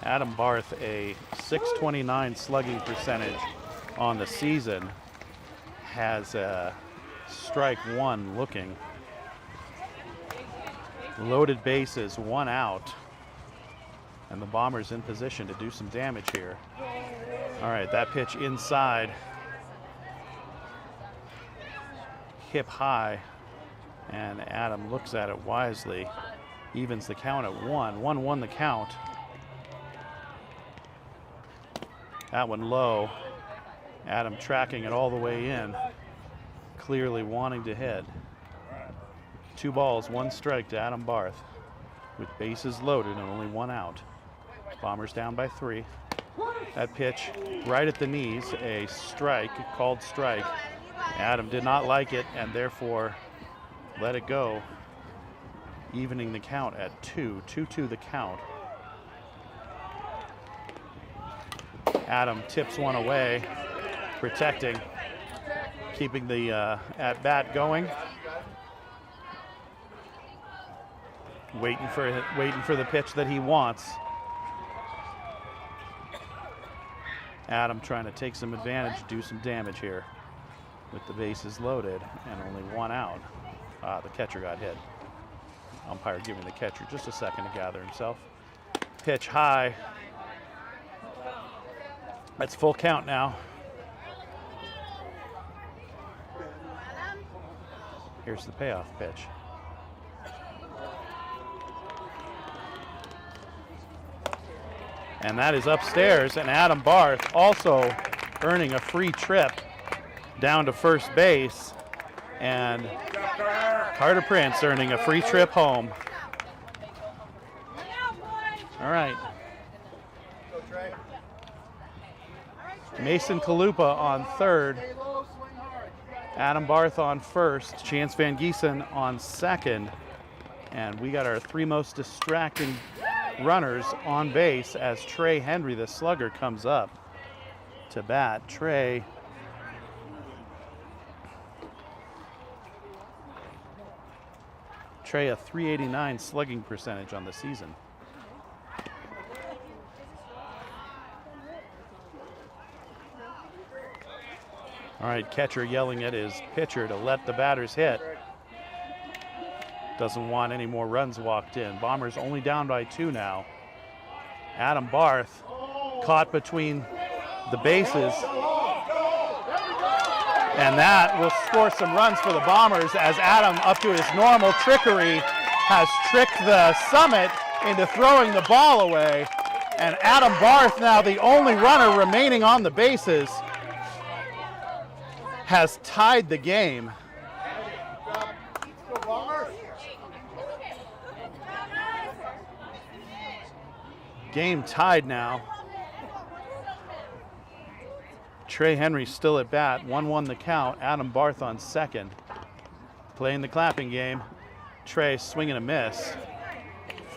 Adam Barth, a .629 slugging percentage on the season, has a strike 1 looking. Loaded bases, 1 out, and the Bombers in position to do some damage here. All right, that pitch inside, hip high, and Adam looks at it wisely Evens the count at 1. 1-1 the count. That one low. Adam tracking it all the way in. Clearly wanting to hit. 2 balls, 1 strike to Adam Barth. With bases loaded and only 1 out. Bombers down by 3. That pitch right at the knees, a strike, called strike. Adam did not like it and therefore let it go. Evening the count at 2. 2-2 the count. Adam tips one away, protecting, keeping the at-bat going. Waiting for the pitch that he wants. Adam trying to take some advantage, do some damage here with the bases loaded and only 1 out. The catcher got hit. Umpire giving the catcher just a second to gather himself. Pitch high. That's full count now. Here's the payoff pitch. And that is upstairs, and Adam Barth also earning a free trip down to first base, and Carter Prince earning a free trip home. All right. Mason Chalupa on third, Adam Barth on first, Chance Van Gieson on second, and we got our 3 most distracting runners on base as Trey Henry, the slugger, comes up to bat. Trey a 389 slugging percentage on the season. All right, catcher yelling at his pitcher to let the batters hit. Doesn't want any more runs walked in. Bombers only down by 2 now. Adam Barth caught between the bases. And that will score some runs for the Bombers as Adam, up to his normal trickery, has tricked the Summit into throwing the ball away. And Adam Barth, now the only runner remaining on the bases, has tied the game. Game tied now. Trey Henry still at bat, 1-1 the count. Adam Barth on second. Playing the clapping game. Trey swinging a miss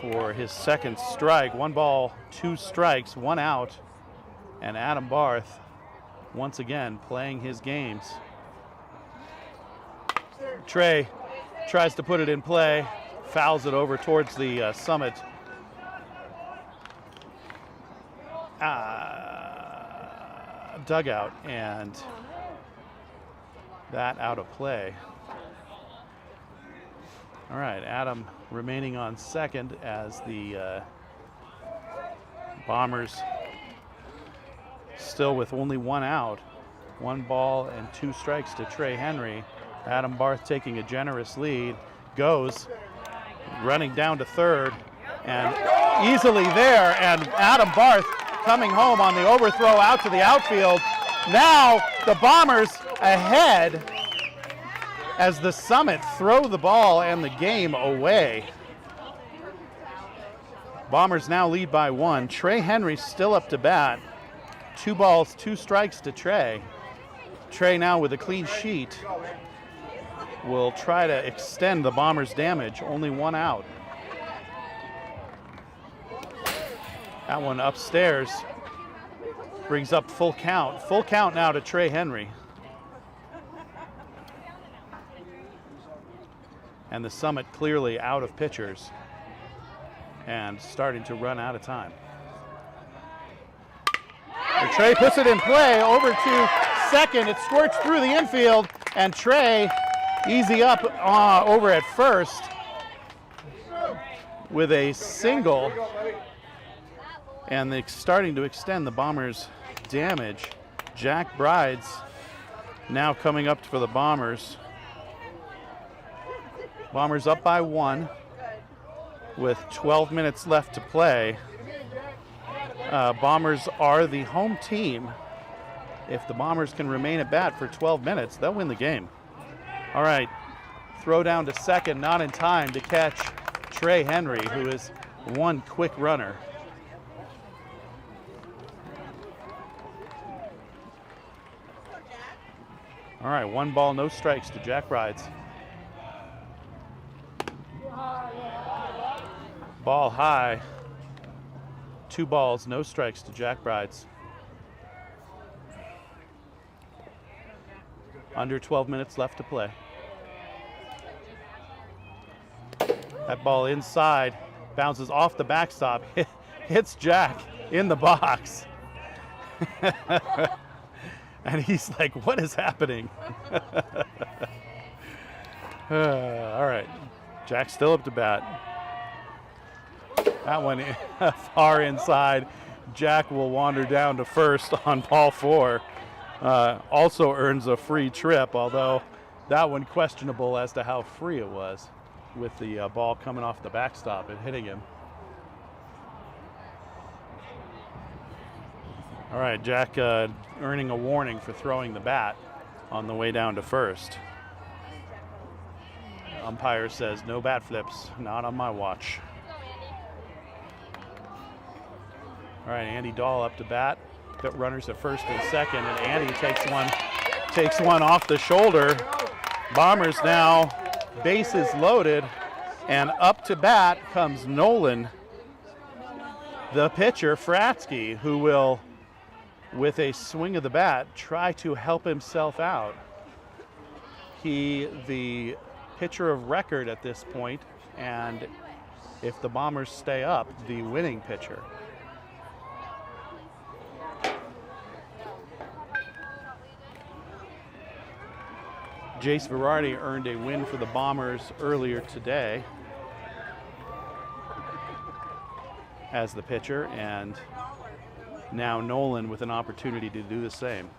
for his second strike. 1 ball, 2 strikes, 1 out. And Adam Barth once again playing his games. Trey tries to put it in play, fouls it over towards the Summit dugout, and that out of play. All right, Adam remaining on second as the Bombers still with only 1 out. 1 ball and 2 strikes to Trey Henry. Adam Barth taking a generous lead, goes running down to third and easily there, and Adam Barth coming home on the overthrow out to the outfield. Now the Bombers ahead as the Summit throw the ball and the game away. Bombers now lead by 1. Trey Henry still up to bat. 2 balls, 2 strikes to Trey. Trey now with a clean sheet will try to extend the Bombers' damage. Only 1 out. That one upstairs brings up full count. Full count now to Trey Henry. And the Summit clearly out of pitchers and starting to run out of time. And Trey puts it in play over to second. It squirts through the infield, and Trey easy up over at first with a single, and they're starting to extend the Bombers' damage. Jack Brides now coming up for the Bombers. Bombers up by 1. with 12 minutes left to play. Bombers are the home team. If the Bombers can remain at bat for 12 minutes, they'll win the game. All right, throw down to second, not in time to catch Trey Henry, who is one quick runner. All right, 1 ball, no strikes to Jack Brides. Ball high. 2 balls, no strikes to Jack Brides. Under 12 minutes left to play. That ball inside, bounces off the backstop, hits Jack in the box. And he's like, what is happening? All right, Jack's still up to bat. That one far inside. Jack will wander down to first on ball 4. Also earns a free trip, although that one questionable as to how free it was with the ball coming off the backstop and hitting him. All right, Jack earning a warning for throwing the bat on the way down to first. Umpire says no bat flips, not on my watch. All right, Andy Dahl up to bat. Got runners at first and second, and Andy takes one off the shoulder. Bombers now bases loaded, and up to bat comes Nolan, the pitcher, Fratsky, who will, with a swing of the bat, try to help himself out. He, the pitcher of record at this point, and if the Bombers stay up, the winning pitcher. Jace Virardi earned a win for the Bombers earlier today as the pitcher, and now Nolan with an opportunity to do the same.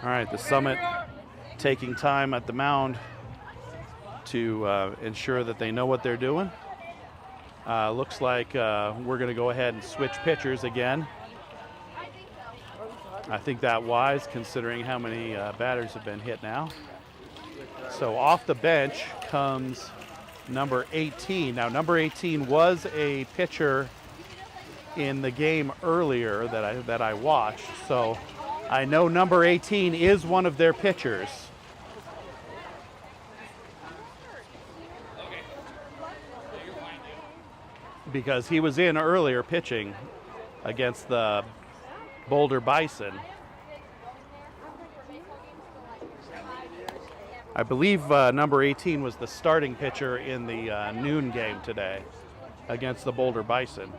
All right, the Summit taking time at the mound to ensure that they know what they're doing. Looks like we're going to go ahead and switch pitchers again. I think that wise, considering how many batters have been hit now. So off the bench comes number 18. Now, number 18 was a pitcher in the game earlier that I watched, so I know number 18 is one of their pitchers. Because he was in earlier pitching against the Boulder Bison. I believe number 18 was the starting pitcher in the noon game today against the Boulder Bison.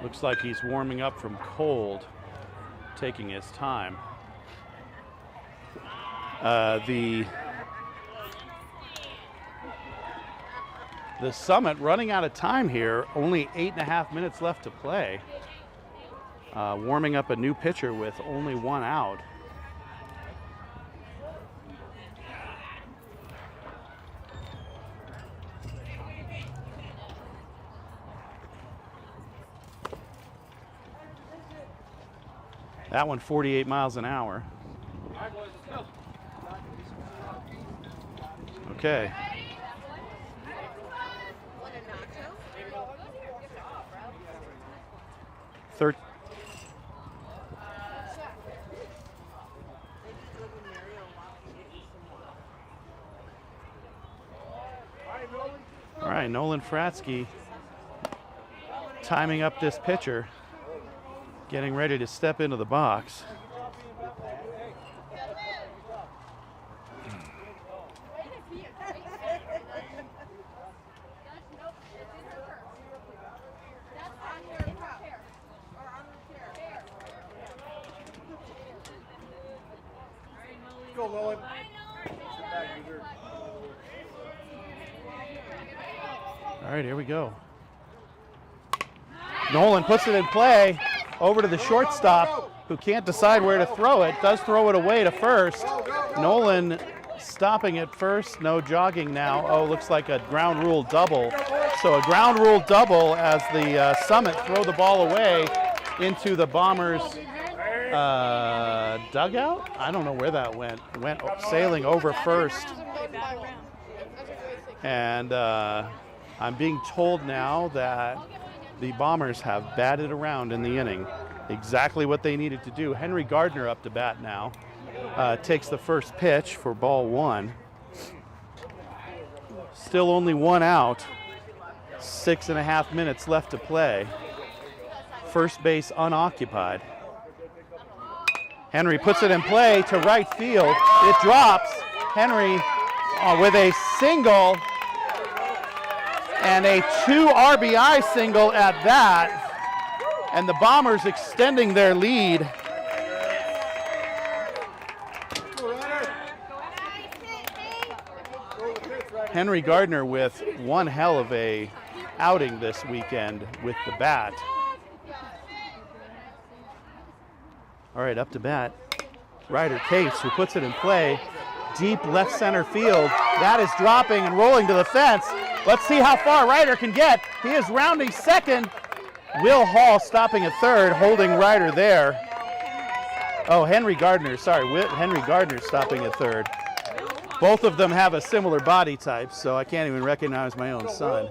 Looks like he's warming up from cold, taking his time. The Summit running out of time here, only 8.5 minutes left to play. Warming up a new pitcher with only 1 out. That one 48 miles an hour. Okay. All right, Nolan Fratsky timing up this pitcher, getting ready to step into the box. Go, Nolan. All right, here we go. Nolan puts it in play over to the shortstop, who can't decide where to throw it. Does throw it away to first. Nolan stopping at first. No jogging now. Oh, looks like a ground rule double. So a ground rule double as the Summit throw the ball away into the Bombers' dugout. I don't know where that went. It went sailing over first. And I'm being told now that the Bombers have batted around in the inning. Exactly what they needed to do. Henry Gardner up to bat now. Takes the first pitch for ball 1. Still only 1 out. 6.5 minutes left to play. First base unoccupied. Henry puts it in play to right field. It drops. Henry with a single and a 2 RBI single at that. And the Bombers extending their lead. Henry Gardner with one hell of a outing this weekend with the bat. All right, up to bat, Ryder Case, who puts it in play. Deep left center field. That is dropping and rolling to the fence. Let's see how far Ryder can get. He is rounding second. Will Hall stopping at third, holding Ryder there. Oh, Henry Gardner stopping at third. Both of them have a similar body type, so I can't even recognize my own son.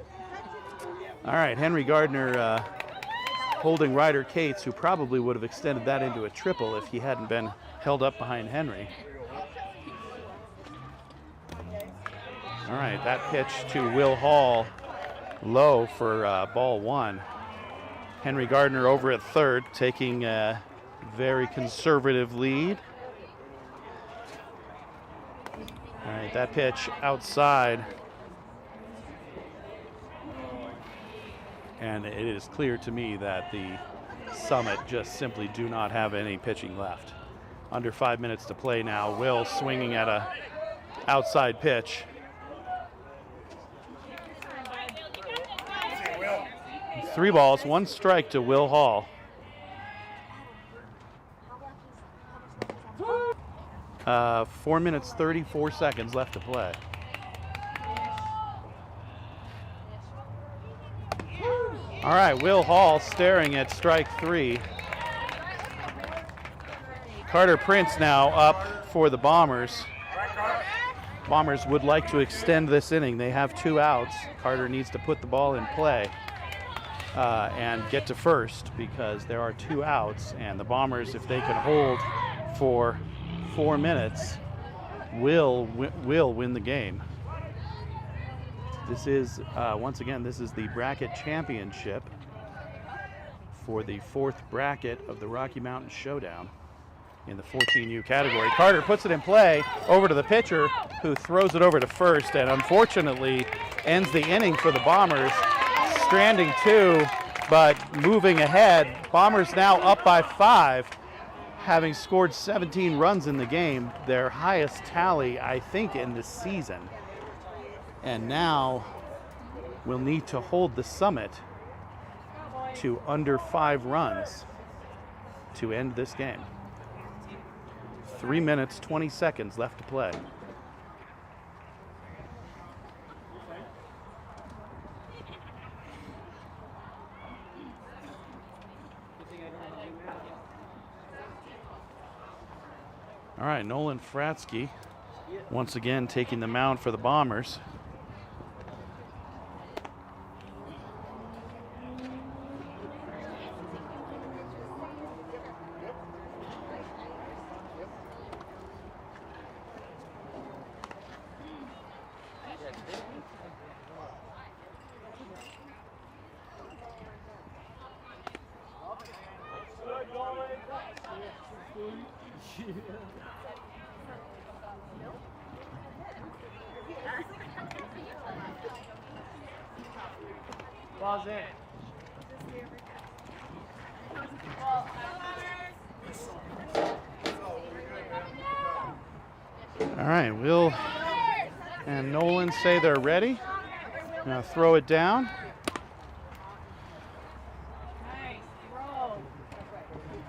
All right, Henry Gardner holding Ryder Cates, who probably would have extended that into a triple if he hadn't been held up behind Henry. All right, that pitch to Will Hall, low for ball 1. Henry Gardner over at third, taking a very conservative lead. All right, that pitch outside. And it is clear to me that the Summit just simply do not have any pitching left. Under 5 minutes to play now. Will swinging at a outside pitch. Three balls, 1 strike to Will Hall. 4 minutes, 34 seconds left to play. All right, Will Hall staring at strike 3. Carter Prince now up for the Bombers. Bombers would like to extend this inning. They have 2 outs. Carter needs to put the ball in play and get to first because there are 2 outs. And the Bombers, if they can hold for 4 minutes, will win the game. This is, once again, this is the bracket championship for the 4th bracket of the Rocky Mountain Showdown in the 14U category. Carter puts it in play over to the pitcher, who throws it over to first and unfortunately ends the inning for the Bombers, stranding 2, but moving ahead. Bombers now up by 5, having scored 17 runs in the game, their highest tally, I think, in this season. And now we'll need to hold the Summit to under 5 runs to end this game. 3 minutes, 20 seconds left to play. All right, Nolan Fratsky once again taking the mound for the Bombers. Ball's in. All right, Will and Nolan say they're ready. Now throw it down.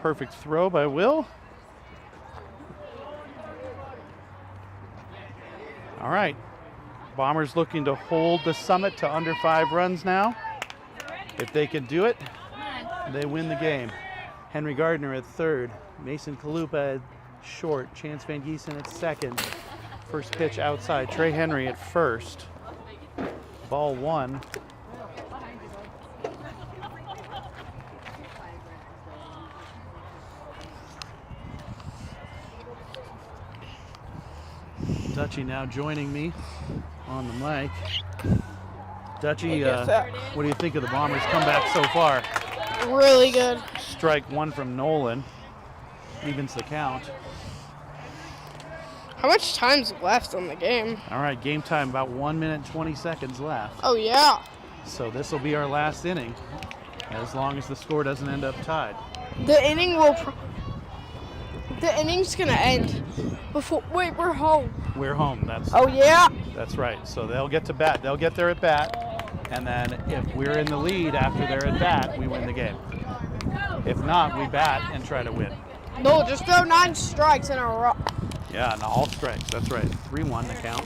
Perfect throw by Will. All right. Bombers looking to hold the Summit to under 5 runs now. If they can do it, they win the game. Henry Gardner at third. Mason Chalupa at short. Chance Van Gieson at second. First pitch outside. Trey Henry at first. Ball 1. Dutchie now joining me on the mic. Dutchie, what do you think of the Bombers' comeback so far? Really good. Strike 1 from Nolan. Evens the count. How much time's left on the game? All right, game time, about 1 minute, 20 seconds left. Oh, yeah. So this will be our last inning, as long as the score doesn't end up tied. The inning will... The inning's going to end before... Wait, we're home. We're home. Oh, yeah? That's right. So they'll get to bat. They'll get their at-bat, and then if we're in the lead after their at-bat, we win the game. If not, we bat and try to win. No, just throw 9 strikes in a row. Yeah, and all strikes. That's right. 3-1 the count.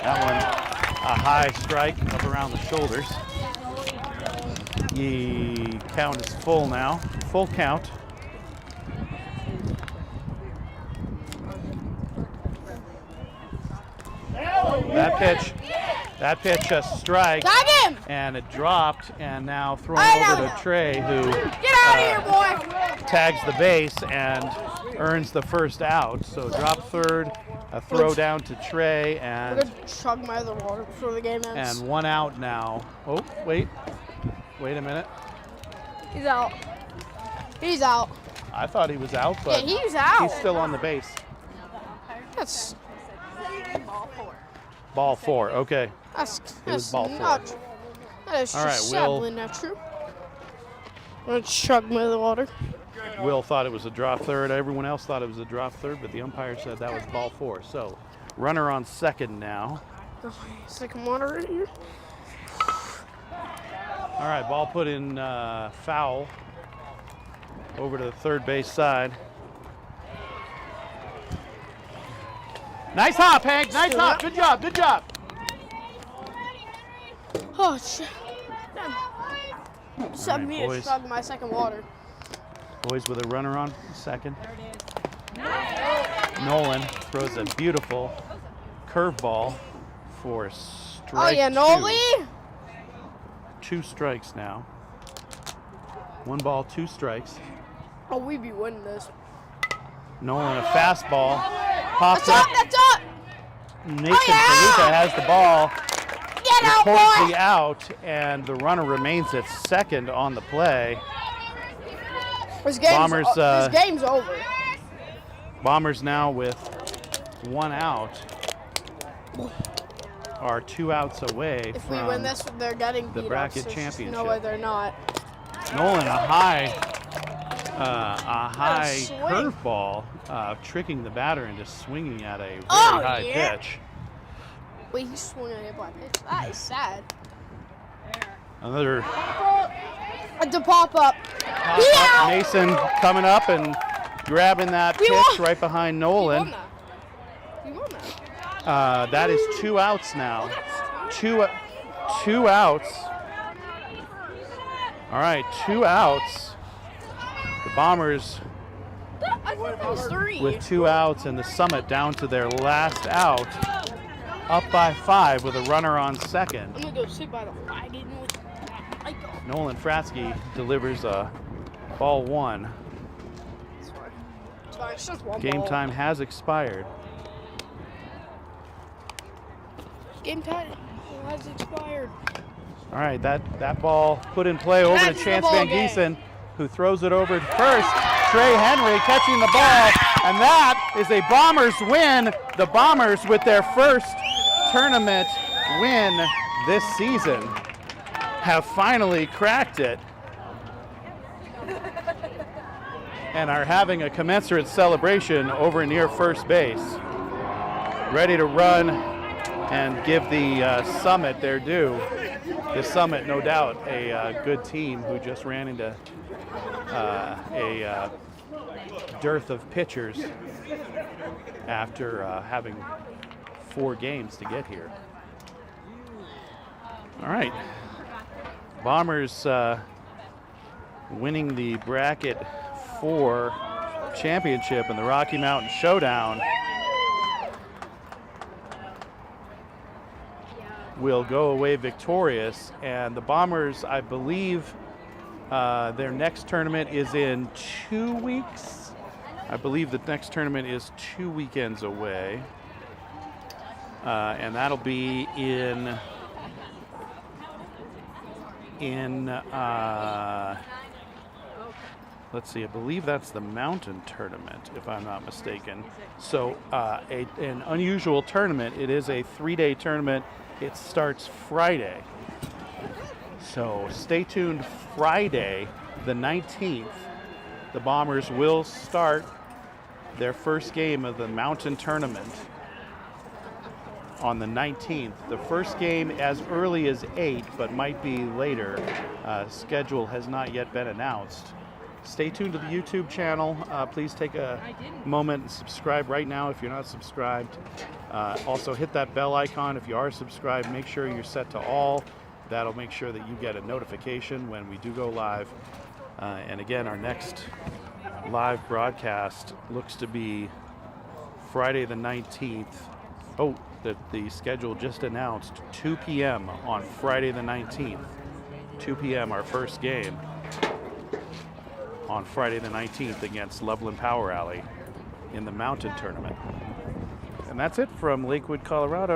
That one, a high strike up around the shoulders. The count is full now. Full count. That pitch a strike. Tag him! And it dropped, and now thrown over to Trey, who Get out of here, boy! tags the base and earns the first out. So drop third, a throw down to Trey, I'm and gonna chug my other water before the game ends. and 1 out now. Oh, wait a minute. He's out. He's out. I thought he was out, but Yeah, he's out. he's still on the base. That's Ball 4, okay. that's was ball 4. not true. That is All right, just Will. sadly not true. I'm gonna chug my other water. Will thought it was a drop third. Everyone else thought it was a drop third, but the umpire said that was ball 4. So runner on second now. Oh, second water right here. All right, ball put in foul over to the third base side. Nice hop, Hank. Nice hop. Good job. Good job. Oh, shit. Sub me to boys. chug my second water. Boys with a runner on second. Nolan throws a beautiful curveball for strike Oh, yeah, 2. Noli? 2 strikes now. 1 ball, 2 strikes. Oh, we be winning this. Nolan a fastball. Pops That's up, up. that's up! Mason Oh, yeah! Chalupa has the ball. Get out, Records boy! the out, and the runner remains at second on the play. This Bombers, game's over. Bombers now with 1 out are 2 outs away If from we win this, they're getting the beat bracket up, so there's championship. No way they're not. Nolan a high swing. curveball, tricking the batter into swinging at a very Oh, high yeah. pitch. Wait, he's swinging at my pitch. That is sad. Another At the pop up. pop up. Mason coming up and grabbing that We pitch won. right behind You Nolan. won that. You won that. That is 2 outs now. Two outs. All right, 2 outs. The Bombers I thought it was 3. with 2 outs and the Summit down to their last out. Up by 5 with a runner on second. I'm gonna go sit by the wagon with my mic on. Nolan Fratsky delivers a ball 1. It's fine, it's just one Game ball. time has expired. Game time has expired. All right, that ball put in play over to That's the Chance ball Van game. Gieson, who throws it over to first. Trey Henry catching the ball, and that is a Bombers win. The Bombers with their first tournament win this season have finally cracked it and are having a commensurate celebration over near first base. Ready to run and give the Summit their due. The Summit, no doubt, a good team who just ran into a dearth of pitchers after having 4 games to get here. All right, Bombers winning the bracket 4 championship in the Rocky Mountain Showdown. Will go away victorious, and the Bombers, I believe, their next tournament is in 2 weeks. I believe the next tournament is 2 weekends away, and that'll be in let's see, I believe that's the Mountain Tournament, if I'm not mistaken. So an unusual tournament. It is a 3-day tournament. It starts Friday. So stay tuned. Friday, the 19th, the Bombers will start their first game of the Mountain Tournament on the 19th. The first game as early as 8, but might be later. Schedule has not yet been announced. Stay tuned to the YouTube channel. Please take a moment and subscribe right now if you're not subscribed. Also hit that bell icon if you are subscribed. Make sure you're set to all. That'll make sure that you get a notification when we do go live. And again, our next live broadcast looks to be Friday the 19th. Oh, the schedule just announced, 2 p.m. on Friday the 19th. 2 p.m. our first game on Friday the 19th against Loveland Power Alley in the Mountain Tournament. And that's it from Lakewood, Colorado.